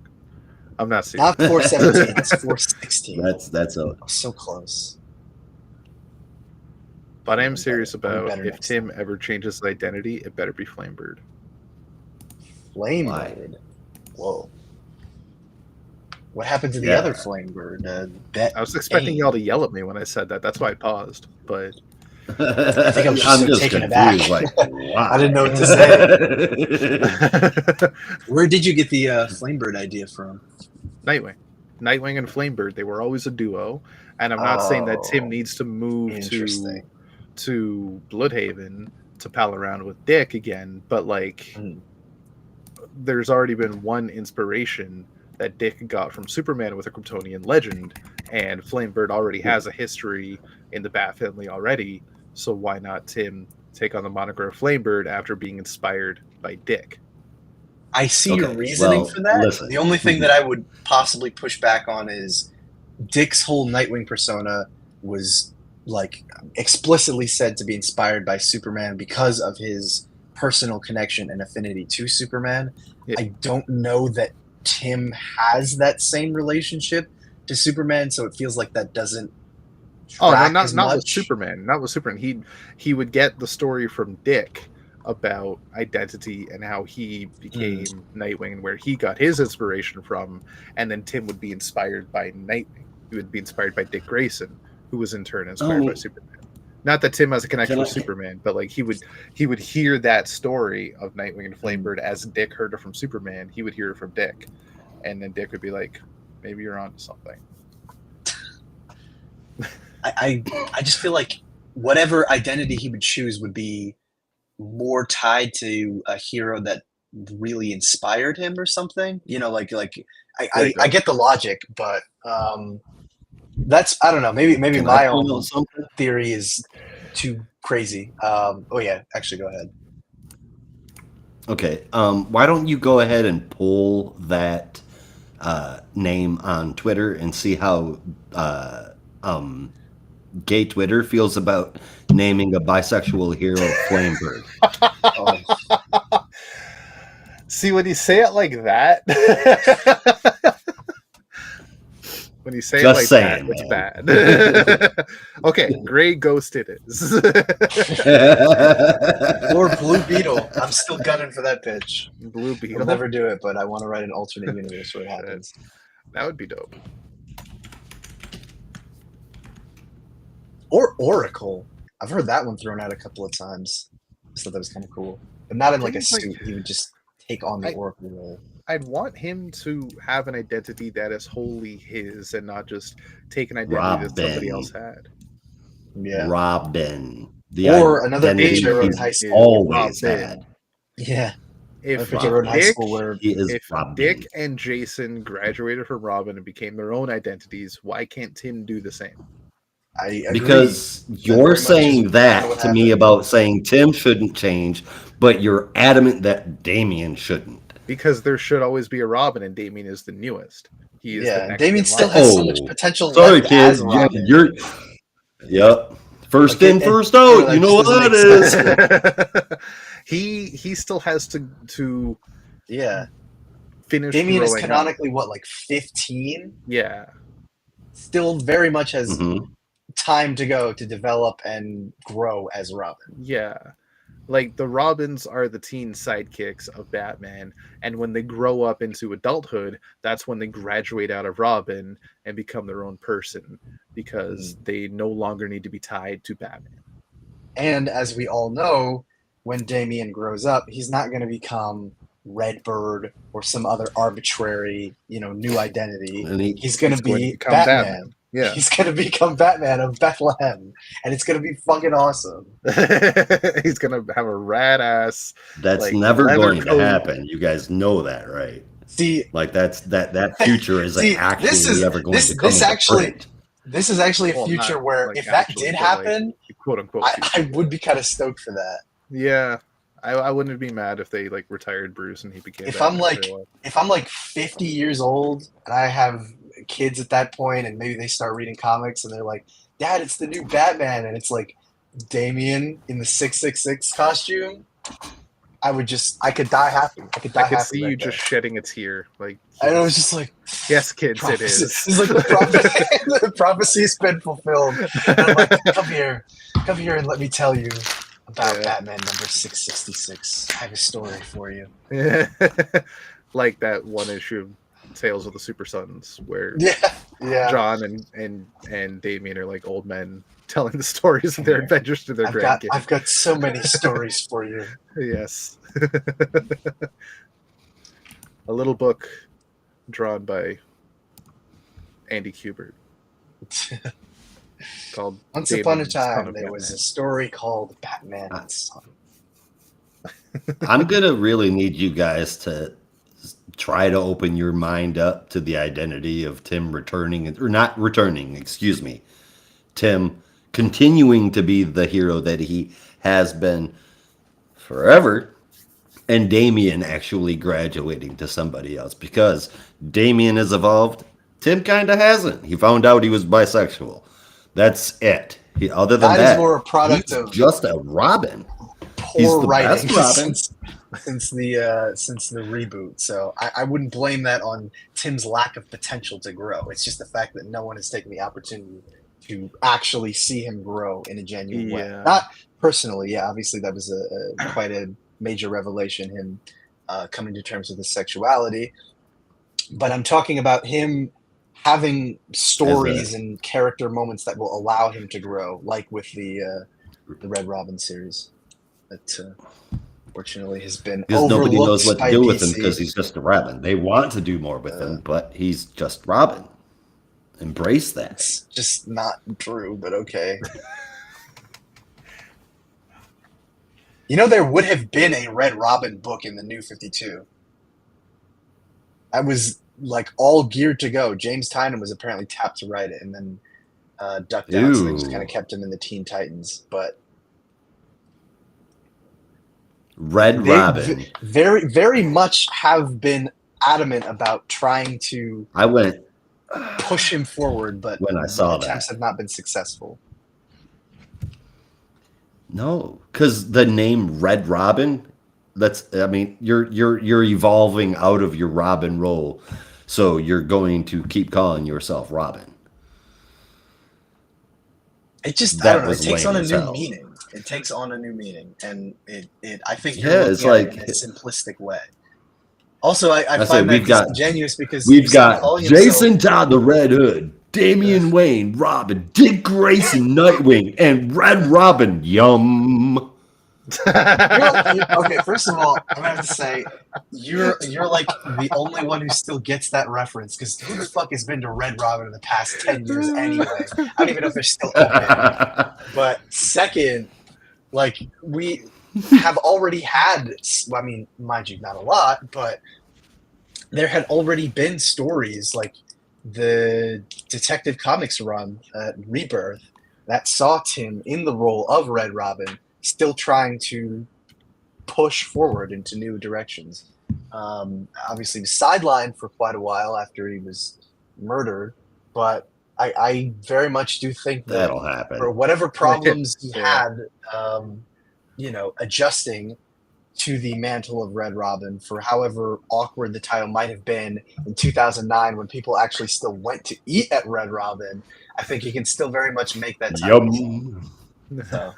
I'm not serious. not 417. It's 416. That's a So close. But I am serious about better if next Tim ever changes his identity, it better be Flamebird. Flamebird. Whoa. What happened to the Yeah. other Flamebird? I was expecting y'all to yell at me when I said that. That's why I paused. But I think I'm just taken confused. aback. Like, wow. I didn't know what to say. Where did you get the Flamebird idea from? Nightwing and Flamebird, they were always a duo. And I'm not saying that Tim needs to move to Bloodhaven to pal around with Dick again, but like there's already been one inspiration that Dick got from Superman with a Kryptonian legend, and Flamebird already has a history in the Bat family already, so why not Tim take on the moniker of Flamebird after being inspired by Dick? I see your reasoning for that. Listen. The only thing that I would possibly push back on is Dick's whole Nightwing persona was like explicitly said to be inspired by Superman because of his personal connection and affinity to Superman. Yeah. I don't know that Tim has that same relationship to Superman, so it feels like that doesn't track as not much. with Superman. Not with Superman. He would get the story from Dick about identity and how he became Nightwing and where he got his inspiration from, and then Tim would be inspired by Nightwing. He would be inspired by Dick Grayson, who was in turn inspired by Superman. Not that Tim has a connection with Superman, but like he would hear that story of Nightwing and Flamebird as Dick heard it from Superman. He would hear it from Dick, and then Dick would be like, "Maybe you're onto something." I just feel like whatever identity he would choose would be more tied to a hero that really inspired him or something. I get the logic, but that's, I don't know, maybe my own theory is too crazy. Actually go ahead. Okay, why don't you go ahead and pull that name on Twitter and see how gay Twitter feels about naming a bisexual hero Flamebird. See, when you say it like that, when you say Just it like saying, that, it's bad. Okay, Gray Ghost it is. Or Blue Beetle. I'm still gunning for that pitch. Blue Beetle. I'll never do it, but I want to write an alternate universe where it happens. That would be dope. Or Oracle. I've heard that one thrown out a couple of times. I thought that was kind of cool, but not in like a suit. He would just take on the Oracle role. I'd want him to have an identity that is wholly his and not just take an identity that somebody else had. Yeah, Robin. Or another picture in high school. Always had. Yeah. If Dick and Jason graduated from Robin and became their own identities, why can't Tim do the same? I agree. Because you're saying that to me about saying Tim shouldn't change, but you're adamant that Damian shouldn't. Because there should always be a Robin, and Damian is the newest. He is the next Damian still has so much potential. Sorry, kid. Yep. First in, first out. You know what that is. He still has to finish. Damian is canonically what, like 15? Yeah. Still very much has time to go to develop and grow as Robin. Yeah. Like the Robins are the teen sidekicks of Batman, and when they grow up into adulthood, that's when they graduate out of Robin and become their own person because they no longer need to be tied to Batman. And as we all know, when Damian grows up, he's not going to become Redbird or some other arbitrary, new identity. And he's going to be Batman. Yeah. He's going to become Batman of Bethlehem, and it's going to be fucking awesome. He's going to have a rad ass. That's never going to happen. You guys know that, right? See, like that future is actually ever going to come. This is actually a future where if that did happen, quote unquote, I would be kind of stoked for that. Yeah. I wouldn't be mad if they retired Bruce and he became. If I'm 50 years old and I have kids at that point and maybe they start reading comics and they're like, Dad, it's the new Batman, and it's like Damian in the 666 costume, I could die happy. I could see you just shedding a tear. And I was just like, yes, kids, it is. It's like the prophecy's been fulfilled. And I'm like, come here and let me tell you about Batman number 666. I have a story for you. Like that one issue of Tales of the Super Sons where John and Damian are like old men telling the stories of their adventures to their grandkids. I've got so many stories for you. Yes. A little book drawn by Andy Kubert. Called Once Upon a Time, there was a story called Batman and Son. I'm going to really need you guys to try to open your mind up to the identity of Tim Tim continuing to be the hero that he has been forever, and Damian actually graduating to somebody else, because Damian has evolved. Tim kind of hasn't. He found out he was bisexual. That's it. Other than that, is more a product of just a Robin. Poor writing since the reboot. So I wouldn't blame that on Tim's lack of potential to grow. It's just the fact that no one has taken the opportunity to actually see him grow in a genuine way. Not personally. Yeah, obviously that was quite a major revelation, him coming to terms with his sexuality. But I'm talking about him having stories and character moments that will allow him to grow, like with the Red Robin series. That fortunately has been overlooked. Nobody knows what to do with him DC. because he's just a Robin. They want to do more with him, but he's just Robin. Embrace that. It's just not true, but okay. There would have been a Red Robin book in the New 52. I was all geared to go. James Tynion was apparently tapped to write it, and then ducked out, so they just kind of kept him in the Teen Titans. But Robin very, very much have been adamant about trying to push him forward, but when I saw attempts have not been successful. No, because the name Red Robin, you're evolving out of your Robin role, so you're going to keep calling yourself Robin. It just, I don't know, it takes on a new meaning. It takes on a new meaning, and I think you're looking at it in a simplistic way. Also, I find that disingenuous because we've got Jason Todd the Red Hood, Damian Wayne, Robin, Dick Grayson, Nightwing, and Red Robin. Yum. Okay, first of all, I'm gonna have to say you're like the only one who still gets that reference, because who the fuck has been to Red Robin in the past 10 years anyway? I don't even know if they're still open. But second, like, we have already had, I mean, mind you, not a lot, but there had already been stories like the Detective Comics run at Rebirth that saw Tim in the role of Red Robin, still trying to push forward into new directions. Obviously, he was sidelined for quite a while after he was murdered, but I very much do think that That'll happen. for whatever problems he had, adjusting to the mantle of Red Robin, for however awkward the title might have been in 2009 when people actually still went to eat at Red Robin, I think he can still very much make that title. So.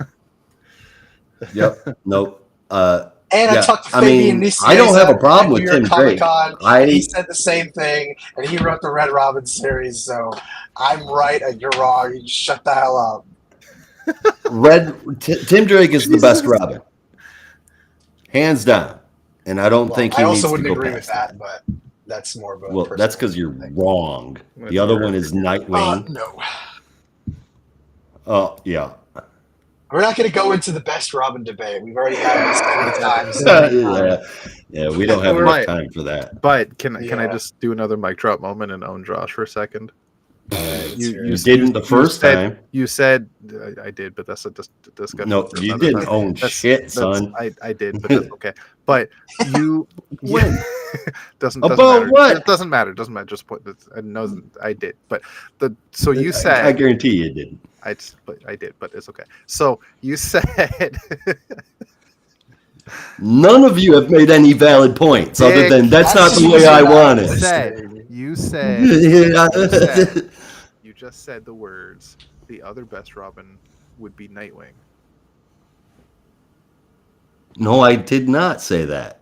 Yep. Nope. And I talked to Fabian Nicieza. I don't have a problem with Tim Drake. He said the same thing, and he wrote the Red Robin series. So I'm right and you're wrong. You shut the hell up. Tim Drake is the best Robin, hands down. And I don't think he needs to go past that. I also wouldn't agree with that, but that's more of a that's because you're wrong. The other one is Nightwing. No. Oh yeah. We're not going to go into the best Robin debate. We've already had this many times. Yeah, we don't have enough time for that. But can I just do another mic drop moment and own Josh for a second? You didn't the first time. You said I did, but that's a discussion. No, you didn't own shit, son. I did, but that's okay. But you doesn't about matter. what? It doesn't matter. Doesn't matter. Just point. I know I did, but you said I guarantee you didn't. I did, but it's okay. So you said none of you have made any valid points other than that's not the way I want it. You just said the words, the other best Robin would be Nightwing. No, I did not say that.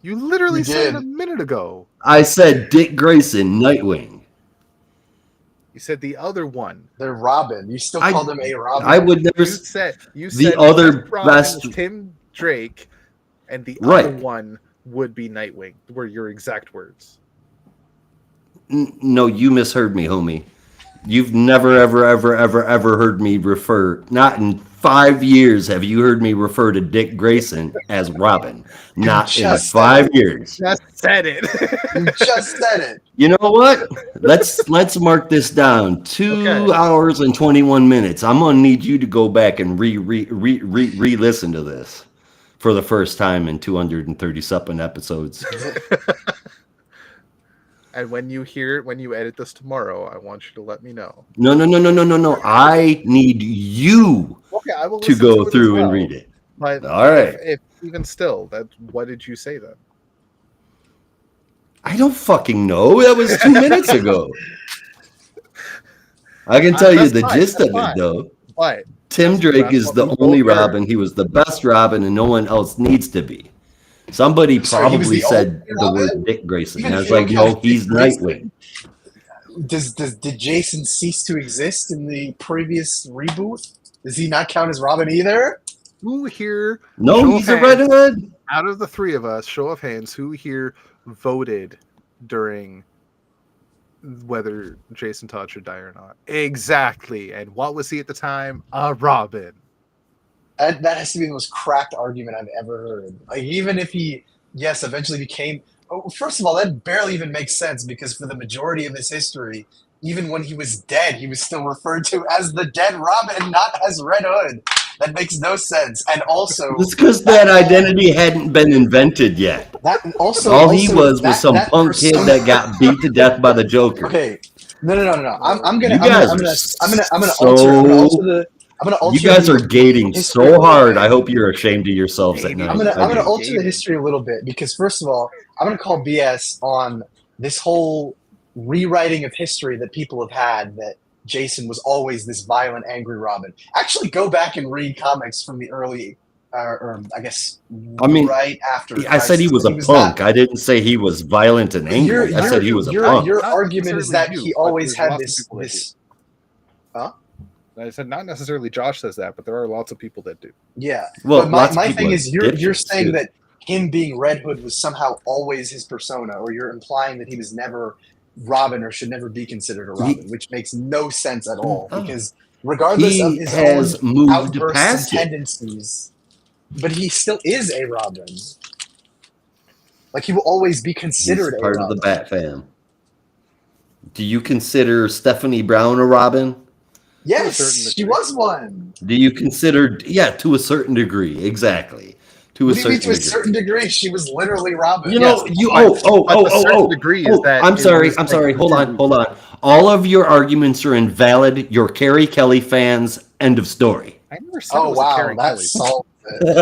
You literally said it a minute ago. I said Dick Grayson, Nightwing. You said the other one. They're Robin. You still called him a Robin. I would never. You said the other best Tim Drake, and the other one would be Nightwing. Were your exact words? No, you misheard me, homie. You've never, ever heard me refer. Not in 5 years have you heard me refer to Dick Grayson as Robin. Not in 5 years. Just said it. You just said it. You know what? Let's mark this down. 2 hours and 21 minutes. I'm gonna need you to go back and re-listen to this for the first time in 230-something episodes. And when you hear it, when you edit this tomorrow, I want you to let me know. No. I need you to go through and read it. But all right. If even still, what did you say then? I don't fucking know. That was 2 minutes ago. I can tell you the gist of it, though. What? Tim Drake is the only Robin. He was the best Robin, and no one else needs to be. Somebody probably said the word Dick Grayson. And I was like, no, he's Nightwing. Did Jason cease to exist in the previous reboot? Does he not count as Robin either? Who here? No, he's a Red Hood. Out of the three of us, show of hands, who here voted during whether Jason Todd should die or not? Exactly. And what was he at the time? A Robin. That has to be the most cracked argument I've ever heard. Like, even if he, eventually became. Oh, first of all, that barely even makes sense because for the majority of his history, even when he was dead, he was still referred to as the dead Robin, not as Red Hood. That makes no sense. And also, it's because that identity hadn't been invented yet. All he was some punk kid that got beat to death by the Joker. Okay, no. I'm gonna alter the. You guys are gating so hard. I hope you're ashamed of yourselves at night. I'm gonna alter the history a little bit because first of all, I'm gonna call BS on this whole rewriting of history that people have had that Jason was always this violent, angry Robin. Actually, go back and read comics from the early or I guess right after. I said he was a punk. I didn't say he was violent and angry. I said he was a punk. Your argument is that he always had this. Huh? I said not necessarily Josh says that, but there are lots of people that do. Yeah. Well, but my thing is you're saying that him being Red Hood was somehow always his persona, or you're implying that he was never Robin or should never be considered a Robin, which makes no sense at all. Because regardless of his own outbursts and tendencies, but he still is a Robin. Like, he will always be considered a part of the Bat fam. Do you consider Stephanie Brown a Robin? Yes, she was one. Do you consider, to a certain degree, exactly. To a certain degree, she was literally Robin. Degree is that I'm sorry. Hold on. All of your arguments are invalid. You're Carrie Kelly fans. End of story. I never said it was a Carrie Kelly. Solved it.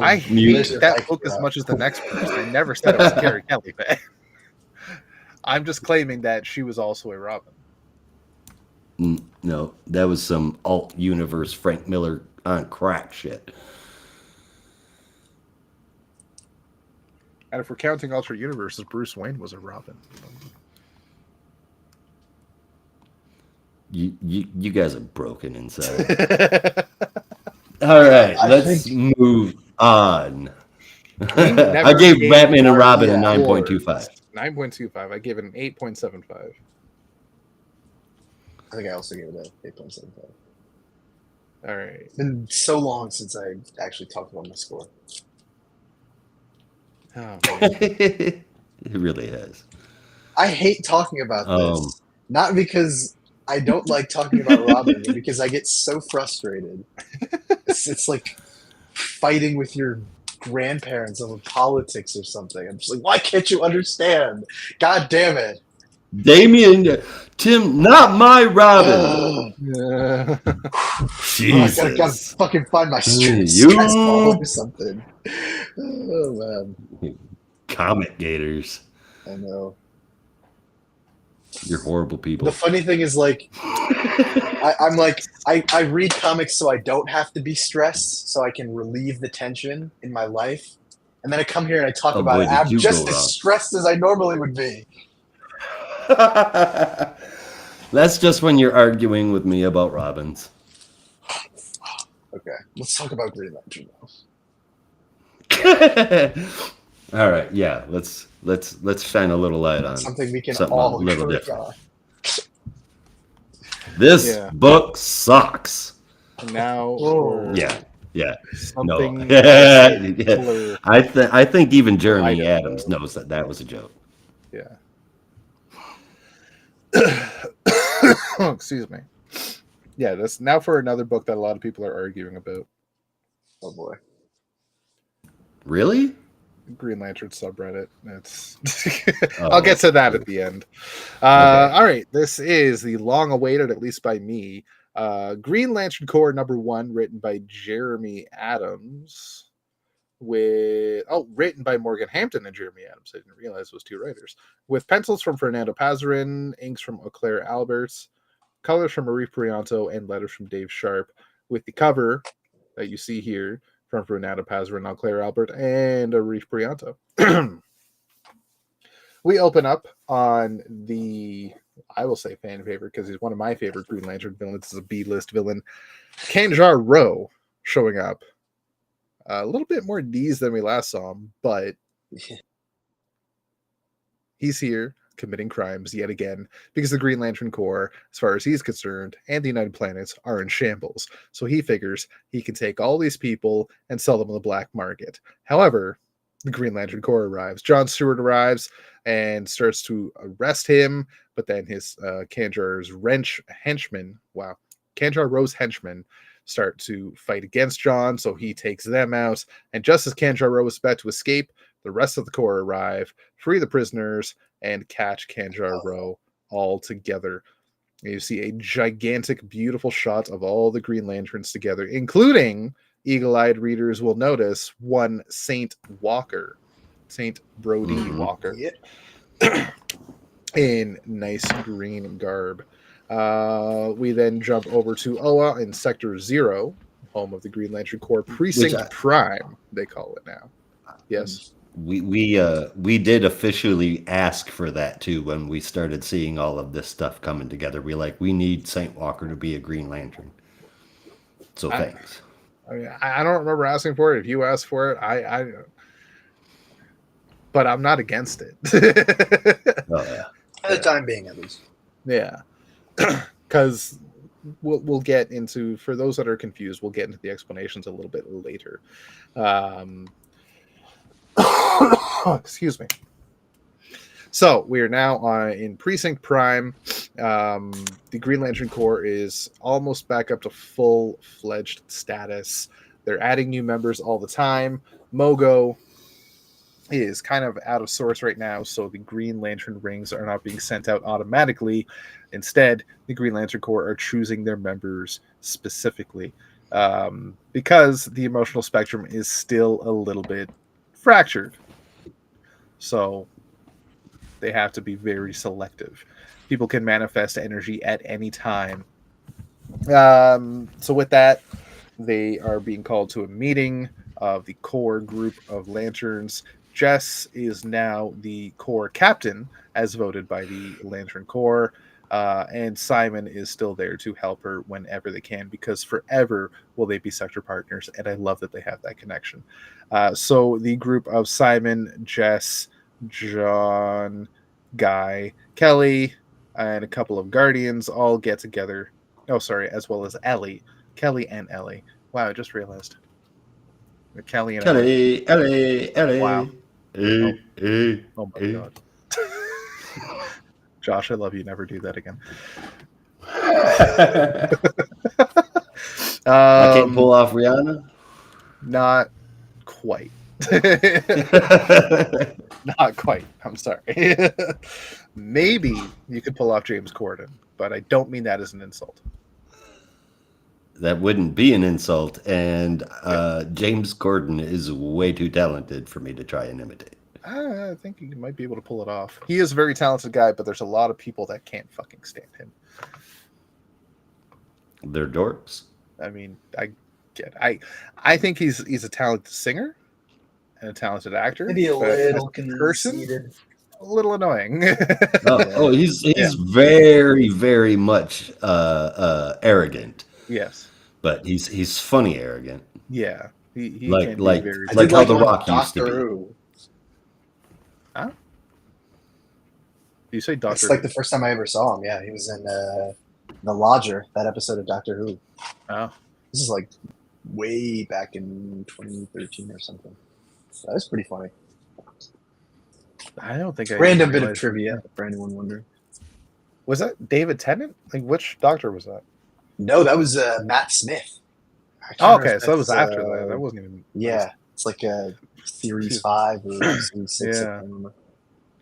I hate that book as much as the next person. I never said it was a Carrie Kelly fan. I'm just claiming that she was also a Robin. No, that was some alt universe Frank Miller on crack shit. And if we're counting alternate universes, Bruce Wayne was a Robin. You guys are broken inside. All right, let's move on. I gave Batman and Robin a 9.25. 9.25. I gave it an 8.75. I think I also gave it an 8.75. All right. It's been so long since I actually talked about my score. Oh, it really has. I hate talking about this. Not because I don't like talking about Robin, but because I get so frustrated. It's like fighting with your grandparents over politics or something. I'm just like, why can't you understand? God damn it. Damien, Tim, not my Robin. Jesus. I gotta fucking find my stress ball or something. Oh, man. Comic gators. I know. You're horrible people. The funny thing is, like, I read comics so I don't have to be stressed, so I can relieve the tension in my life. And then I come here and I talk about it. I'm just as stressed as I normally would be. That's just when you're arguing with me about Robins. Okay, let's talk about Green Lantern now. All right, yeah, let's shine a little light on something we can all a little different. This book sucks. Now, no. I think even Jeremy Adams knows that was a joke. Yeah. Excuse me. Yeah, that's now for another book that a lot of people are arguing about. Oh boy. Really? Green Lantern subreddit. It's I'll get to that at the end. All right. This is the long-awaited, at least by me, Green Lantern Corps #1, written by Jeremy Adams. Written by Morgan Hampton and Jeremy Adams. I didn't realize it was two writers. With pencils from Fernando Pasarin, inks from Claire Alberts, colors from Marie Prianto, and letters from Dave Sharp. With the cover that you see here from Fernando Pasarin, Claire Albert, and Arif Prianto. We open up on the, I will say, fan favorite, because he's one of my favorite Green Lantern villains. This is a B-list villain. Kanjar Rowe showing up. A little bit more D's than we last saw him, but he's here committing crimes yet again because the Green Lantern Corps, as far as he's concerned, and the United Planets are in shambles. So he figures he can take all these people and sell them on the black market. However, the Green Lantern Corps arrives. John Stewart arrives and starts to arrest him, but then his Kanjar Rowe's henchmen start to fight against John, so he takes them out. And just as Kanjar Rowe is about to escape, the rest of the Corps arrive, free the prisoners, and catch Kanjar Rowe all together. And you see a gigantic, beautiful shot of all the Green Lanterns together, including, eagle-eyed readers will notice, one Saint Walker, Saint Brody Walker, in nice green garb. We then jump over to Oa in Sector 0, home of the Green Lantern Corps, Precinct Prime, they call it now. Yes. We did officially ask for that too when we started seeing all of this stuff coming together. We need Saint Walker to be a Green Lantern. So thanks. I mean, I don't remember asking for it. If you asked for it, but I'm not against it. Oh yeah, for the time being, at least. Yeah, because we'll get into, for those that are confused, we'll get into the explanations a little bit later. Excuse me. So we are now in Precinct Prime. The Green Lantern Corps is almost back up to full-fledged status. They're adding new members all the time. Mogo is kind of out of sorts right now, so the Green Lantern rings are not being sent out automatically. Instead, the Green Lantern Corps are choosing their members specifically, because the emotional spectrum is still a little bit fractured. So they have to be very selective. People can manifest energy at any time. So with that, they are being called to a meeting of the core group of lanterns. Jess is now the core captain, as voted by the Lantern Corps, and Simon is still there to help her whenever they can, because forever will they be sector partners, and I love that they have that connection. So the group of Simon, Jess, John, Guy, Kelly, and a couple of Guardians all get together. Oh, sorry, as well as Ellie. Kelly and Ellie. Wow, I just realized. Kelly and Ellie. Wow. Oh my God. Josh, I love you. Never do that again. I can't pull off Rihanna? Not quite. Not quite. I'm sorry. Maybe you could pull off James Corden, but I don't mean that as an insult. That wouldn't be an insult, and James Corden is way too talented for me to try and imitate. I think you might be able to pull it off. He is a very talented guy, but there's a lot of people that can't fucking stand him. They're dorks. I mean, I think he's a talented singer and a talented actor. Maybe a little conceited. A little annoying. He's very, very much arrogant. Yes, but he's funny arrogant. Yeah, he like can be very. Like how The Rock used to be. Huh? You say Doctor? It's like the first time I ever saw him. Yeah, he was in The Lodger, that episode of Doctor Who. Oh, this is like way back in 2013 or something. So that's pretty funny. I don't think I random bit of trivia for anyone wondering. Was that David Tennant? Like, which Doctor was that? No, that was Matt Smith. Oh, okay, so that was after that. That wasn't even. Yeah, it's like a series 5 or series 6. Yeah.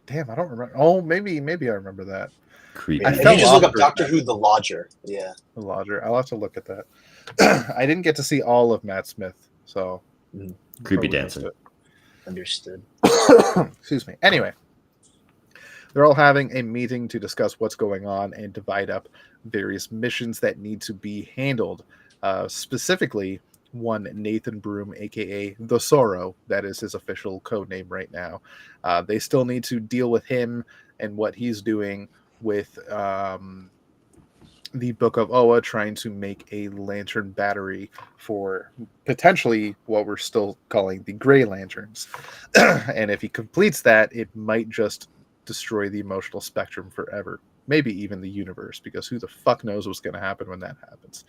Damn, I don't remember. Oh, maybe I remember that. Creepy. And you just look up Doctor Who, The Lodger. Yeah, The Lodger. I'll have to look at that. I didn't get to see all of Matt Smith, so creepy dancing. Understood. Excuse me. Anyway, they're all having a meeting to discuss what's going on and divide up various missions that need to be handled. Specifically, one Nathan Broom, aka the Sorrow, that is his official code name right now. They still need to deal with him and what he's doing with the Book of Oa, trying to make a lantern battery for potentially what we're still calling the Gray Lanterns. And if he completes that, it might just destroy the emotional spectrum forever. Maybe even the universe, because who the fuck knows what's going to happen when that happens.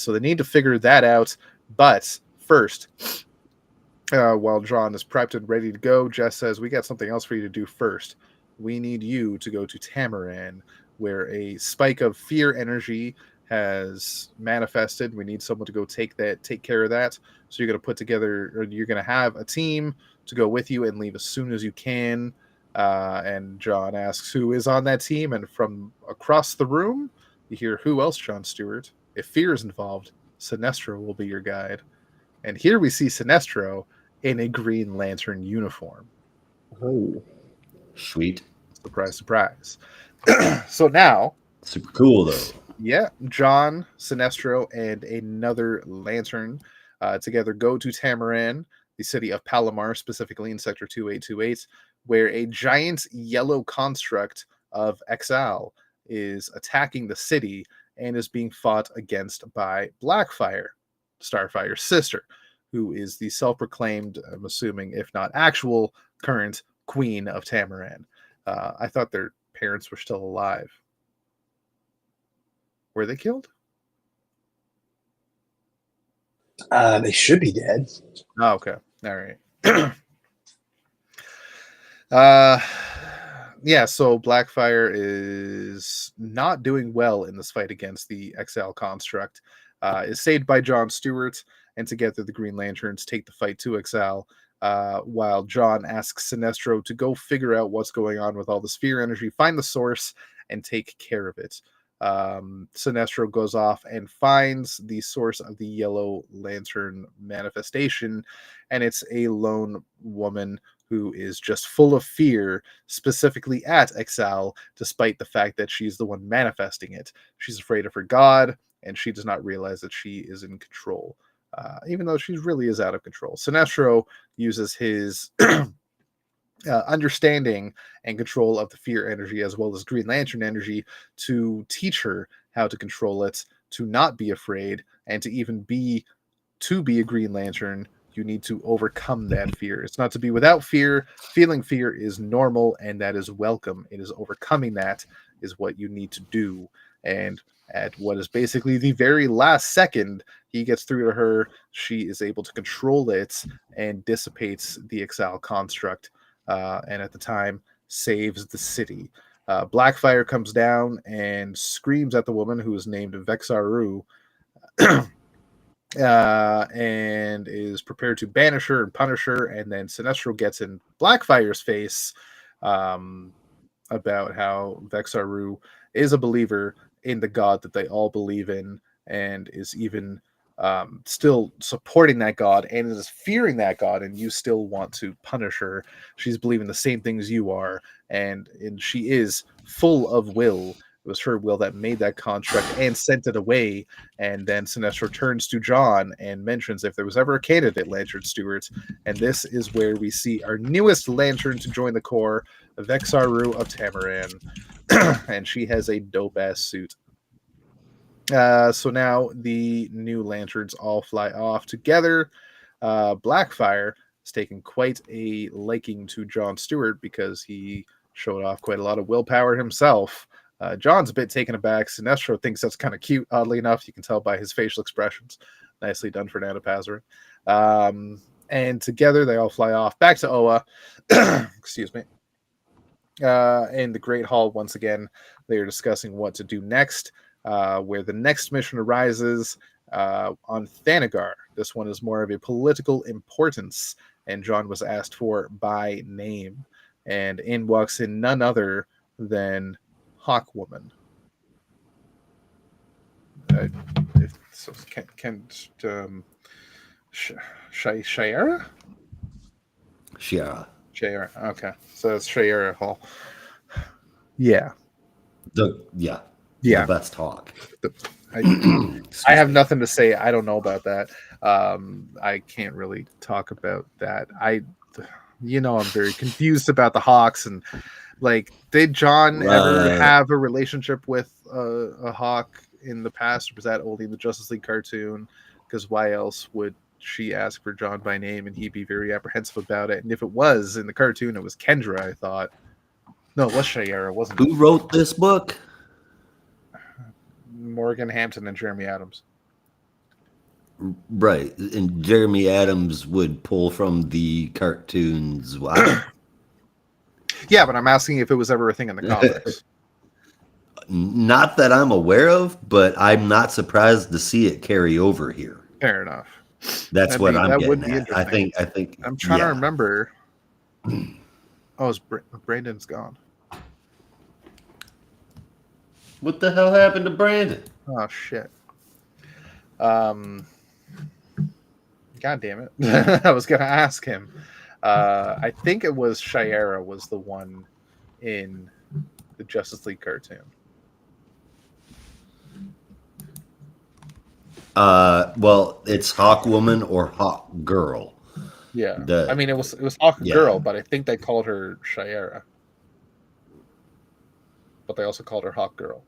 So they need to figure that out. But first, while John is prepped and ready to go, Jess says, we got something else for you to do first. We need you to go to Tamaran, where a spike of fear energy has manifested. We need someone to go take care of that. So you're going to put together, or you're going to have a team to go with you and leave as soon as you can. And John asks who is on that team, and from across the room, you hear, who else, John Stewart? If fear is involved, Sinestro will be your guide. And here we see Sinestro in a Green Lantern uniform. Oh, sweet. Surprise, surprise. So now, super cool though. Yeah, John, Sinestro, and another Lantern together go to Tamaran, the city of Palomar, specifically in Sector 2828, where a giant yellow construct of Exal is attacking the city and is being fought against by Blackfire, Starfire's sister, who is the self-proclaimed, I'm assuming, if not actual, current queen of Tamaran. I thought their parents were still alive. Were they killed? They should be dead. Oh, okay. All right. Yeah, so Blackfire is not doing well in this fight against the XL construct. Is saved by John Stewart, and together the Green Lanterns take the fight to XL, while John asks Sinestro to go figure out what's going on with all the sphere energy, find the source, and take care of it. Sinestro goes off and finds the source of the Yellow Lantern manifestation, and it's a lone woman who is just full of fear, specifically at Exal, despite the fact that she's the one manifesting it. She's afraid of her god, and she does not realize that she is in control, even though she really is out of control. Sinestro uses his understanding and control of the fear energy, as well as Green Lantern energy, to teach her how to control it, to not be afraid, and to even be a Green Lantern. You need to overcome that fear. It's not to be without fear. Feeling fear is normal, and that is welcome. It is overcoming that is what you need to do. And at what is basically the very last second, he gets through to her. She is able to control it and dissipates the Exile construct. And at the time, saves the city. Blackfire comes down and screams at the woman, who is named Vexaru, and is prepared to banish her and punish her. And then Sinestro gets in Blackfire's face about how Vexaru is a believer in the god that they all believe in, and is even still supporting that god and is fearing that god, and you still want to punish her. She's believing the same things you are, and she is full of will. It was her will that made that construct and sent it away. And then Sinestro turns to John and mentions if there was ever a candidate Lantern Stewart, and this is where we see our newest Lantern to join the Corps, Vexaru of Tamaran, and she has a dope-ass suit. So now the new Lanterns all fly off together. Blackfire is taking quite a liking to John Stewart because he showed off quite a lot of willpower himself. John's a bit taken aback. Sinestro thinks that's kind of cute, oddly enough. You can tell by his facial expressions. Nicely done, Fernando Pasarin. And together they all fly off back to Oa. Excuse me. In the Great Hall, once again, they are discussing what to do next, where the next mission arises on Thanagar. This one is more of a political importance, and John was asked for by name. And in walks in none other than Hawkwoman. Shiera? Shiera. Okay, so it's Shiera Hall. Yeah. The best Hawk. I have nothing to say. I don't know about that. I can't really talk about that. I'm very confused about the Hawks, and like, did John ever have a relationship with a Hawk in the past, or was that only in the Justice League cartoon? Because why else would she ask for John by name and he'd be very apprehensive about it? And if it was in the cartoon, it was Kendra, I thought. No, it was Shiera, wasn't it? Who wrote this book? Morgan Hampton and Jeremy Adams. Right, and Jeremy Adams would pull from the cartoons. Wow. Yeah, but I'm asking if it was ever a thing in the comics. Not that I'm aware of, but I'm not surprised to see it carry over here. Fair enough. That's what I'm getting at. I think. I'm trying to remember. Oh, Brandon's gone. What the hell happened to Brandon? Oh shit. God damn it. I was gonna ask him. I think it was Shiera was the one in the Justice League cartoon. Well, it's Hawk Woman or Hawk Girl. Yeah, I mean it was Hawk Girl, but I think they called her Shiera. But they also called her Hawk Girl.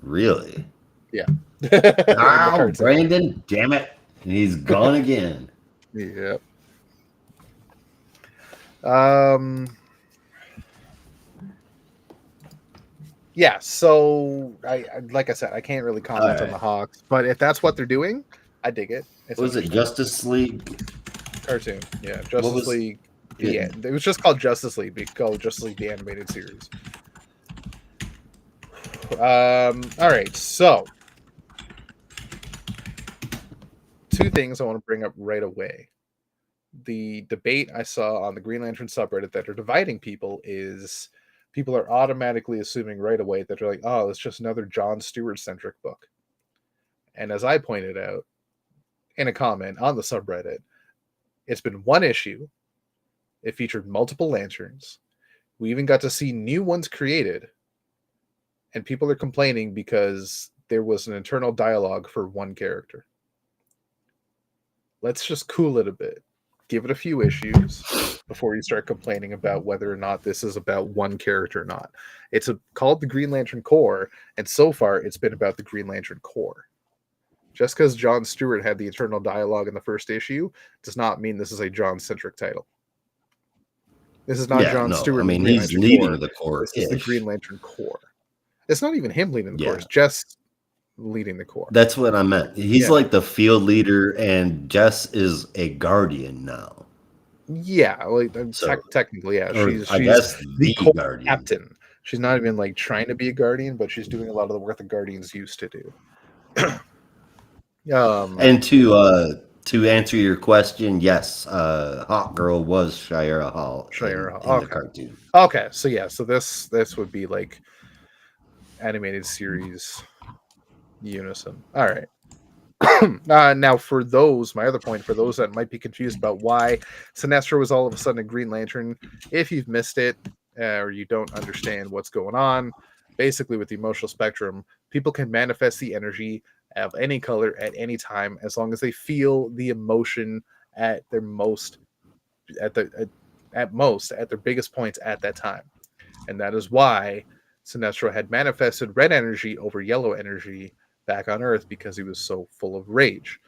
Really? Yeah. Oh, Brandon, damn it. He's gone again. Yep. Yeah, so I like I said, I can't really comment on the Hawks, but if that's what they're doing, I dig it. Was it Justice League? Cartoon. Yeah, Justice League. Yeah, it was just called Justice League. We called Justice League the animated series. All right, so 2 things I want to bring up right away. The debate I saw on the Green Lantern subreddit that are dividing people is people are automatically assuming right away that they're like, oh, it's just another John Stewart centric book. And as I pointed out in a comment on the subreddit, it's been 1 issue. It featured multiple lanterns. We even got to see new ones created. And people are complaining because there was an internal dialogue for 1 character. Let's just cool it a bit. Give it a few issues before you start complaining about whether or not this is about 1 character or not. It's called the Green Lantern Corps, and so far it's been about the Green Lantern Corps. Just because John Stewart had the internal dialogue in the first issue does not mean this is a John-centric title. This is not John Stewart. I mean, he's leading the Corps. This is the Green Lantern Corps. It's not even him leading the Corps. It's just leading the Corps. That's what I meant. He's like the field leader, and Jess is a guardian now. Yeah, like technically, yeah. She's I guess the guardian captain. She's not even like trying to be a guardian, but she's doing a lot of the work the guardians used to do. And to answer your question, yes, Hawk Girl was Shiera Hall in the cartoon. Okay, so yeah, so this would be like animated series unison. All right. Now for those, my other point, for those that might be confused about why Sinestro was all of a sudden a Green Lantern, if you've missed it or you don't understand what's going on, basically with the emotional spectrum, people can manifest the energy of any color at any time as long as they feel the emotion at their at their biggest points at that time. And that is why Sinestro had manifested red energy over yellow energy back on Earth, because he was so full of rage.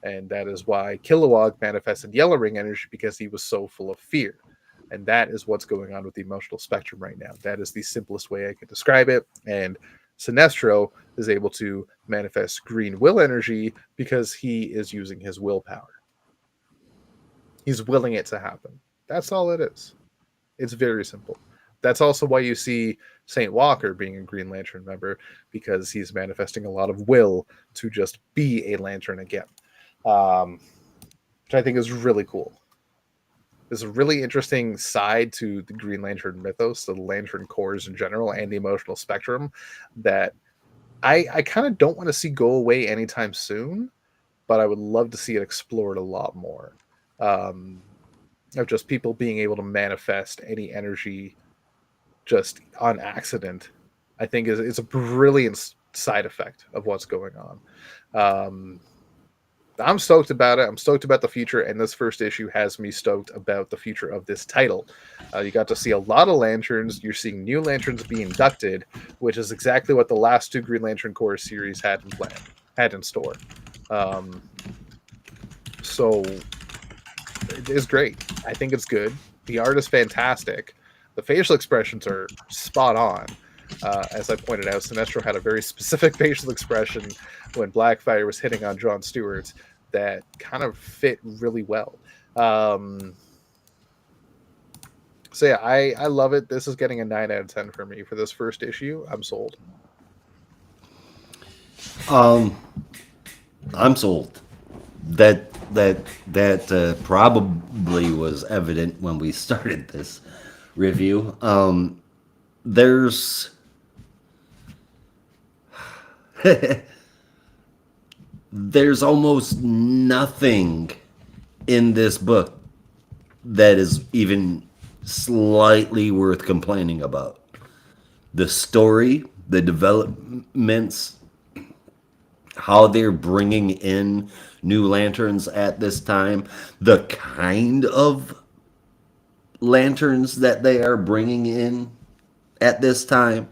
And that is why Kilowog manifested yellow ring energy, because he was so full of fear. And that is what's going on with the emotional spectrum right now. That is the simplest way I can describe it. And Sinestro is able to manifest green will energy because he is using his willpower. He's willing it to happen. That's all it is. It's very simple. That's also why you see St. Walker being a Green Lantern member, because he's manifesting a lot of will to just be a Lantern again, which I think is really cool. There's a really interesting side to the Green Lantern mythos, the Lantern Corps in general, and the emotional spectrum that I kind of don't want to see go away anytime soon, but I would love to see it explored a lot more. Of just people being able to manifest any energy just on accident, I think is a brilliant side effect of what's going on. I'm stoked about it. I'm stoked about the future, and this first issue has me stoked about the future of this title. You got to see a lot of lanterns. You're seeing new lanterns be inducted, which is exactly what the last 2 Green Lantern Corps series had in store. So it is great. I think it's good. The art is fantastic. The facial expressions are spot on. As I pointed out, Sinestro had a very specific facial expression when Blackfire was hitting on John Stewart that kind of fit really well. So yeah, I love it. This is getting a 9 out of 10 for me for this first issue. I'm sold. I'm sold. That probably was evident when we started this review. There's almost nothing in this book that is even slightly worth complaining about. The story, the developments how they're bringing in new lanterns at this time, the kind of lanterns that they are bringing in at this time,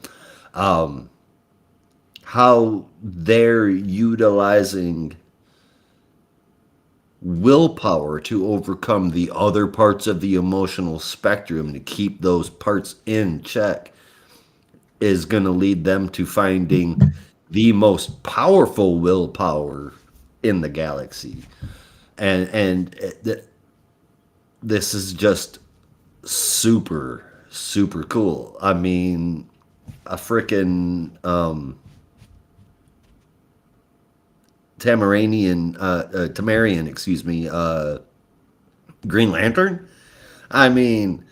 how they're utilizing willpower to overcome the other parts of the emotional spectrum to keep those parts in check is going to lead them to finding the most powerful willpower in the galaxy. And this is just super cool. I mean, a freaking Tamarian, excuse me, Green Lantern. I mean,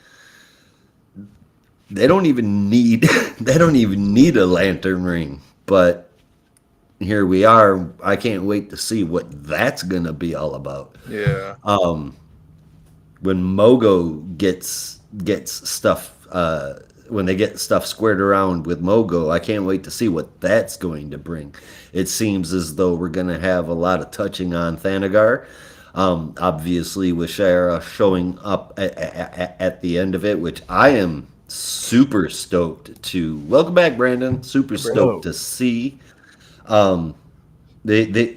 they don't even need a lantern ring, but here we are. I can't wait to see what that's gonna be all about. Yeah. When Mogo gets stuff, when they get stuff squared around with Mogo, I can't wait to see what that's going to bring. It seems as though we're going to have a lot of touching on Thanagar. Obviously, with Shara showing up at the end of it, which I am super stoked to. Welcome back, Brandon. Super stoked to see. They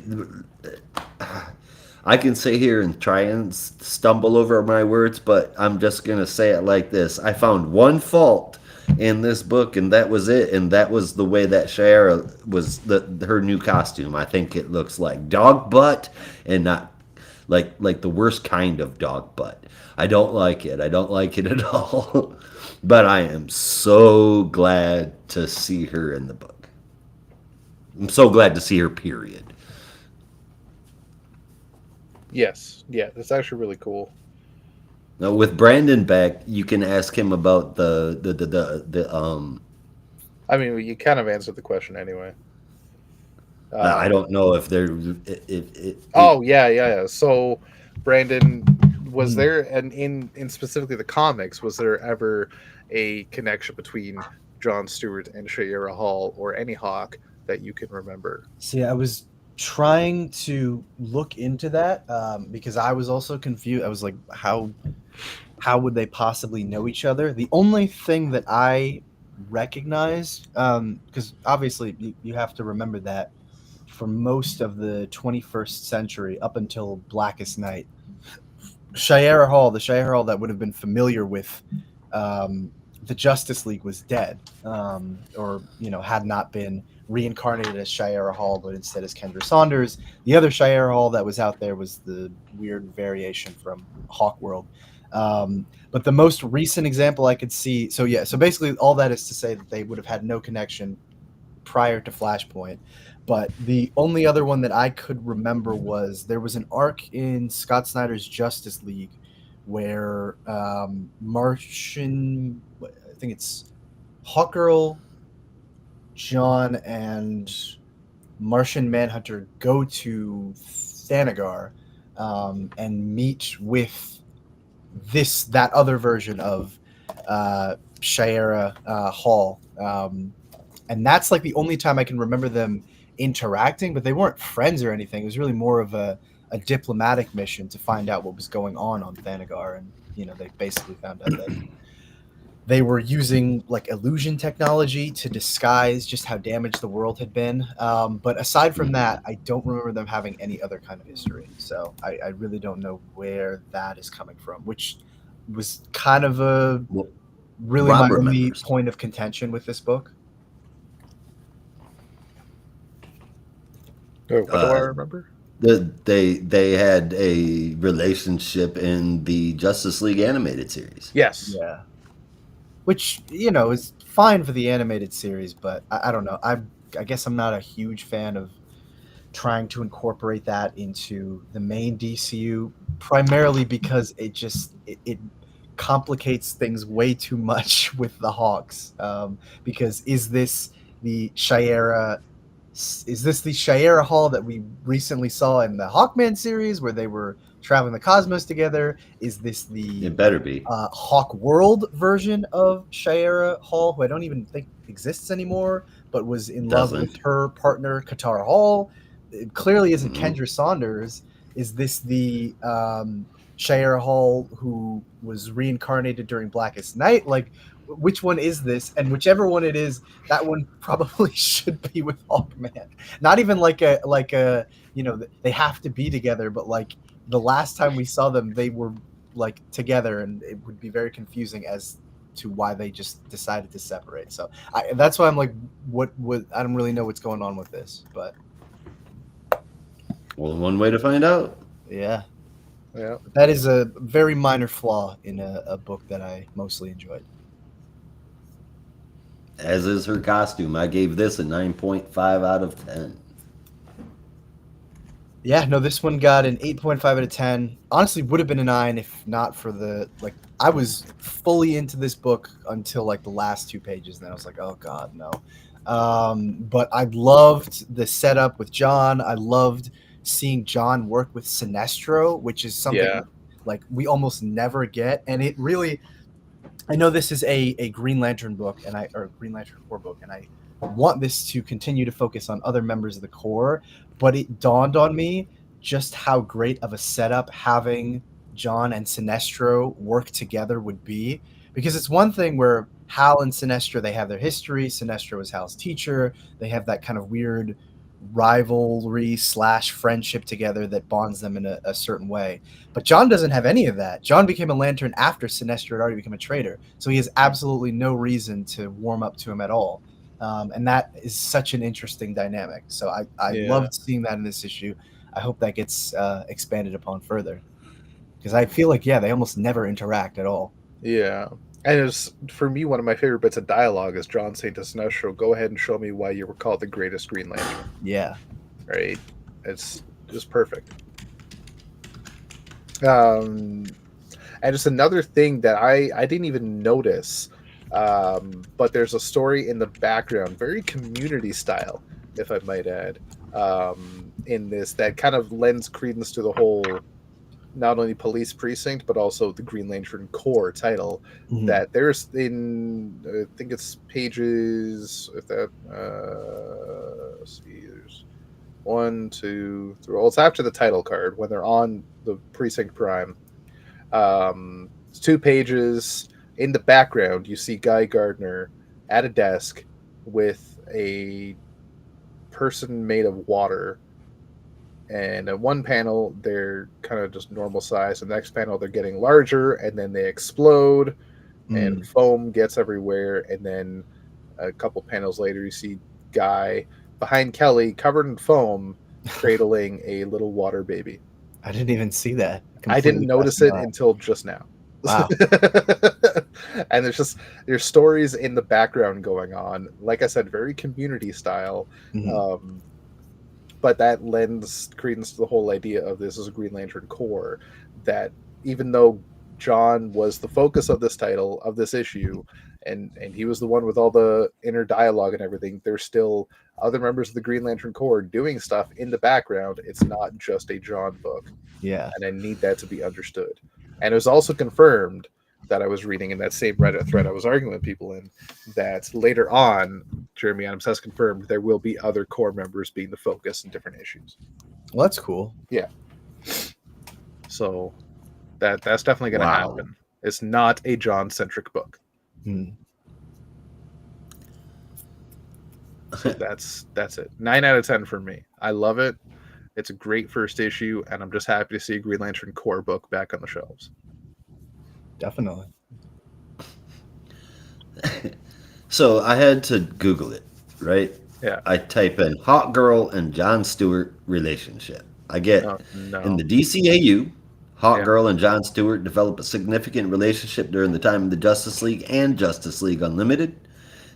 I can sit here and try and stumble over my words, but I'm just going to say it like this. I found one fault in this book, and that was it. And that was the way that Shara was, her new costume. I think it looks like dog butt and not like the worst kind of dog butt. I don't like it. I don't like it at all. But I am so glad to see her in the book. I'm so glad to see her, period. Yes, yeah, that's actually really cool. Now, with Brandon back, you can ask him about the I mean, you kind of answered the question anyway. I don't know if they're. Oh yeah. So, Brandon, was there and in specifically the comics, was there ever a connection between Jon Stewart and Shayera Hall or any Hawk that you can remember? See, I was trying to look into that because I was also confused. I was like, how would they possibly know each other? The only thing that I recognize, because obviously you have to remember that for most of the 21st century, up until Blackest Night, Shayera Hall, the Shayera Hall that would have been familiar with the Justice League, was dead, or had not been reincarnated as Shayera Hall, but instead as Kendra Saunders. The other Shayera Hall that was out there was the weird variation from Hawk World. But the most recent example I could see, so basically all that is to say that they would have had no connection prior to Flashpoint. But the only other one that I could remember was there was an arc in Scott Snyder's Justice League where Martian, I think it's Hawkgirl, John, and Martian Manhunter go to Thanagar and meet with that other version of Shayera Hall. And that's like the only time I can remember them interacting, but they weren't friends or anything. It was really more of a diplomatic mission to find out what was going on Thanagar. And, they basically found out that they were using like illusion technology to disguise just how damaged the world had been. But aside from that, I don't remember them having any other kind of history. So I really don't know where that is coming from, which was kind of really my only point of contention with this book. What do I remember? They had a relationship in the Justice League animated series. Yes. Yeah. Which, is fine for the animated series, but I don't know. I guess I'm not a huge fan of trying to incorporate that into the main DCU, primarily because it complicates things way too much with the Hawks. Because is this the Shayera Hall that we recently saw in the Hawkman series where they were traveling the cosmos together? Is this It better be Hawk World version of Shayera Hall, who I don't even think exists anymore, but was in love with her partner Qatar Hall? it clearly isn't Mhm. Kendra Saunders. Is this the Shayera Hall who was reincarnated during Blackest Night? Like, which one is this? And whichever one it is, that one probably should be with Hawkman. Not even like a they have to be together, but like the last time we saw them, they were like together, and it would be very confusing as to why they just decided to separate. So that's why I'm like, what I don't really know what's going on with this, but Well, one way to find out. yeah, Yeah. that is a very minor flaw in a book that I mostly enjoyed. As is her costume. I gave this a 9.5 out of 10. Yeah, no, this one got an 8.5 out of 10. Honestly, would have been a 9 if not for I was fully into this book until like the last 2 pages, and then I was like, oh god, no. But I loved the setup with John. I loved seeing John work with Sinestro, which is something like we almost never get, and it really. I know this is a Green Lantern book, or Green Lantern Corps book, and I want this to continue to focus on other members of the Corps. But it dawned on me just how great of a setup having John and Sinestro work together would be, because it's one thing where Hal and Sinestro, they have their history. Sinestro is Hal's teacher. They have that kind of weird rivalry / friendship together that bonds them in a certain way. But John doesn't have any of that. John became a Lantern after Sinestro had already become a traitor, so he has absolutely no reason to warm up to him at all. And that is such an interesting dynamic. So I loved seeing that in this issue. I hope that gets expanded upon further, because I feel like they almost never interact at all. Yeah. And it's, for me, one of my favorite bits of dialogue is John saying to Sinestro, go ahead and show me why you were called the greatest Green Lantern. Yeah. Right? It's just perfect. And just another thing that I didn't even notice, but there's a story in the background, very community style, if I might add, in this that kind of lends credence to the whole not only police precinct but also the Green Lantern Corps title. Mhm. That there's in I think it's pages, if that let's see, there's 1, 2, 3. Well, it's after the title card when they're on the precinct prime. It's 2 pages. In the background you see Guy Gardner at a desk with a person made of water. And at one panel, they're kind of just normal size. The next panel, they're getting larger, and then they explode, and foam gets everywhere. And then a couple panels later, you see Guy behind Kelly, covered in foam, cradling a little water baby. I didn't even see that. I didn't notice it until just now. Wow. And there's stories in the background going on. Like I said, very community style. Mm-hmm. But that lends credence to the whole idea of this as a Green Lantern Corps, that even though John was the focus of this title, of this issue, and he was the one with all the inner dialogue and everything, there's still other members of the Green Lantern Corps doing stuff in the background. It's not just a John book. Yeah. And I need that to be understood. And it was also confirmed that I was reading in that same Reddit thread I was arguing with people in, that later on, Jeremy Adams has confirmed there will be other Corps members being the focus in different issues. Well, that's cool. Yeah. So that's definitely going to happen. It's not a John-centric book. So that's it. 9 out of 10 for me. I love it. It's a great first issue, and I'm just happy to see a Green Lantern Corps book back on the shelves. Definitely. So I had to Google it, right? Yeah. I type in Hawk Girl and John Stewart relationship. I get in the DCAU, Hawk Girl and John Stewart develop a significant relationship during the time of the Justice League and Justice League Unlimited.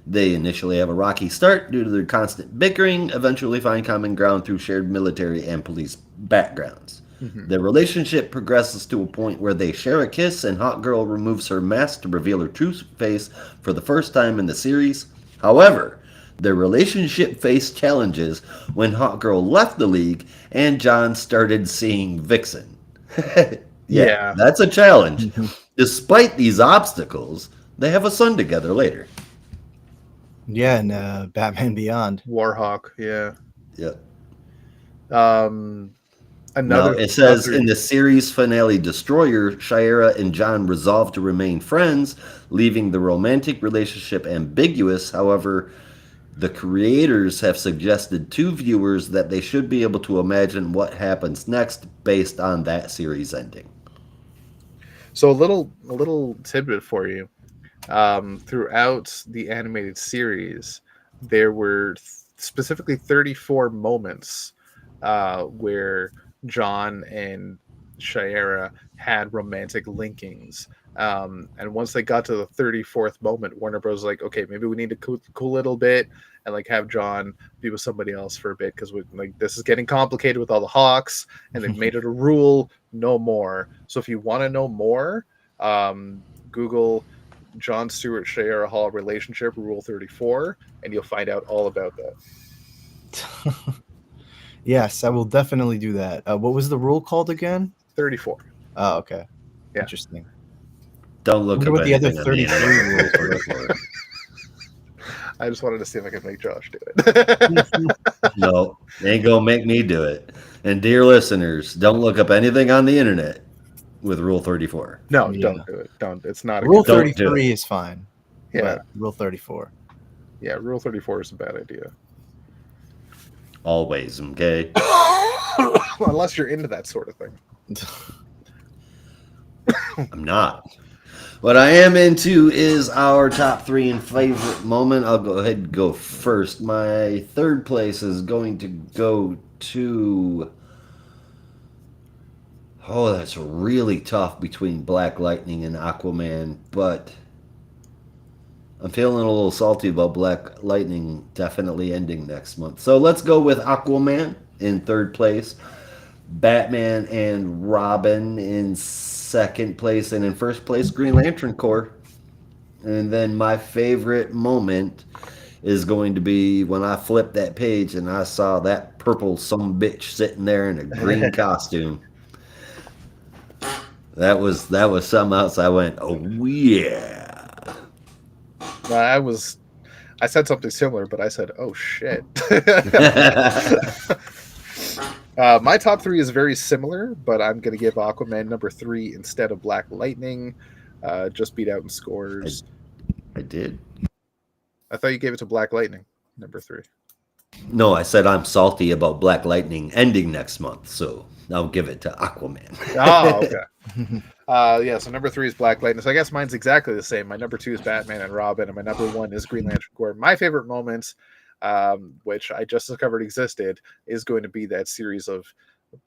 They initially have a rocky start due to their constant bickering, eventually find common ground through shared military and police backgrounds. Their relationship progresses to a point where they share a kiss, and Hawk Girl removes her mask to reveal her true face for the first time in the series. However, their relationship faced challenges when Hawk Girl left the League and John started seeing Vixen. Yeah, that's a challenge. Despite these obstacles, they have a son together later. Yeah, and Batman Beyond. Warhawk, yeah. Yep. Another. No, it says in the series finale, Destroyer, Shiera and John resolve to remain friends, leaving the romantic relationship ambiguous. However, the creators have suggested to viewers that they should be able to imagine what happens next based on that series ending. So a little tidbit for you. Throughout the animated series, there were specifically 34 moments where John and Shiera had romantic linkings. And once they got to the 34th moment, Warner Bros. Was like, okay, maybe we need to cool a little bit and like have John be with somebody else for a bit because like this is getting complicated with all the Hawks, and they've made it a rule, no more. So if you want to know more, Google John Stewart Shiera Hall relationship Rule 34, and you'll find out all about that. Yes, I will definitely do that. What was the rule called again? 34. Oh, okay. Yeah. Interesting. Don't look at what the other 33 rules were. I just wanted to see if I could make Josh do it. No, ain't gonna make me do it. And dear listeners, don't look up anything on the internet with Rule 34. No, don't do it. Don't. It's not. Rule 33 is fine. Yeah. Rule 34. Yeah, Rule 34 is a bad idea. Always, okay? Unless you're into that sort of thing. I'm not. What I am into is our top 3 and favorite moment. I'll go ahead and go first. My third place is going to go to... Oh, that's really tough between Black Lightning and Aquaman, but I'm feeling a little salty about Black Lightning definitely ending next month. So let's go with Aquaman in third place, Batman and Robin in second place, and in first place, Green Lantern Corps. And then my favorite moment is going to be when I flipped that page and I saw that purple sumbitch sitting there in a green costume. That was something else. I went, oh yeah. I said something similar, but I said, oh shit. My top 3 is very similar, but I'm going to give Aquaman number 3 instead of Black Lightning. Just beat out in scores. I did. I thought you gave it to Black Lightning, number 3. No, I said I'm salty about Black Lightning ending next month, so I'll give it to Aquaman. Oh, okay. Yeah, so number 3 is Black Lightning. So I guess mine's exactly the same. My number 2 is Batman and Robin, and my number 1 is Green Lantern Corps. My favorite moments, which I just discovered existed, is going to be that series of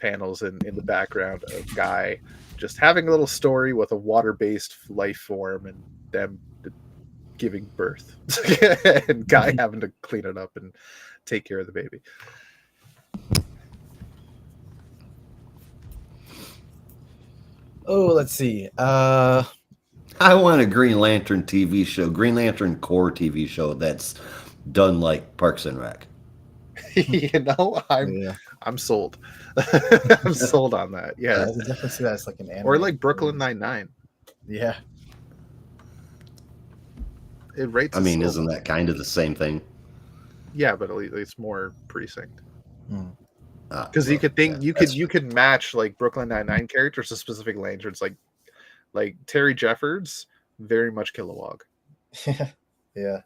panels in the background of Guy just having a little story with a water-based life form and them giving birth. And Guy having to clean it up and take care of the baby. Oh, let's see. I want a Green Lantern TV show, Green Lantern Corps TV show that's done like Parks and Rec. I'm sold. I'm sold on that. Yeah, I definitely see that as like an anime. Or like Brooklyn Nine-Nine. Yeah. It rates. I mean, isn't that kind of the same thing? Yeah, but at least it's more precinct. Because you could think you could match like Brooklyn Nine-Nine characters to specific lanterns, like Terry Jeffords, very much Kilowog. Yeah.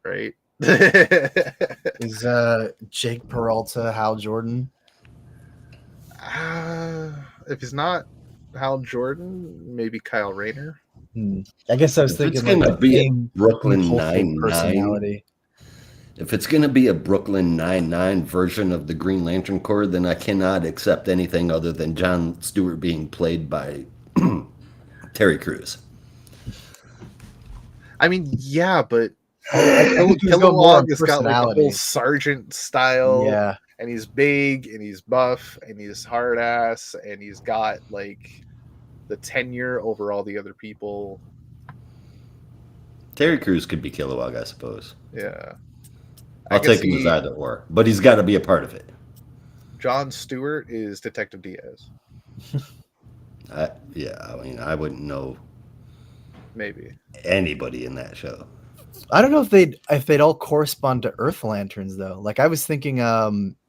Right. Is Jake Peralta Hal Jordan? If he's not Hal Jordan, maybe Kyle Rayner. I guess I was thinking it's going like to be a Brooklyn Nine-Nine personality. If it's going to be a Brooklyn Nine-Nine version of the Green Lantern Corps, then I cannot accept anything other than John Stewart being played by Terry Crews. I mean, yeah, but Kilowog has got like the whole sergeant style. Yeah. And he's big and he's buff and he's hard ass and he's got like the tenure over all the other people. Terry Crews could be Kilowog, I suppose. Yeah. I'll take him as either or, but he's got to be a part of it. John Stewart is Detective Diaz. I mean, I wouldn't know maybe anybody in that show. I don't know if they'd all correspond to Earth Lanterns though. Like I was thinking,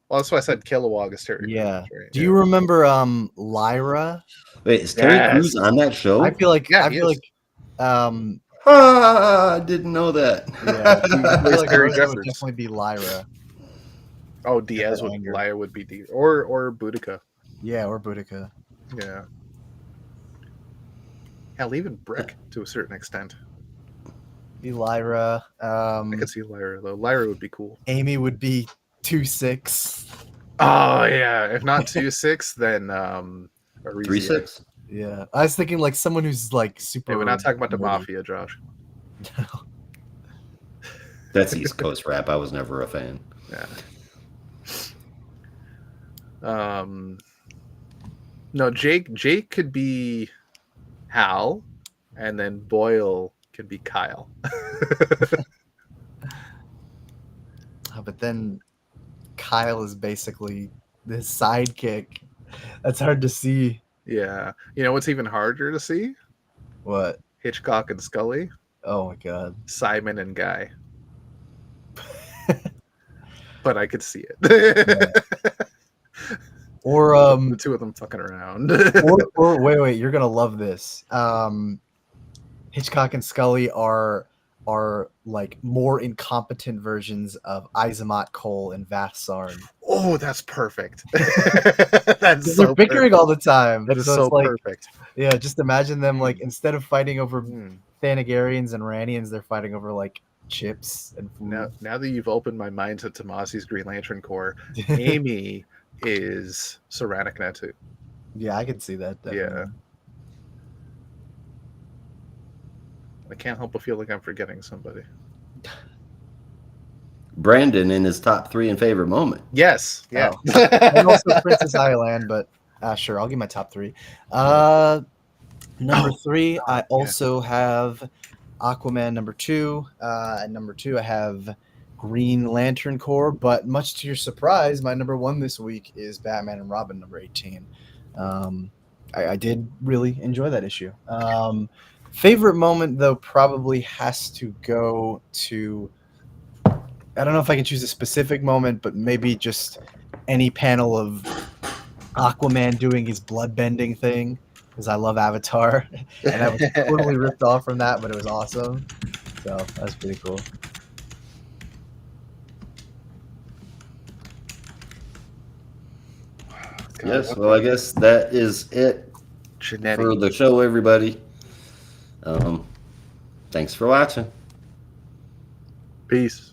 Well, that's why I said Kilowog is Terry Yeah. Crews, right? Do you remember Lyra? Wait, is Terry Yes. Crews on that show? I feel like Yeah, I he feel is. like I didn't know that. yeah, I feel like Terry Rosa would Jeffers. definitely be Lyra. Oh, Diaz that would anger. Lyra would be Diaz, or Boudica. Yeah, or Boudica. Yeah. Hell, even Brick to a certain extent. Be Lyra. I could see Lyra though. Lyra would be cool. Amy would be 2'6". Oh yeah, if not 2'6", then Arisia. 3'6". Yeah, I was thinking like someone who's like super. Hey, we're not talking about the nerdy. Mafia, Josh. That's East Coast rap. I was never a fan. Yeah. No, Jake could be Hal, and then Boyle could be Kyle. But then Kyle is basically the sidekick. That's hard to see. Yeah. You know what's even harder to see? What? Hitchcock and Scully. Oh my god. Simon and Guy. But I could see it. Yeah. Or the two of them fucking around. or wait, you're gonna love this. Hitchcock and Scully are like more incompetent versions of Izamat Cole and Vassarn. Oh, that's perfect. That's They're bickering all the time. That is so so it's like, perfect. Yeah, just imagine them like instead of fighting over Thanagarians and Ranians, they're fighting over like chips and food. Now that you've opened my mind to Tomasi's Green Lantern Corps, Amy is Saranic Natu. Yeah, I can see that. Definitely. Yeah. I can't help but feel like I'm forgetting somebody. Brandon in his top 3 and favorite moment. Yes. Yeah. Oh. And also Princess Island, but sure, I'll give my top 3. Number 3, I also have Aquaman number 2. And number 2, I have Green Lantern Corps. But much to your surprise, my number 1 this week is Batman and Robin number 18. I did really enjoy that issue. Favorite moment, though, probably has to go to... I don't know if I can choose a specific moment, but maybe just any panel of Aquaman doing his blood-bending thing, because I love Avatar. And I was totally ripped off from that, but it was awesome. So that was pretty cool. Yes, well, I guess that is it for the show, everybody. Thanks for watching. Peace.